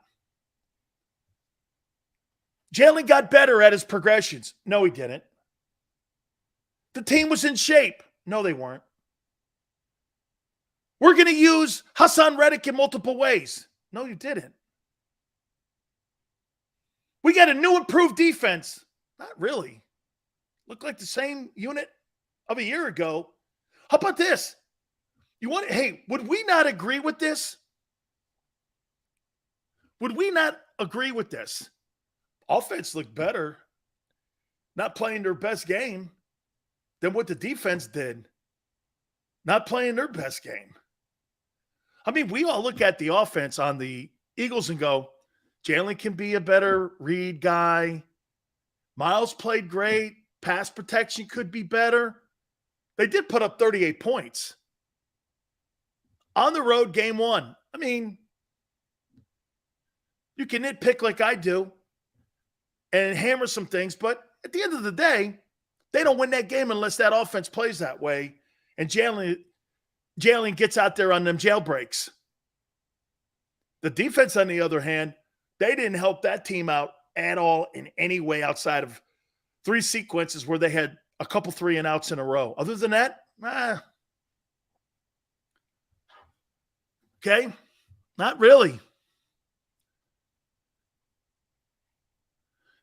Jalen got better at his progressions. No, he didn't. The team was in shape. No, they weren't. We're going to use Hassan Reddick in multiple ways. No, you didn't. We got a new improved defense. Not really. Looked like the same unit of a year ago. How about this? Hey, would we not agree with this? Would we not agree with this? Offense looked better, not playing their best game, than what the defense did, not playing their best game. I mean, we all look at the offense on the Eagles and go, Jalen can be a better read guy. Miles played great. Pass protection could be better. They did put up 38 points. On the road, game one. I mean, you can nitpick like I do and hammer some things, but at the end of the day, they don't win that game unless that offense plays that way and Jalen gets out there on them jailbreaks. The defense, on the other hand, they didn't help that team out at all in any way outside of 3 sequences where they had a couple 3-and-outs in a row. Other than that, okay, not really.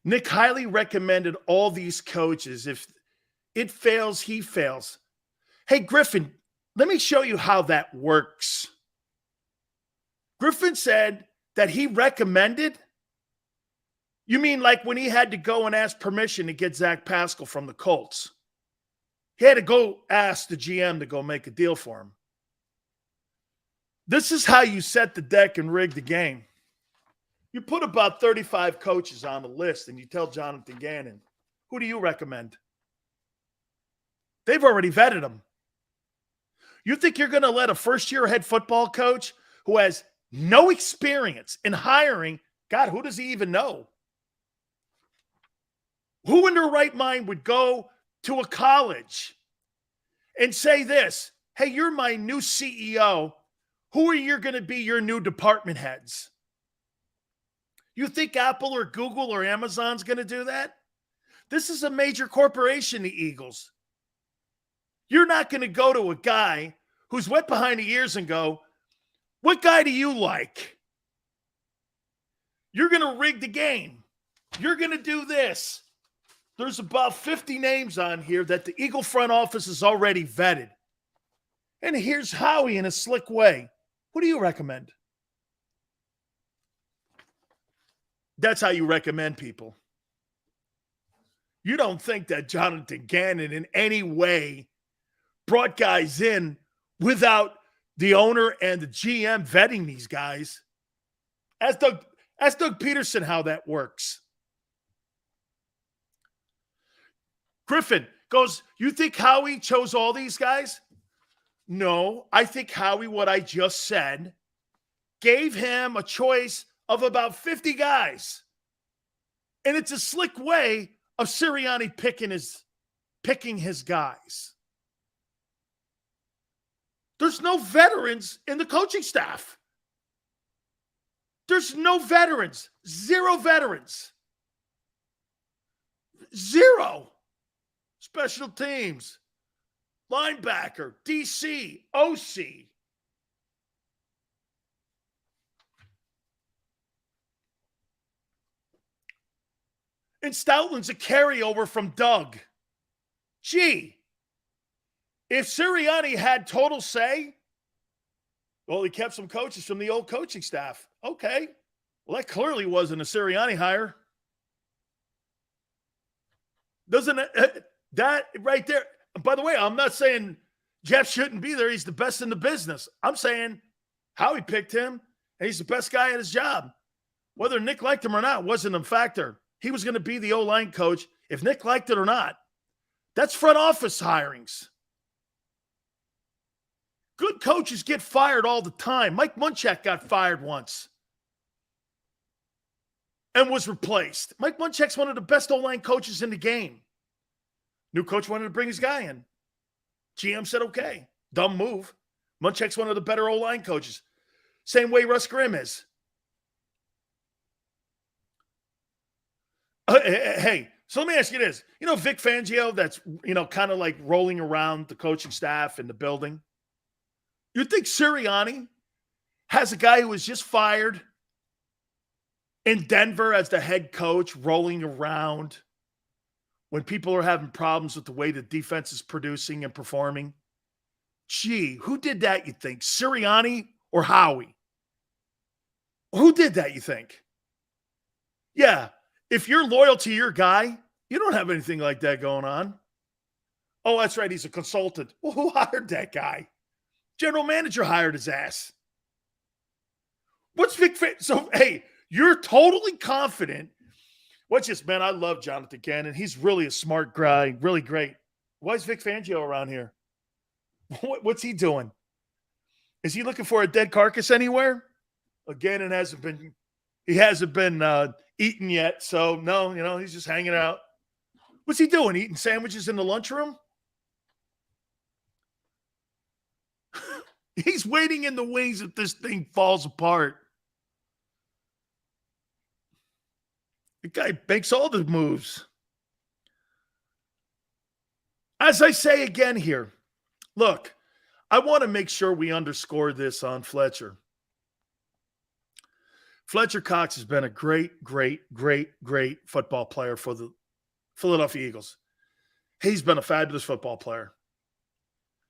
Nick highly recommended all these coaches. If it fails, he fails. Hey, Griffin, let me show you how that works. Griffin said that he recommended. You mean like when he had to go and ask permission to get Zach Pascal from the Colts? He had to go ask the GM to go make a deal for him. This is how you set the deck and rig the game. You put about 35 coaches on the list and you tell Jonathan Gannon, who do you recommend? They've already vetted him. You think you're going to let a first-year head football coach who has no experience in hiring, God, who does he even know? Who in their right mind would go to a college and say this, hey, you're my new CEO. Who are you going to be your new department heads? You think Apple or Google or Amazon's going to do that? This is a major corporation, the Eagles. You're not going to go to a guy who's wet behind the ears and go, what guy do you like? You're going to rig the game. You're going to do this. There's about 50 names on here that the Eagle front office has already vetted. And here's Howie in a slick way. Who do you recommend? That's how you recommend people. You don't think that Jonathan Gannon in any way brought guys in without the owner and the GM vetting these guys. Ask Doug Peterson how that works. Griffin goes, you think Howie chose all these guys? No, I think Howie, what I just said, gave him a choice of about 50 guys. And it's a slick way of Sirianni picking his guys. There's no veterans in the coaching staff. There's no veterans. 0 veterans. 0. Special teams, linebacker, DC, OC. And Stoutland's a carryover from Doug. Gee, if Sirianni had total say, well, he kept some coaches from the old coaching staff. Okay. Well, that clearly wasn't a Sirianni hire. Doesn't that right there? By the way, I'm not saying Jeff shouldn't be there. He's the best in the business. I'm saying Howie picked him, and he's the best guy at his job. Whether Nick liked him or not wasn't a factor. He was going to be the O-line coach if Nick liked it or not. That's front office hirings. Good coaches get fired all the time. Mike Munchak got fired once and was replaced. Mike Munchak's one of the best O-line coaches in the game. New coach wanted to bring his guy in. GM said, okay. Dumb move. Munchak's one of the better O-line coaches. Same way Russ Grimm is. Hey, so let me ask you this. You know Vic Fangio that's, kind of like rolling around the coaching staff in the building? You think Sirianni has a guy who was just fired in Denver as the head coach rolling around when people are having problems with the way the defense is producing and performing? Gee, who did that, you think? Sirianni or Howie? Who did that, you think? Yeah, if you're loyal to your guy, you don't have anything like that going on. Oh, that's right, he's a consultant. Well, who hired that guy? General manager hired his ass. What's Vic So, hey, you're totally confident. What's this, man? I love Jonathan Gannon. He's really a smart guy, really great. Why is Vic Fangio around here? What's he doing? Is he looking for a dead carcass anywhere? Well, Gannon hasn't been eaten yet, so no, he's just hanging out. What's he doing? Eating sandwiches in the lunchroom? He's waiting in the wings if this thing falls apart. The guy makes all the moves. As I say again here, look, I want to make sure we underscore this on Fletcher. Fletcher Cox has been a great football player for the Philadelphia Eagles. He's been a fabulous football player.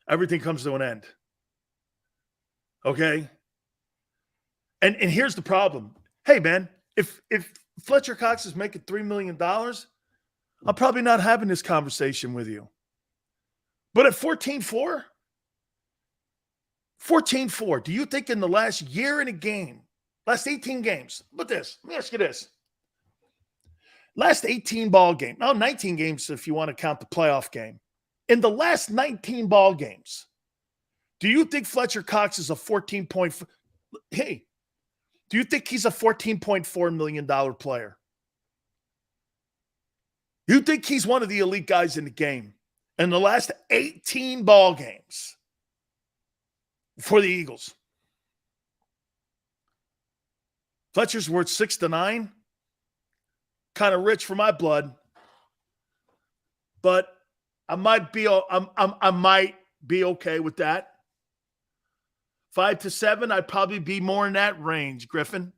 Everything comes to an end. Okay? And here's the problem. Hey, man, if Fletcher Cox is making $3 million, I'm probably not having this conversation with you. But at 14-4, do you think in the last year in a game, last 18 games, let me ask you this. Last 18 ball game, 19 games if you want to count the playoff game. In the last 19 ball games, do you think Fletcher Cox is a do you think he's a $14.4 million player? You think he's one of the elite guys in the game in the last 18 ball games for the Eagles? Fletcher's worth 6 to 9. Kind of rich for my blood. But I might be okay with that. 5 to 7, I'd probably be more in that range, Griffin.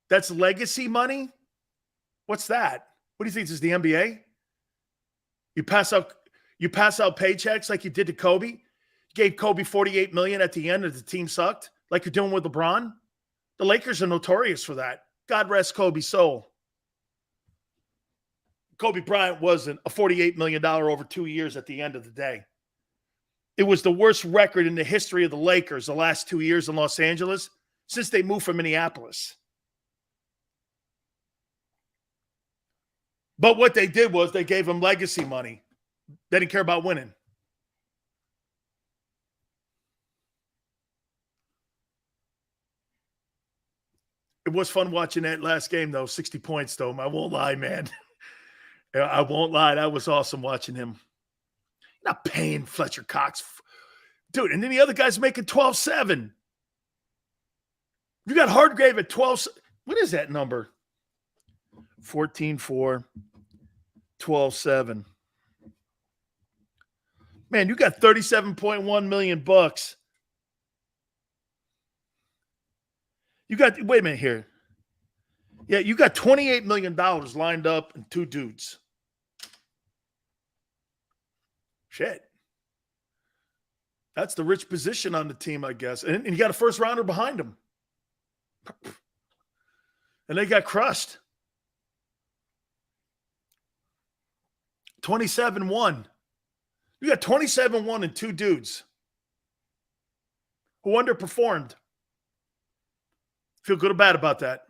That's legacy money? What's that? What do you think this is, the NBA? You pass out paychecks like you did to Kobe? You gave Kobe $48 million at the end and the team sucked, like you're doing with LeBron? The Lakers are notorious for that. God rest Kobe's soul. Kobe Bryant wasn't a $48 million over 2 years at the end of the day. It was the worst record in the history of the Lakers the last 2 years in Los Angeles since they moved from Minneapolis. But what they did was they gave him legacy money. They didn't care about winning. It was fun watching that last game, though. 60 points, though. I won't lie, man. I won't lie. That was awesome watching him. You're not paying Fletcher Cox. Dude, and then the other guy's making 12-7. You got Hardgrave at 12. What is that number? 14-4, 12-7. Man, you got $37.1 million. You got, wait a minute here. Yeah, you got $28 million lined up and two dudes. Shit. That's the rich position on the team, I guess. And you got a first rounder behind him. And they got crushed. 27-1. You got 27-1 and two dudes who underperformed. Feel good or bad about that?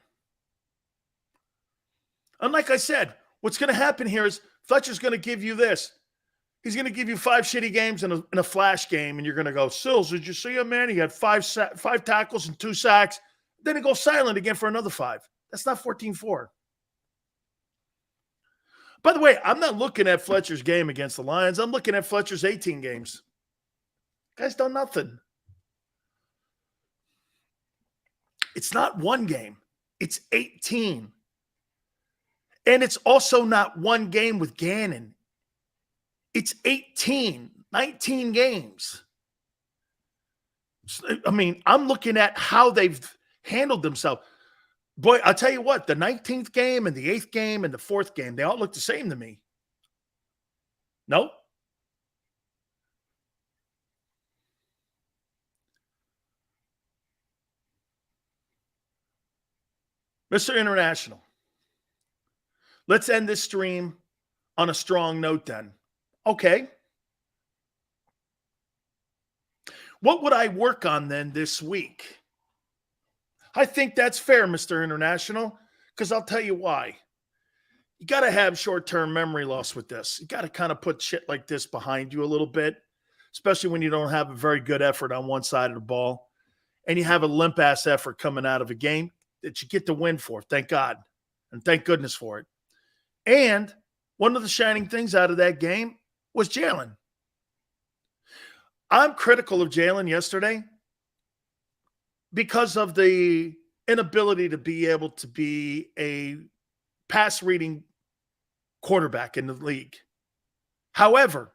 And like I said, what's going to happen here is Fletcher's going to give you this. He's going to give you 5 shitty games and a flash game, and you're going to go, Sills, did you see him, man? He had 5 tackles and 2 sacks. Then he goes silent again for another 5. That's not 14-4. By the way, I'm not looking at Fletcher's game against the Lions. I'm looking at Fletcher's 18 games. Guy's done nothing. It's not one game. It's 18. And it's also not one game with Gannon. It's 18, 19 games. I mean, I'm looking at how they've handled themselves. Boy, I'll tell you what, the 19th game and the 8th game and the 4th game, they all look the same to me. No? Mr. International, let's end this stream on a strong note then. Okay. What would I work on then this week? I think that's fair, Mr. International, because I'll tell you why. You got to have short-term memory loss with this. You got to kind of put shit like this behind you a little bit, especially when you don't have a very good effort on one side of the ball and you have a limp-ass effort coming out of a game that you get the win for, thank God, and thank goodness for it. And one of the shining things out of that game was Jalen. I'm critical of Jalen yesterday because of the inability to be able to be a pass-reading quarterback in the league. However,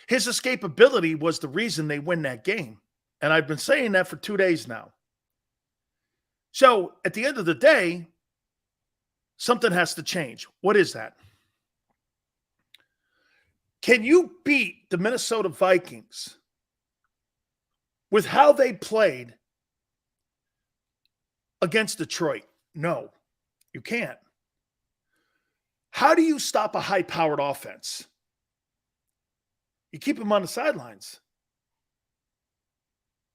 his escapability was the reason they win that game. And I've been saying that for 2 days now. So at the end of the day, something has to change. What is that? Can you beat the Minnesota Vikings with how they played against Detroit? No, you can't. How do you stop a high-powered offense? You keep them on the sidelines.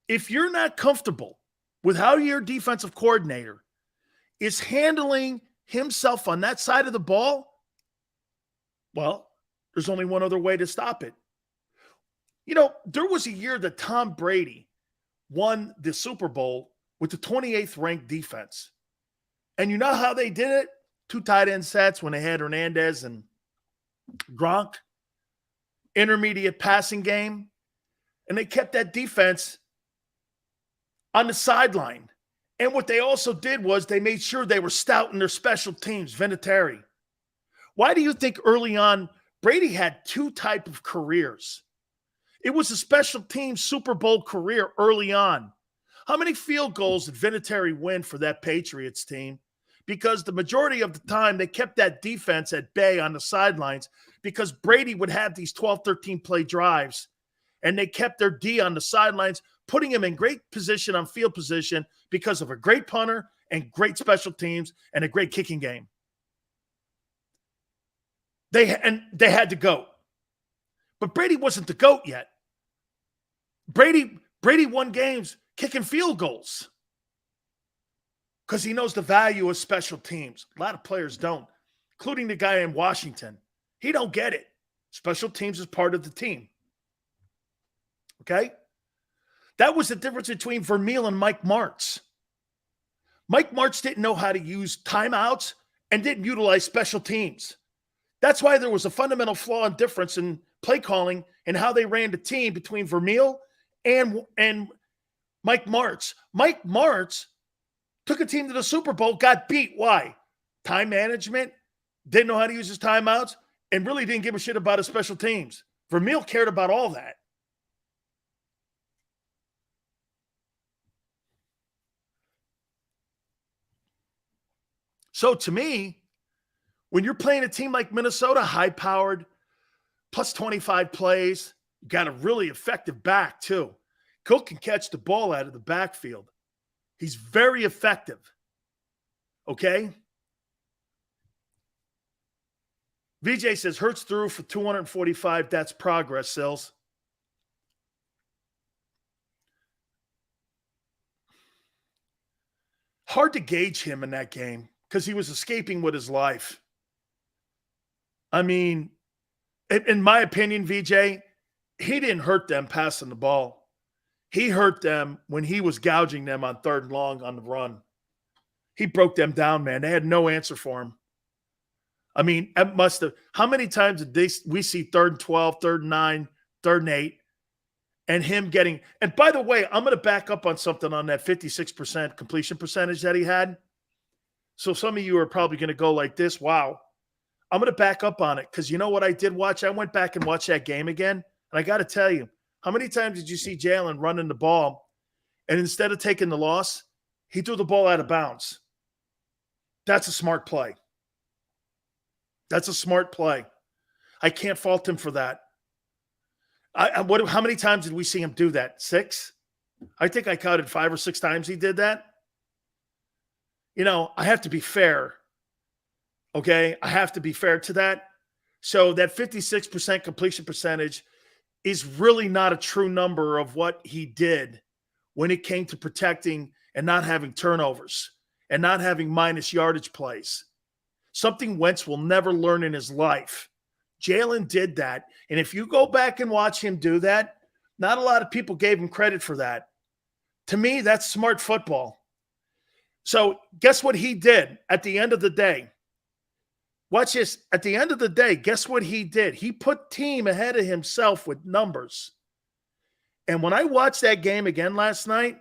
If you're not comfortable with how your defensive coordinator is handling himself on that side of the ball, well, there's only one other way to stop it. You know, there was a year that Tom Brady won the Super Bowl with the 28th ranked defense. And you know how they did it? 2 tight end sets when they had Hernandez and Gronk. Intermediate passing game. And they kept that defense on the sideline. And what they also did was they made sure they were stout in their special teams, Vinatieri. Why do you think early on Brady had 2 types of careers? It was a special team Super Bowl career early on. How many field goals did Vinatieri win for that Patriots team? Because the majority of the time they kept that defense at bay on the sidelines because Brady would have these 12, 13 play drives and they kept their D on the sidelines, putting him in great position on field position because of a great punter and great special teams and a great kicking game. They had the GOAT. But Brady wasn't the GOAT yet. Brady won games kicking field goals because he knows the value of special teams. A lot of players don't, including the guy in Washington. He don't get it. Special teams is part of the team. Okay? That was the difference between Vermeil and Mike Martz. Mike Martz didn't know how to use timeouts and didn't utilize special teams. That's why there was a fundamental flaw and difference in play calling and how they ran the team between Vermeil and Mike Martz. Mike Martz took a team to the Super Bowl, got beat. Why? Time management, didn't know how to use his timeouts, and really didn't give a shit about his special teams. Vermeil cared about all that. So to me, when you're playing a team like Minnesota, high-powered, plus 25 plays, you got a really effective back too. Cook can catch the ball out of the backfield. He's very effective. Okay? VJ says, Hurts threw for 245. That's progress, Sills. Hard to gauge him in that game because he was escaping with his life. I mean, in my opinion, VJ, he didn't hurt them passing the ball. He hurt them when he was gouging them on 3rd and long on the run. He broke them down, man. They had no answer for him. I mean, it must have. How many times did we see 3rd and 12, 3rd and 9, 3rd and 8, and him getting – and by the way, I'm going to back up on something on that 56% completion percentage that he had. So some of you are probably going to go like this, wow. I'm going to back up on it because you know what I did watch? I went back and watched that game again, and I got to tell you, how many times did you see Jalen running the ball, and instead of taking the loss, he threw the ball out of bounds? That's a smart play. That's a smart play. I can't fault him for that. How many times did we see him do that? 6? I think I counted 5 or 6 times he did that. You know, I have to be fair. Okay? I have to be fair to that. So that 56% completion percentage is really not a true number of what he did when it came to protecting and not having turnovers and not having minus yardage plays. Something Wentz will never learn in his life. Jalen did that. And if you go back and watch him do that, not a lot of people gave him credit for that. To me, that's smart football. So guess what he did at the end of the day? Watch this. At the end of the day, guess what he did? He put team ahead of himself with numbers. And when I watched that game again last night,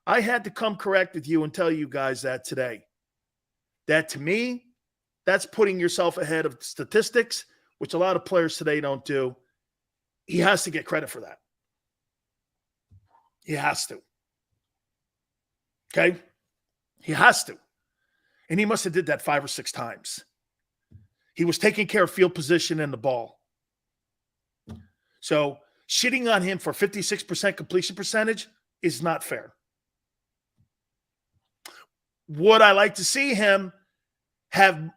I had to come correct with you and tell you guys that today. That to me, that's putting yourself ahead of statistics, which a lot of players today don't do. He has to get credit for that. He has to. Okay? He has to. And he must have did that 5 or 6 times. He was taking care of field position and the ball. So shitting on him for 56% completion percentage is not fair. Would I like to see him have,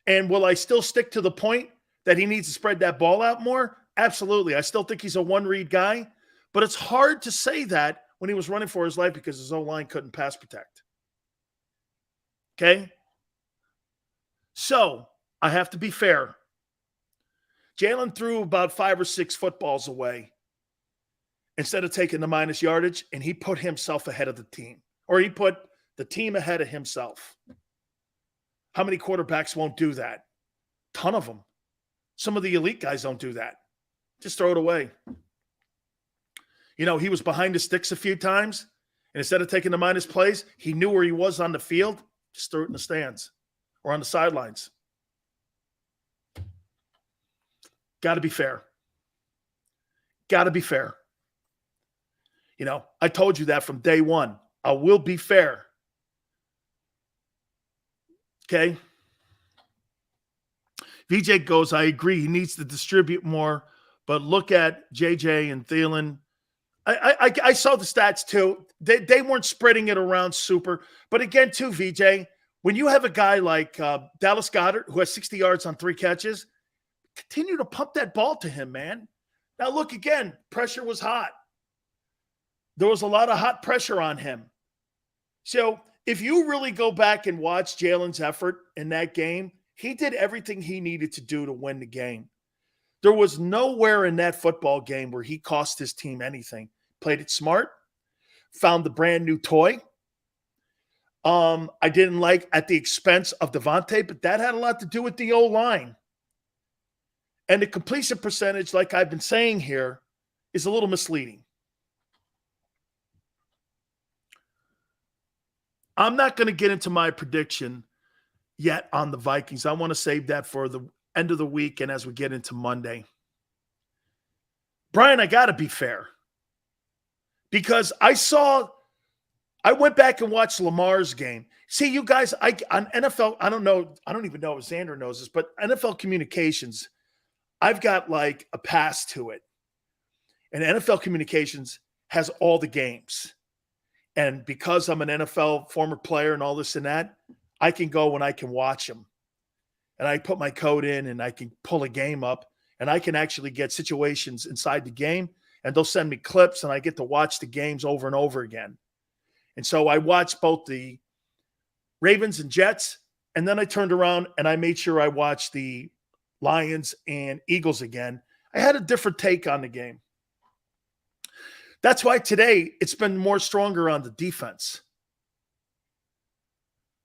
and will I still stick to the point that he needs to spread that ball out more? Absolutely. I still think he's a one-read guy, but it's hard to say that when he was running for his life because his O-line couldn't pass protect. Okay? So I have to be fair. Jalen threw about 5 or 6 footballs away instead of taking the minus yardage, and he put himself ahead of the team, or he put the team ahead of himself. How many quarterbacks won't do that? Ton of them. Some of the elite guys don't do that. Just throw it away. You know, he was behind the sticks a few times, and instead of taking the minus plays, he knew where he was on the field. Just threw it in the stands or on the sidelines. Got to be fair. Got to be fair. You know, I told you that from day one. I will be fair. Okay? VJ goes, I agree. He needs to distribute more, but look at JJ and Thielen. I saw the stats too. They weren't spreading it around super. But again, too, VJ, when you have a guy like Dallas Goedert who has 60 yards on 3 catches, continue to pump that ball to him, man. Now, look, again, pressure was hot. There was a lot of hot pressure on him. So if you really go back and watch Jalen's effort in that game, he did everything he needed to do to win the game. There was nowhere in that football game where he cost his team anything. Played it smart, found the brand new toy. I didn't like at the expense of Devontae, but that had a lot to do with the O-line. And the completion percentage, like I've been saying here, is a little misleading. I'm not going to get into my prediction yet on the Vikings. I want to save that for the end of the week and as we get into Monday. Brian, I got to be fair. Because I went back and watched Lamar's game. See, you guys, on NFL, I don't even know if Xander knows this, but NFL communications, I've got like a pass to it. And NFL communications has all the games. And because I'm an NFL former player and all this and that, I can go and I can watch them. And I put my code in and I can pull a game up and I can actually get situations inside the game and they'll send me clips and I get to watch the games over and over again. And so I watched both the Ravens and Jets, and then I turned around and I made sure I watched the Lions and Eagles again. I had a different take on the game. That's why today it's been more stronger on the defense.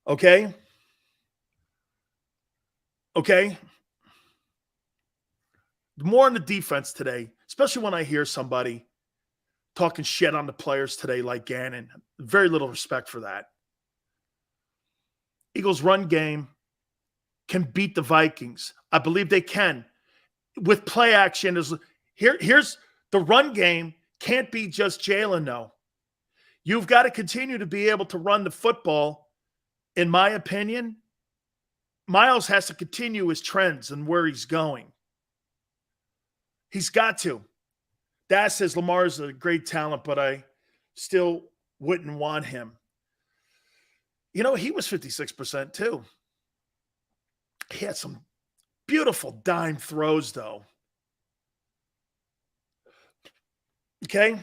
Okay? More on the defense today, especially when I hear somebody talking shit on the players today like Gannon. Very little respect for that. Eagles' run game can beat the Vikings. I believe they can. With play action, here's the run game can't be just Jalen, though. You've got to continue to be able to run the football. In my opinion, Miles has to continue his trends and where he's going. He's got to. That says Lamar's a great talent, but I still wouldn't want him. You know, he was 56% too. He had some beautiful dime throws, though. Okay?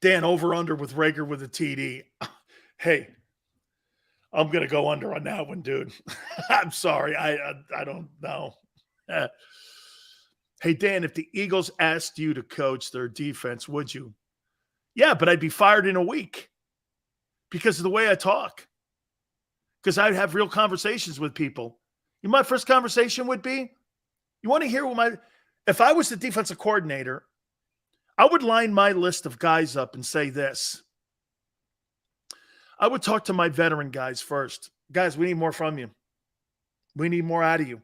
Dan, over under with Rager with a TD. Hey, I'm going to go under on that one, dude. I'm sorry. I don't know. Hey, Dan, if the Eagles asked you to coach their defense, would you? Yeah, but I'd be fired in a week because of the way I talk. Because I'd have real conversations with people. My first conversation would be, you want to hear if I was the defensive coordinator, I would line my list of guys up and say this. I would talk to my veteran guys first. Guys, we need more from you. We need more out of you.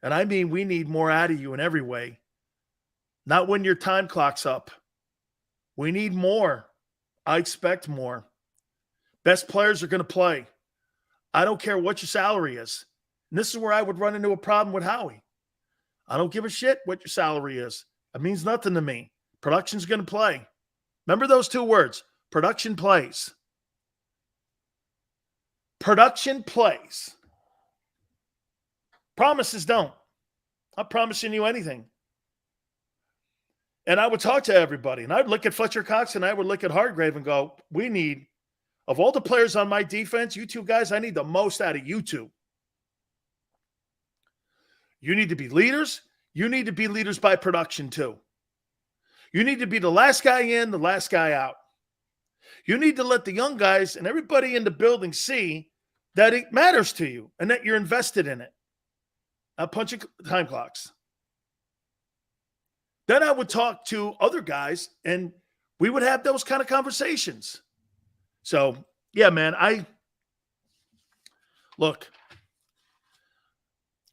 And I mean, we need more out of you in every way. Not when your time clock's up. We need more. I expect more. Best players are going to play. I don't care what your salary is. And this is where I would run into a problem with Howie. I don't give a shit what your salary is. It means nothing to me. Production's going to play. Remember those two words. Production plays. Production plays. Promises don't. I'm promising you anything. And I would talk to everybody. And I'd look at Fletcher Cox and I would look at Hargrave and go, we need, of all the players on my defense, you two guys, I need the most out of you two. You need to be leaders. You need to be leaders by production too. You need to be the last guy in, the last guy out. You need to let the young guys and everybody in the building see that it matters to you and that you're invested in it. Not punching time clocks. Then I would talk to other guys and we would have those kind of conversations. So, yeah, man, look,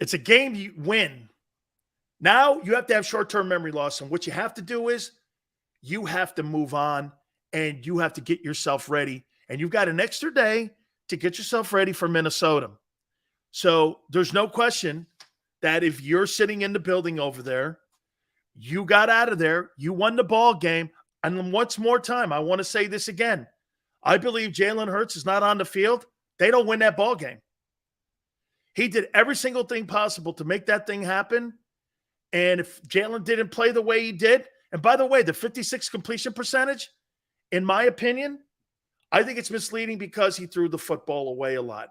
it's a game you win. Now you have to have short-term memory loss. And what you have to do is you have to move on and you have to get yourself ready. And you've got an extra day to get yourself ready for Minnesota. So there's no question that if you're sitting in the building over there, you got out of there, you won the ball game. And once more time, I want to say this again. I believe Jalen Hurts is not on the field. They don't win that ball game. He did every single thing possible to make that thing happen. And if Jalen didn't play the way he did, and by the way, the 56 completion percentage, in my opinion, I think it's misleading because he threw the football away a lot.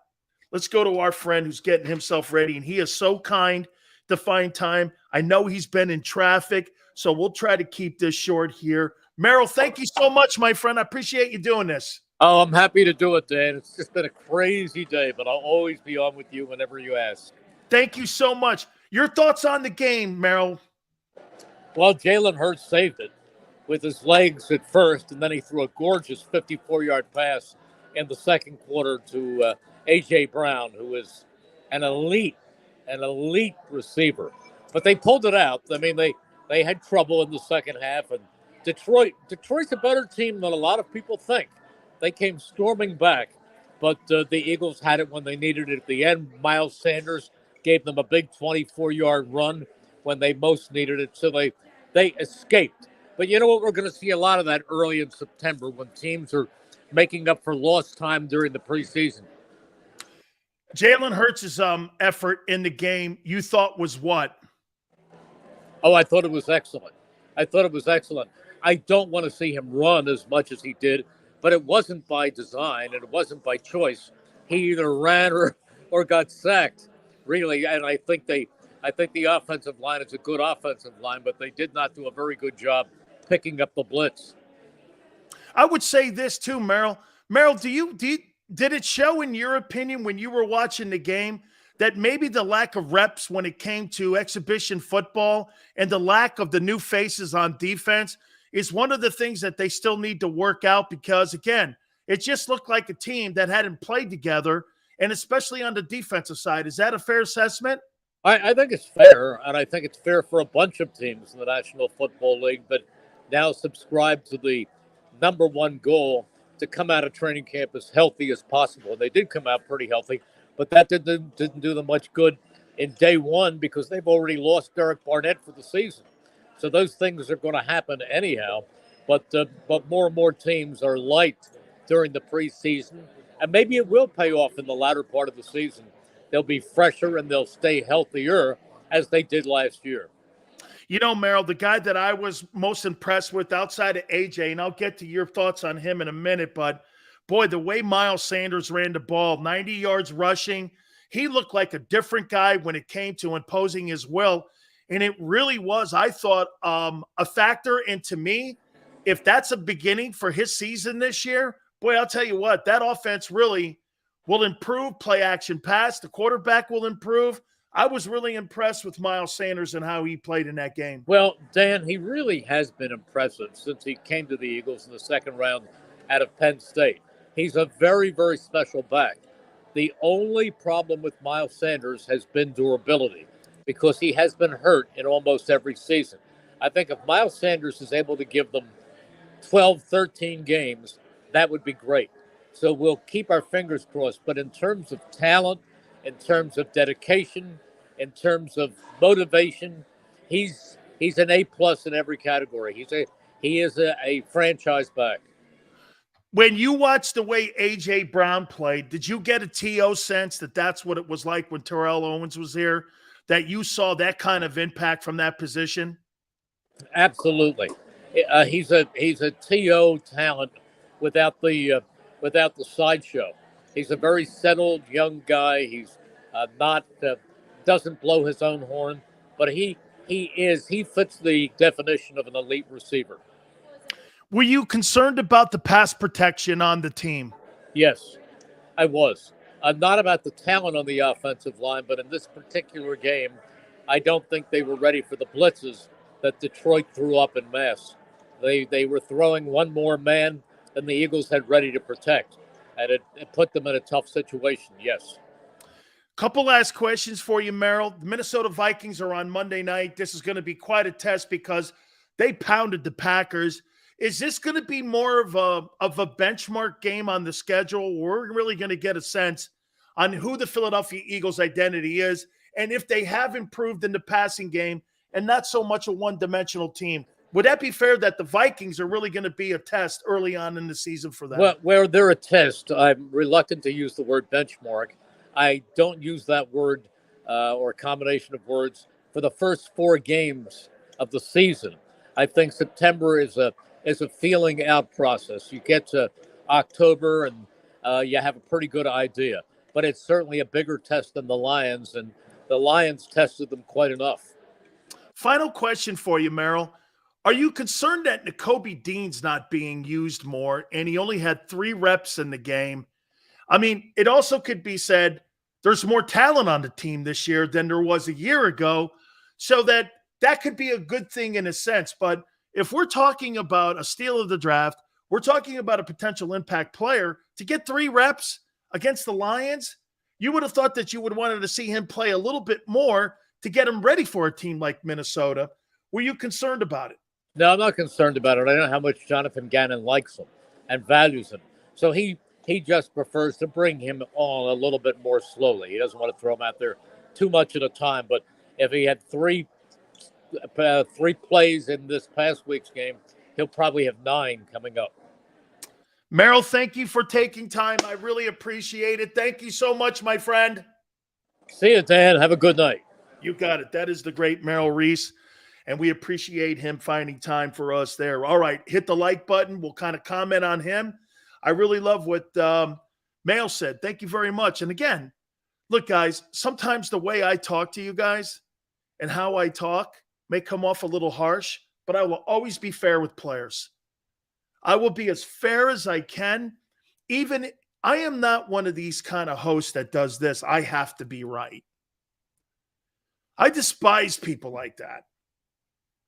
let's go to our friend who's getting himself ready. And he is so kind to find time. I know he's been in traffic, so we'll try to keep this short here. Merrill, thank you so much, my friend. I appreciate you doing this. Oh, I'm happy to do it, Dan. It's just been a crazy day, but I'll always be on with you whenever you ask. Thank you so much. Your thoughts on the game, Merrill? Well, Jalen Hurts saved it with his legs at first, and then he threw a gorgeous 54-yard pass in the second quarter to A.J. Brown, who is an elite receiver. But they pulled it out. I mean, they had trouble in the second half, and Detroit's a better team than a lot of people think. They came storming back, but the Eagles had it when they needed it at the end. Miles Sanders gave them a big 24-yard run when they most needed it, so they escaped. But you know what? We're going to see a lot of that early in September when teams are making up for lost time during the preseason. Jalen Hurts' effort in the game, you thought was what? Oh, I thought it was excellent. I don't want to see him run as much as he did, but it wasn't by design and it wasn't by choice. He either ran or got sacked, really. And I think the offensive line is a good offensive line, but they did not do a very good job picking up the blitz. I would say this too, Merrill. Merrill, did it show in your opinion when you were watching the game that maybe the lack of reps when it came to exhibition football and the lack of the new faces on defense is one of the things that they still need to work out? Because, again, it just looked like a team that hadn't played together, and especially on the defensive side. Is that a fair assessment? I think it's fair, and I think it's fair for a bunch of teams in the National Football League, but now subscribe to the number one goal to come out of training camp as healthy as possible. They did come out pretty healthy, but that didn't do them much good in day one because they've already lost Derek Barnett for the season. So those things are going to happen anyhow. But more and more teams are light during the preseason, and maybe it will pay off in the latter part of the season. They'll be fresher and they'll stay healthier as they did last year. You know, Merrill, the guy that I was most impressed with outside of AJ, and I'll get to your thoughts on him in a minute, but boy, the way Miles Sanders ran the ball, 90 yards rushing, he looked like a different guy when it came to imposing his will. And it really was, I thought, a factor. And to me, if that's a beginning for his season this year, boy, I'll tell you what, that offense really will improve. Play action pass, the quarterback will improve. I was really impressed with Miles Sanders and how he played in that game. Well, Dan, he really has been impressive since he came to the Eagles in the second round out of Penn State. He's a very, very special back. The only problem with Miles Sanders has been durability because he has been hurt in almost every season. I think if Miles Sanders is able to give them 12, 13 games, that would be great. So we'll keep our fingers crossed. But in terms of talent, in terms of dedication, in terms of motivation, he's an A+ in every category. He is a franchise back. When you watched the way A.J. Brown played, did you get a T.O. sense that that's what it was like when Terrell Owens was here, that you saw that kind of impact from that position? Absolutely. He's a T.O. talent without the sideshow. He's a very settled young guy. He's doesn't blow his own horn, but he fits the definition of an elite receiver. Were you concerned about the pass protection on the team? Yes, I was. Not about the talent on the offensive line, but in this particular game, I don't think they were ready for the blitzes that Detroit threw up in mass. They were throwing one more man than the Eagles had ready to protect, and it put them in a tough situation, yes. Couple last questions for you, Merrill. The Minnesota Vikings are on Monday night. This is going to be quite a test because they pounded the Packers. Is this going to be more of a benchmark game on the schedule? We're really going to get a sense on who the Philadelphia Eagles' identity is and if they have improved in the passing game and not so much a one-dimensional team. Would that be fair that the Vikings are really going to be a test early on in the season for them? Well, where they're a test, I'm reluctant to use the word benchmark. I don't use that word or a combination of words for the first 4 games of the season. I think September is a feeling out process. You get to October and you have a pretty good idea. but it's certainly a bigger test than the Lions, and the Lions tested them quite enough. Final question for you, Merrill. Are you concerned that Nakobe Dean's not being used more and he only had 3 reps in the game? I mean, it also could be said there's more talent on the team this year than there was a year ago, so that could be a good thing in a sense. But if we're talking about a steal of the draft, we're talking about a potential impact player to get 3 reps against the Lions. You would have thought that you would wanted to see him play a little bit more to get him ready for a team like Minnesota. Were you concerned about it? No, I'm not concerned about it. I know how much Jonathan Gannon likes him and values him. So he just prefers to bring him on a little bit more slowly. He doesn't want to throw him out there too much at a time. But if he had three plays in this past week's game, he'll probably have 9 coming up. Merrill, thank you for taking time. I really appreciate it. Thank you so much, my friend. See you, Dan. Have a good night. You got it. That is the great Merrill Reese, and we appreciate him finding time for us there. All right, hit the like button. We'll kind of comment on him. I really love what Mail said. Thank you very much. And again, look, guys, sometimes the way I talk to you guys and how I talk may come off a little harsh, but I will always be fair with players. I will be as fair as I can. Even I am not one of these kind of hosts that does this. I have to be right. I despise people like that.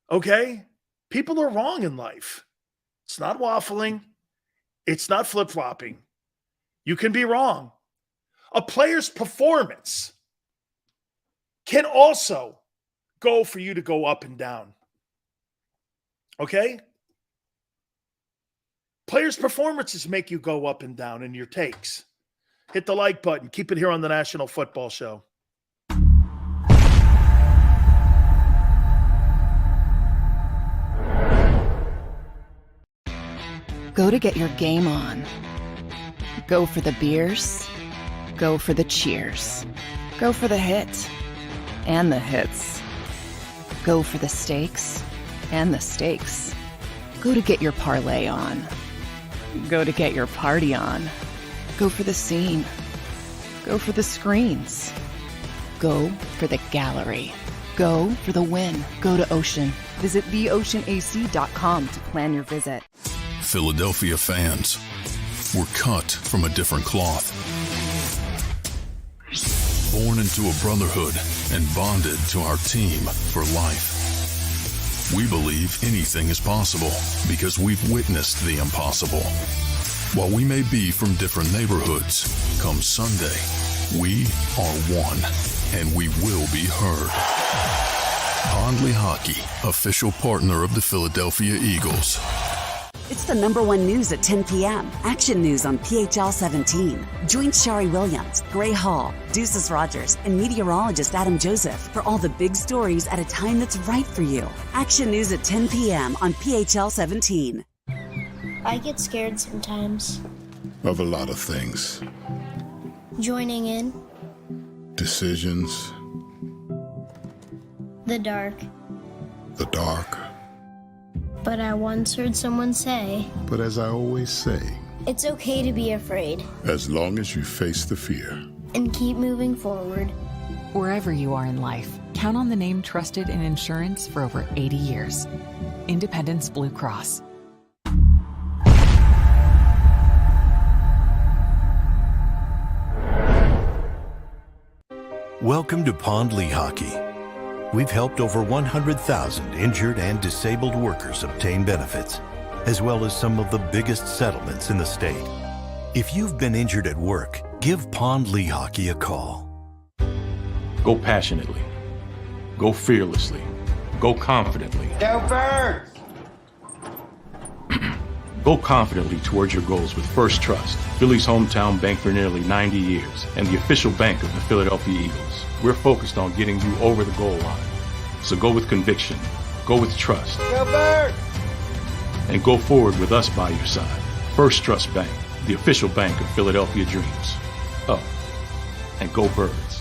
Okay? People are wrong in life. It's not waffling. It's not flip-flopping. You can be wrong. A player's performance can also go for you to go up and down. Okay? Players' performances make you go up and down in your takes. Hit the like button. Keep it here on the National Football Show. Go to get your game on. Go for the beers. Go for the cheers. Go for the hit and the hits. Go for the stakes and the stakes. Go to get your parlay on. Go to get your party on. Go for the scene. Go for the screens. Go for the gallery. Go for the win. Go to Ocean. Visit theoceanac.com to plan your visit. Philadelphia fans, we're cut from a different cloth. Born into a brotherhood and bonded to our team for life. We believe anything is possible because we've witnessed the impossible. While we may be from different neighborhoods, come Sunday, we are one and we will be heard. Pondley Hockey, official partner of the Philadelphia Eagles. It's the #1 news at 10 p.m. Action News on PHL 17. Join Shari Williams, Gray Hall, Deuces Rogers, and meteorologist Adam Joseph for all the big stories at a time that's right for you. Action News at 10 p.m. on PHL 17. I get scared sometimes. Of a lot of things. Joining in. Decisions. The dark. The dark. But I once heard someone say, But as I always say, it's okay to be afraid. as long as you face the fear. And keep moving forward. Wherever you are in life, count on the name trusted in insurance for over 80 years. Independence Blue Cross. Welcome to Pondley Hockey. We've helped over 100,000 injured and disabled workers obtain benefits, as well as some of the biggest settlements in the state. If you've been injured at work, give Pondley Hockey a call. Go passionately. Go fearlessly. Go confidently. Go Birds! Go confidently towards your goals with First Trust, Philly's hometown bank for nearly 90 years, and the official bank of the Philadelphia Eagles. We're focused on getting you over the goal line. So go with conviction, go with trust, Go Birds! and go forward with us by your side. First Trust Bank, the official bank of Philadelphia dreams. Up and go Birds.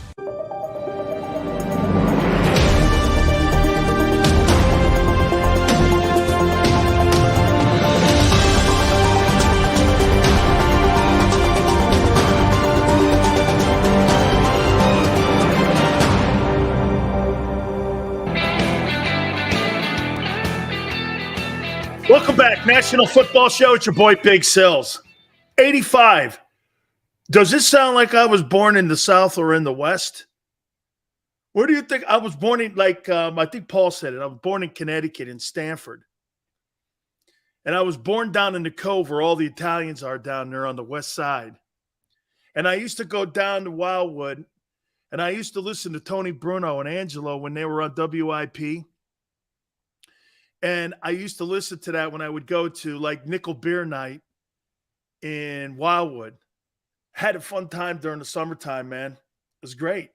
Welcome back. National Football Show. It's your boy, Big Sills. 85. Does this sound like I was born in the South or in the West? Where do you think I was born in? I think Paul said it. I was born in Connecticut, in Stamford. And I was born down in the Cove where all the Italians are down there on the west side. And I used to go down to Wildwood, and I used to listen to Tony Bruno and Angelo when they were on WIP. And I used to listen to that when I would go to like Nickel Beer Night in Wildwood. Had a fun time during the summertime, man. It was great.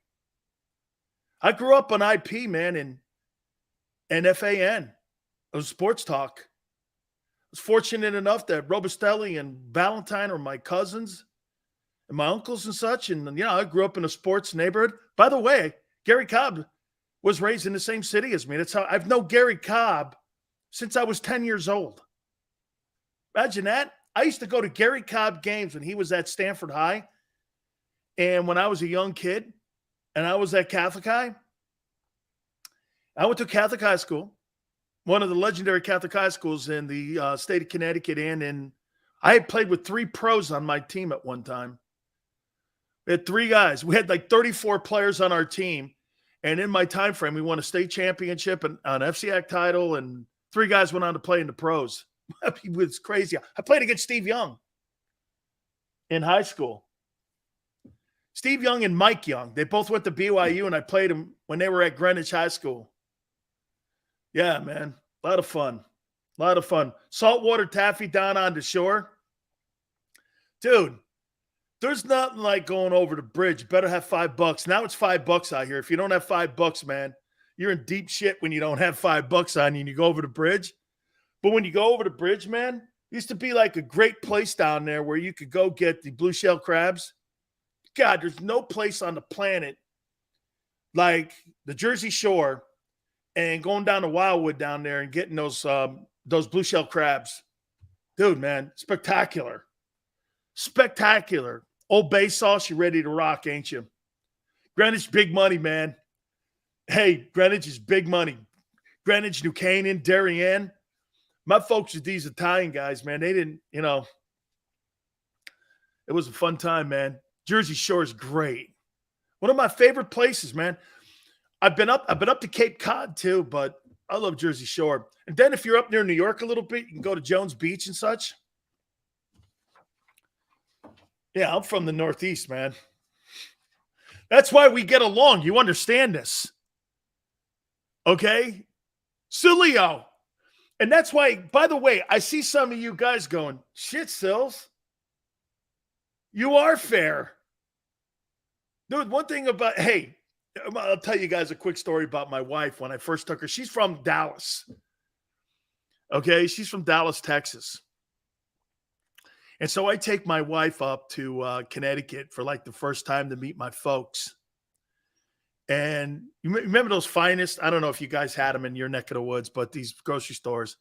I grew up on IP, man, and FAN. It was sports talk. I was fortunate enough that Robustelli and Valentine are my cousins and my uncles and such. And, I grew up in a sports neighborhood. By the way, Gary Cobb was raised in the same city as me. That's how I've known Gary Cobb since I was 10 years old. Imagine that. I used to go to Gary Cobb games when he was at Stanford High. And when I was a young kid and I was at Catholic High, I went to Catholic high school, one of the legendary Catholic high schools in the state of Connecticut. And I had played with 3 pros on my team at one time. We had 3 guys. We had like 34 players on our team. And in my time frame, we won a state championship and an FCAC title, and 3 guys went on to play in the pros. It was crazy. I played against Steve Young in high school. Steve Young and Mike Young. They both went to BYU, and I played them when they were at Greenwich High School. Yeah, man. A lot of fun. A lot of fun. Saltwater taffy down on the shore. Dude, there's nothing like going over the bridge. You better have $5. Now it's $5 out here. If you don't have $5, man, you're in deep shit when you don't have $5 on you and you go over the bridge. But when you go over the bridge, man, it used to be like a great place down there where you could go get the blue shell crabs. God, there's no place on the planet like the Jersey Shore and going down to Wildwood down there and getting those blue shell crabs. Dude, man, spectacular. Spectacular. Old Bay sauce, you ready to rock, ain't you? Greenwich, big money, man. Hey, Greenwich is big money. Greenwich, New Canaan, Darien. My folks are these Italian guys, man. They didn't, it was a fun time, man. Jersey Shore is great. One of my favorite places, man. I've been up to Cape Cod too, but I love Jersey Shore. And then if you're up near New York a little bit, you can go to Jones Beach and such. Yeah, I'm from the Northeast, man. That's why we get along. You understand this. Okay? Sileo. And that's why, by the way, I see some of you guys going, shit, Sills. You are fair. Dude, one thing about, hey, I'll tell you guys a quick story about my wife when I first took her. She's from Dallas. Okay? She's from Dallas, Texas. And so I take my wife up to Connecticut for like the first time to meet my folks. And you remember those Finest? I don't know if you guys had them in your neck of the woods, but these grocery stores.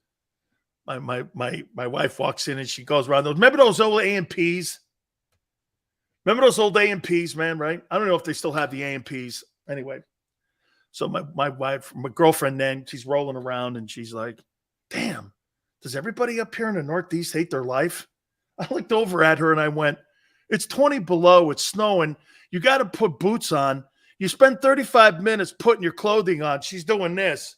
My wife walks in and she goes around those. Remember those old A&Ps? Remember those old A&Ps, man, right? I don't know if they still have the A&Ps. Anyway, so my wife, my girlfriend then, she's rolling around and she's like, damn, does everybody up here in the Northeast hate their life? I looked over at her and I went, it's 20 below. It's snowing. You got to put boots on. You spend 35 minutes putting your clothing on. She's doing this.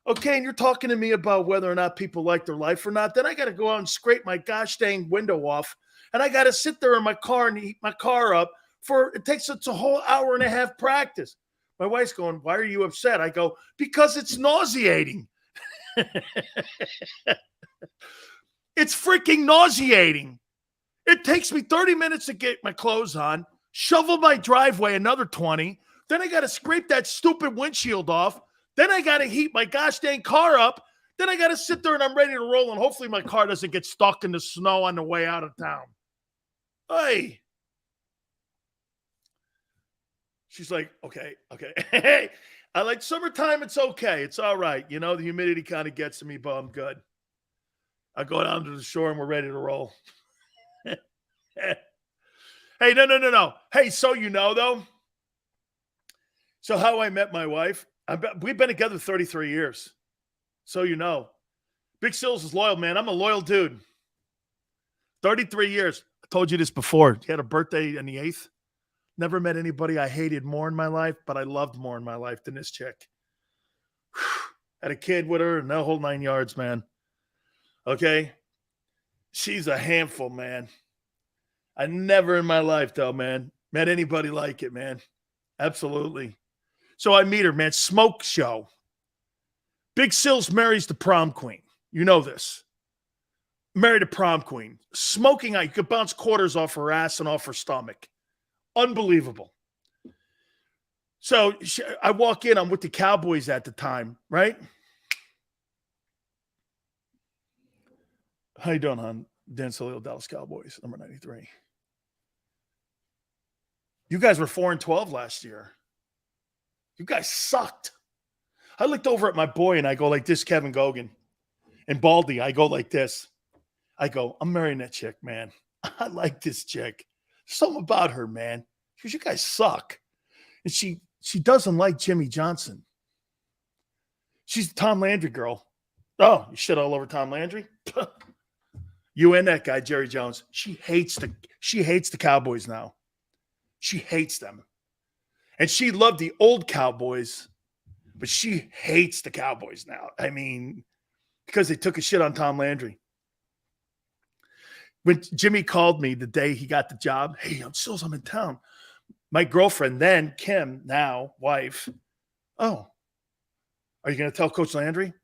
Okay, and you're talking to me about whether or not people like their life or not. Then I got to go out and scrape my gosh dang window off. And I got to sit there in my car and heat my car up it takes a whole hour and a half practice. My wife's going, why are you upset? I go, because it's nauseating. It's freaking nauseating. It takes me 30 minutes to get my clothes on, shovel my driveway another 20. Then I got to scrape that stupid windshield off. Then I got to heat my gosh dang car up. Then I got to sit there and I'm ready to roll. And hopefully my car doesn't get stuck in the snow on the way out of town. Hey. She's like, okay. Hey, I like summertime. It's okay. It's all right. The humidity kind of gets to me, but I'm good. I go down to the shore and we're ready to roll. Hey, no. Hey, so though. So how I met my wife, we've been together 33 years. So Big Sills is loyal, man. I'm a loyal dude. 33 years. I told you this before. He had a birthday on the 8th. Never met anybody I hated more in my life, but I loved more in my life than this chick. Had a kid with her and the whole 9 yards, man. Okay? She's a handful, man. I never in my life, though, man, met anybody like it, man. Absolutely. So I meet her, man. Smoke show. Big Sills marries the prom queen. You know this. Married a prom queen. Smoking, you could bounce quarters off her ass and off her stomach. Unbelievable. So I walk in. I'm with the Cowboys at the time, right? How you doing, hon? Dan Sileo, Dallas Cowboys, number 93. You guys were 4-12 last year. You guys sucked. I looked over at my boy and I go like this, Kevin Gogan. And Baldy, I go like this. I go, I'm marrying that chick, man. I like this chick. Something about her, man. Because you guys suck. And she doesn't like Jimmy Johnson. She's a Tom Landry girl. Oh, you shit all over Tom Landry? You and that guy, Jerry Jones. She hates the Cowboys now. She hates them. And she loved the old Cowboys, but she hates the Cowboys now. I mean, because they took a shit on Tom Landry. When Jimmy called me the day he got the job, hey, I'm in town. My girlfriend then, Kim, now wife, oh, are you going to tell Coach Landry?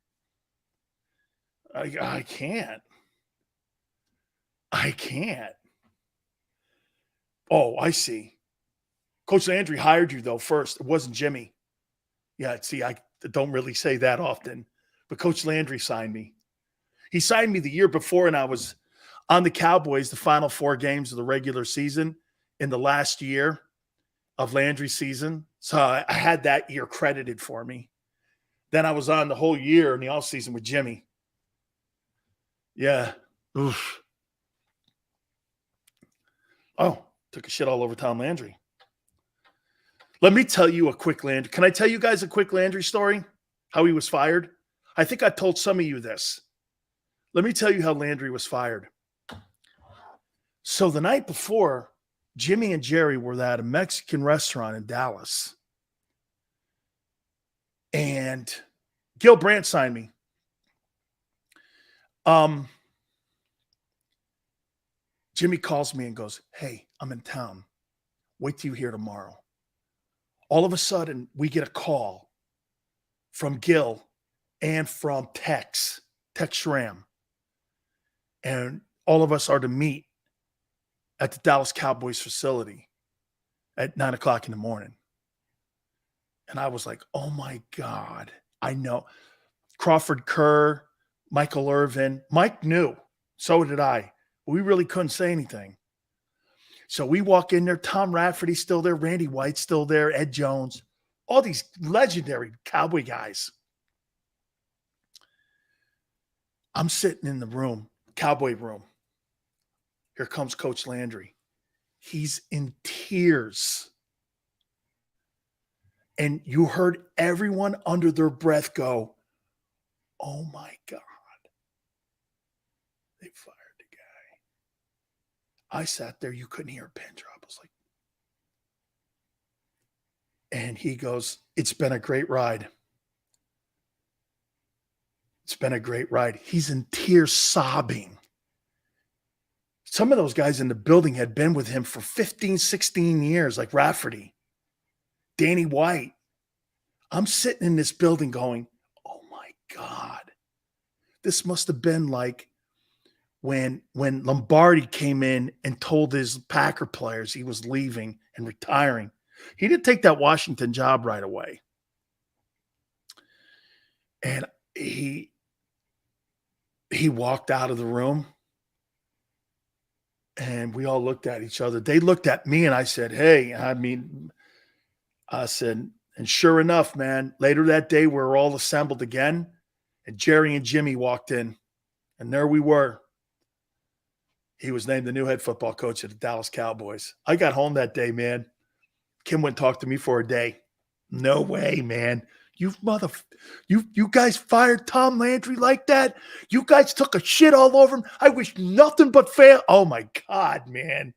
I can't. I can't. Oh, I see. Coach Landry hired you, though, first. It wasn't Jimmy. Yeah, see, I don't really say that often. But Coach Landry signed me. He signed me the year before, and I was on the Cowboys the final 4 games of the regular season in the last year of Landry's season. So I had that year credited for me. Then I was on the whole year in the offseason with Jimmy. Yeah. Oof. Oh, took a shit all over Tom Landry. Let me tell you a quick Landry. Can I tell you guys a quick Landry story? How he was fired? I think I told some of you this. Let me tell you how Landry was fired. So the night before, Jimmy and Jerry were at a Mexican restaurant in Dallas. And Gil Brandt signed me. Jimmy calls me and goes, hey, I'm in town. Wait till you hear tomorrow. All of a sudden, we get a call from Gil and from Tex Schramm. And all of us are to meet at the Dallas Cowboys facility at 9 o'clock in the morning. And I was like, oh my God, I know. Crawford Kerr, Michael Irvin. Mike knew. So did I. We really couldn't say anything. So we walk in there. Tom Rafferty's still there. Randy White's still there. Ed Jones. All these legendary Cowboy guys. I'm sitting in the room, Cowboy room. Here comes Coach Landry. He's in tears. And you heard everyone under their breath go, oh my God. They fired the guy. I sat there. You couldn't hear a pin drop. I was like, and he goes, it's been a great ride. It's been a great ride. He's in tears, sobbing. Some of those guys in the building had been with him for 15, 16 years, like Rafferty, Danny White. I'm sitting in this building going, oh my God. This must have been like when Lombardi came in and told his Packer players he was leaving and retiring. He didn't take that Washington job right away. And he walked out of the room. And we all looked at each other. They looked at me and I said, hey, and sure enough, man, later that day, we were all assembled again. And Jerry and Jimmy walked in. And there we were. He was named the new head football coach of the Dallas Cowboys. I got home that day, man. Kim went and talked to me for a day. No way, man. You guys fired Tom Landry like that? You guys took a shit all over him? I wish nothing but fail. Oh, my God, man.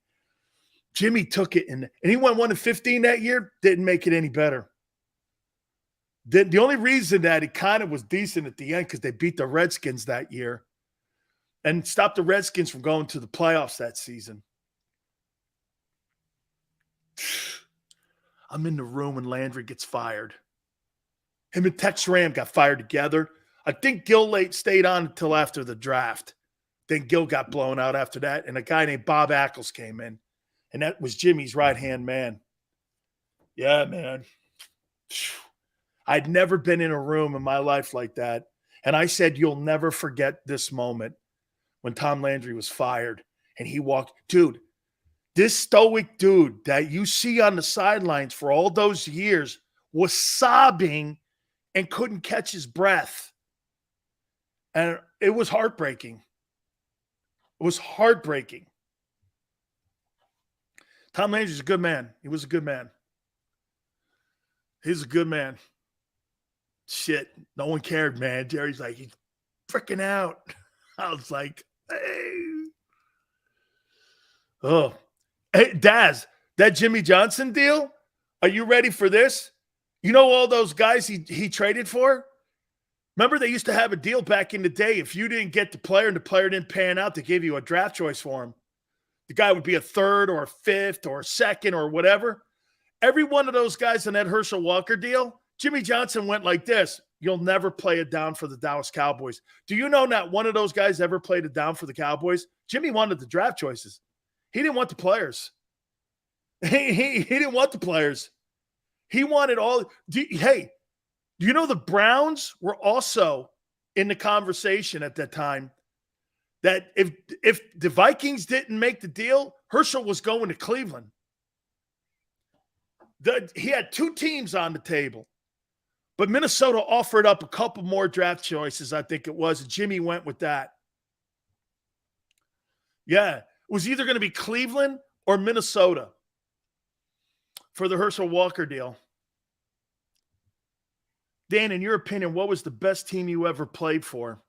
Jimmy took it, and he went 1-15 that year. Didn't make it any better. The only reason that he kind of was decent at the end because they beat the Redskins that year and stopped the Redskins from going to the playoffs that season. I'm in the room when Landry gets fired. Him and Tex Ram got fired together. I think Gil stayed on until after the draft. Then Gil got blown out after that, and a guy named Bob Ackles came in, and that was Jimmy's right-hand man. Yeah, man. I'd never been in a room in my life like that, and I said, you'll never forget this moment when Tom Landry was fired, and he walked. Dude, this stoic dude that you see on the sidelines for all those years was sobbing and couldn't catch his breath. And it was heartbreaking. It was heartbreaking. Tom Landry's a good man. He was a good man. He's a good man. Shit, no one cared, man. Jerry's like, he's freaking out. I was like, hey. Oh. Hey, Daz, that Jimmy Johnson deal, are you ready for this? You know all those guys he traded for? Remember they used to have a deal back in the day. If you didn't get the player and the player didn't pan out, they gave you a draft choice for him. The guy would be a third or a fifth or a second or whatever. Every one of those guys in that Herschel Walker deal, Jimmy Johnson went like this. You'll never play it down for the Dallas Cowboys. Do you know not one of those guys ever played it down for the Cowboys? Jimmy wanted the draft choices. He didn't want the players. He didn't want the players. He wanted all. Do you know the Browns were also in the conversation at that time that if the Vikings didn't make the deal, Herschel was going to Cleveland. He had two teams on the table, but Minnesota offered up a couple more draft choices, I think it was, and Jimmy went with that. Yeah, it was either going to be Cleveland or Minnesota for the Herschel Walker deal. Dan, in your opinion, what was the best team you ever played for?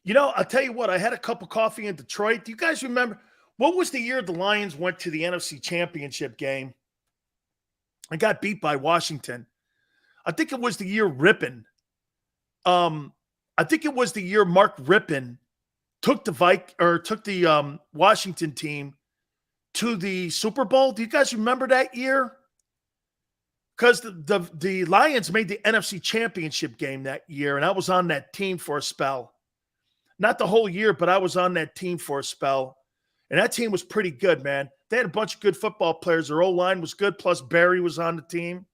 You know, I'll tell you what, I had a cup of coffee in Detroit. Do you guys remember, what was the year the Lions went to the NFC Championship game and got beat by Washington? I think it was the year Rippon. I think it was the year Mark Rippon took the Washington team to the Super Bowl. Do you guys remember that year? Because the Lions made the NFC Championship game that year, and I was on that team for a spell. Not the whole year, but I was on that team for a spell. And that team was pretty good, man. They had a bunch of good football players. Their O-line was good, plus Barry was on the team.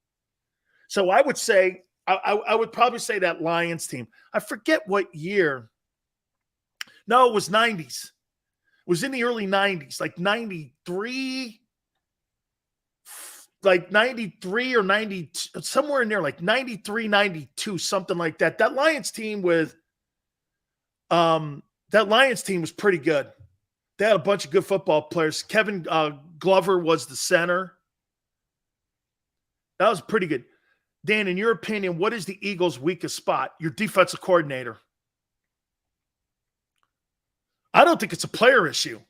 So I would say, I would probably say that Lions team. I forget what year. No, it was 90s. It was in the early 90s, like 93. Like 93 or 90, somewhere in there, like 93, 92, something like that. That Lions team was pretty good. They had a bunch of good football players. Kevin Glover was the center. That was pretty good. Dan, in your opinion, what is the Eagles' weakest spot? Your defensive coordinator. I don't think it's a player issue.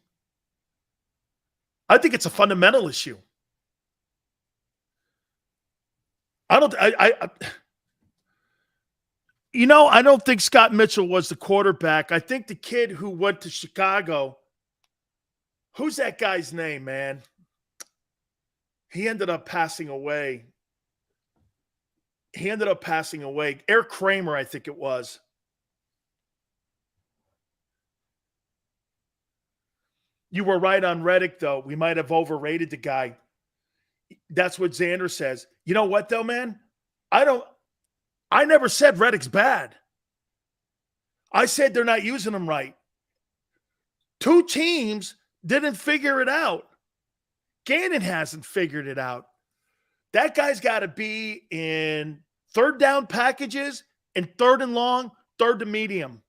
I think it's a fundamental issue. I don't think Scott Mitchell was the quarterback. I think the kid who went to Chicago, who's that guy's name, man? He ended up passing away. Eric Kramer, I think it was. You were right on Reddick, though. We might have overrated the guy. That's what Xander says. You know what, though, man? I never said Reddick's bad. I said they're not using him right. Two teams didn't figure it out. Gannon hasn't figured it out. That guy's got to be in third down packages and third and long, third to medium.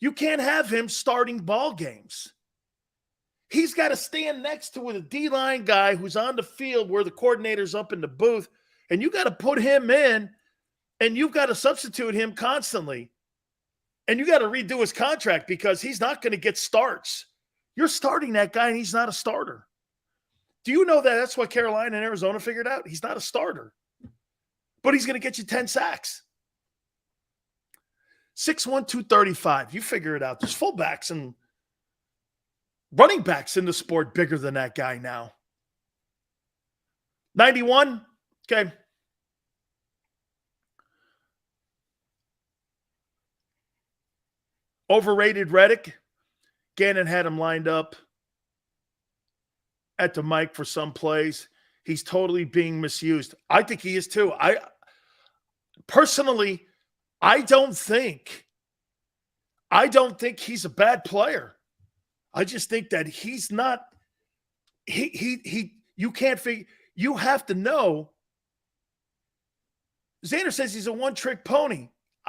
You can't have him starting ball games. He's got to stand next to a D-line guy who's on the field where the coordinator's up in the booth and you got to put him in, and you've got to substitute him constantly. And you got to redo his contract because he's not going to get starts. You're starting that guy, and he's not a starter. Do you know that that's what Carolina and Arizona figured out? He's not a starter, but he's going to get you 10 sacks. 6'1", 235. You figure it out. There's fullbacks and running backs in the sport bigger than that guy now. 91. Okay. Overrated Reddick. Gannon had him lined up at the mic for some plays. He's totally being misused. I think he is too. Personally, I don't think he's a bad player. I just think that he's not. You can't figure. You have to know. Xander says he's a one-trick pony.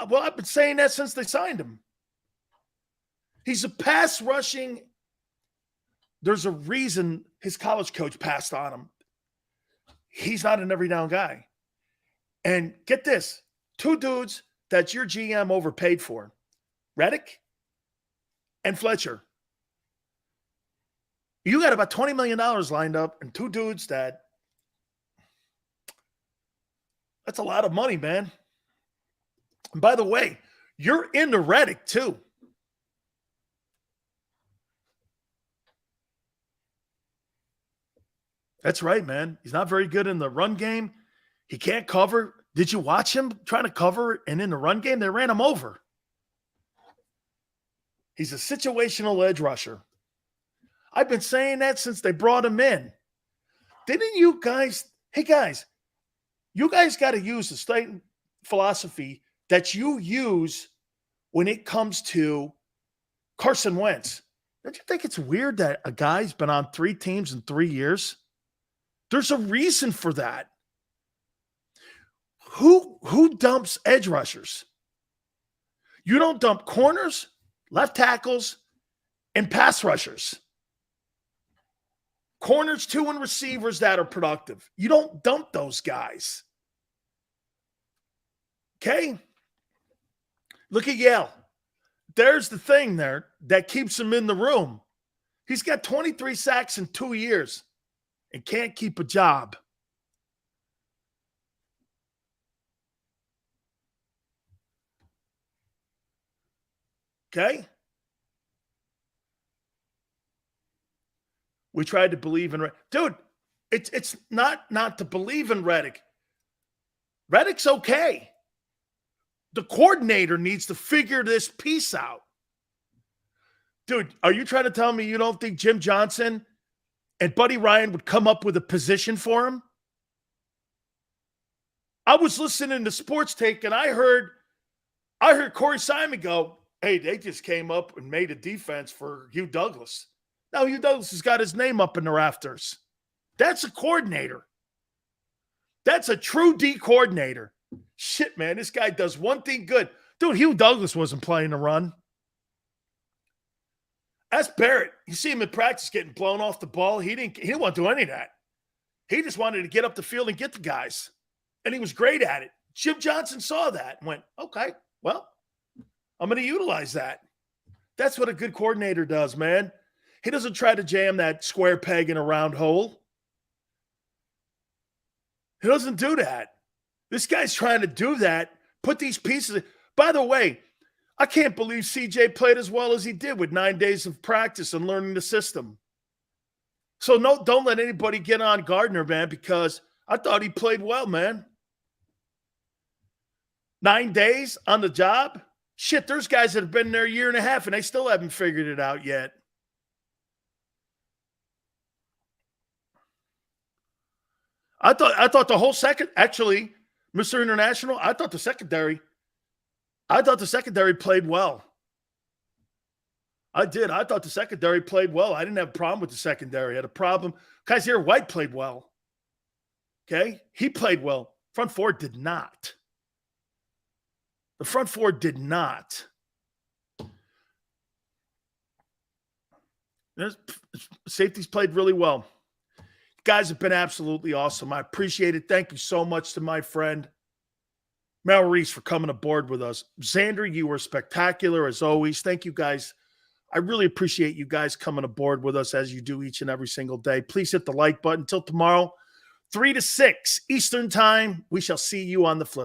Well, I've been saying that since they signed him. He's a pass rushing. There's a reason his college coach passed on him. He's not an every down guy. And get this, 2 dudes that your GM overpaid for, Reddick and Fletcher. You got about $20 million lined up and 2 dudes that's a lot of money, man. And by the way, you're into Reddick too. That's right, man. He's not very good in the run game. He can't cover. Did you watch him trying to cover and in the run game? They ran him over. He's a situational edge rusher. I've been saying that since they brought him in. Didn't you guys, hey guys, you guys got to use the same philosophy that you use when it comes to Carson Wentz. Don't you think it's weird that a guy's been on 3 teams in 3 years? There's a reason for that. Who dumps edge rushers? You don't dump corners, left tackles, and pass rushers. Corners, 2, and receivers that are productive. You don't dump those guys. Okay? Look at Yale. There's the thing there that keeps him in the room. He's got 23 sacks in 2 years and can't keep a job. Okay? We tried to believe in Reddick. Dude, it's not to believe in Reddick. Reddick's okay. The coordinator needs to figure this piece out. Dude, are you trying to tell me you don't think Jim Johnson and Buddy Ryan would come up with a position for him? I was listening to Sports Take, and I heard Corey Simon go, hey, they just came up and made a defense for Hugh Douglas. Now Hugh Douglas has got his name up in the rafters. That's a coordinator. That's a true D coordinator. Shit, man, this guy does one thing good. Dude, Hugh Douglas wasn't playing the run. Ask Barrett. You see him in practice getting blown off the ball. He didn't want to do any of that. He just wanted to get up the field and get the guys. And he was great at it. Jim Johnson saw that and went, okay, well, I'm going to utilize that. That's what a good coordinator does, man. He doesn't try to jam that square peg in a round hole. He doesn't do that. This guy's trying to do that, put these pieces. By the way, I can't believe CJ played as well as he did with 9 days of practice and learning the system. So don't let anybody get on Gardner, man, because I thought he played well, man. 9 days on the job? Shit, there's guys that have been there a year and a half and they still haven't figured it out yet. I thought the whole second, actually, Mr. International, I thought the secondary played well. I did. I thought the secondary played well. I didn't have a problem with the secondary. I had a problem. Kaiser White played well. Okay? He played well. Front four did not. The front four did not. Safeties played really well. Guys have been absolutely awesome. I appreciate it. Thank you so much to my friend Mel Reese for coming aboard with us. Xander, you were spectacular as always. Thank you guys. I really appreciate you guys coming aboard with us as you do each and every single day. Please hit the like button. Until tomorrow, 3 to 6 Eastern time. We shall see you on the flip.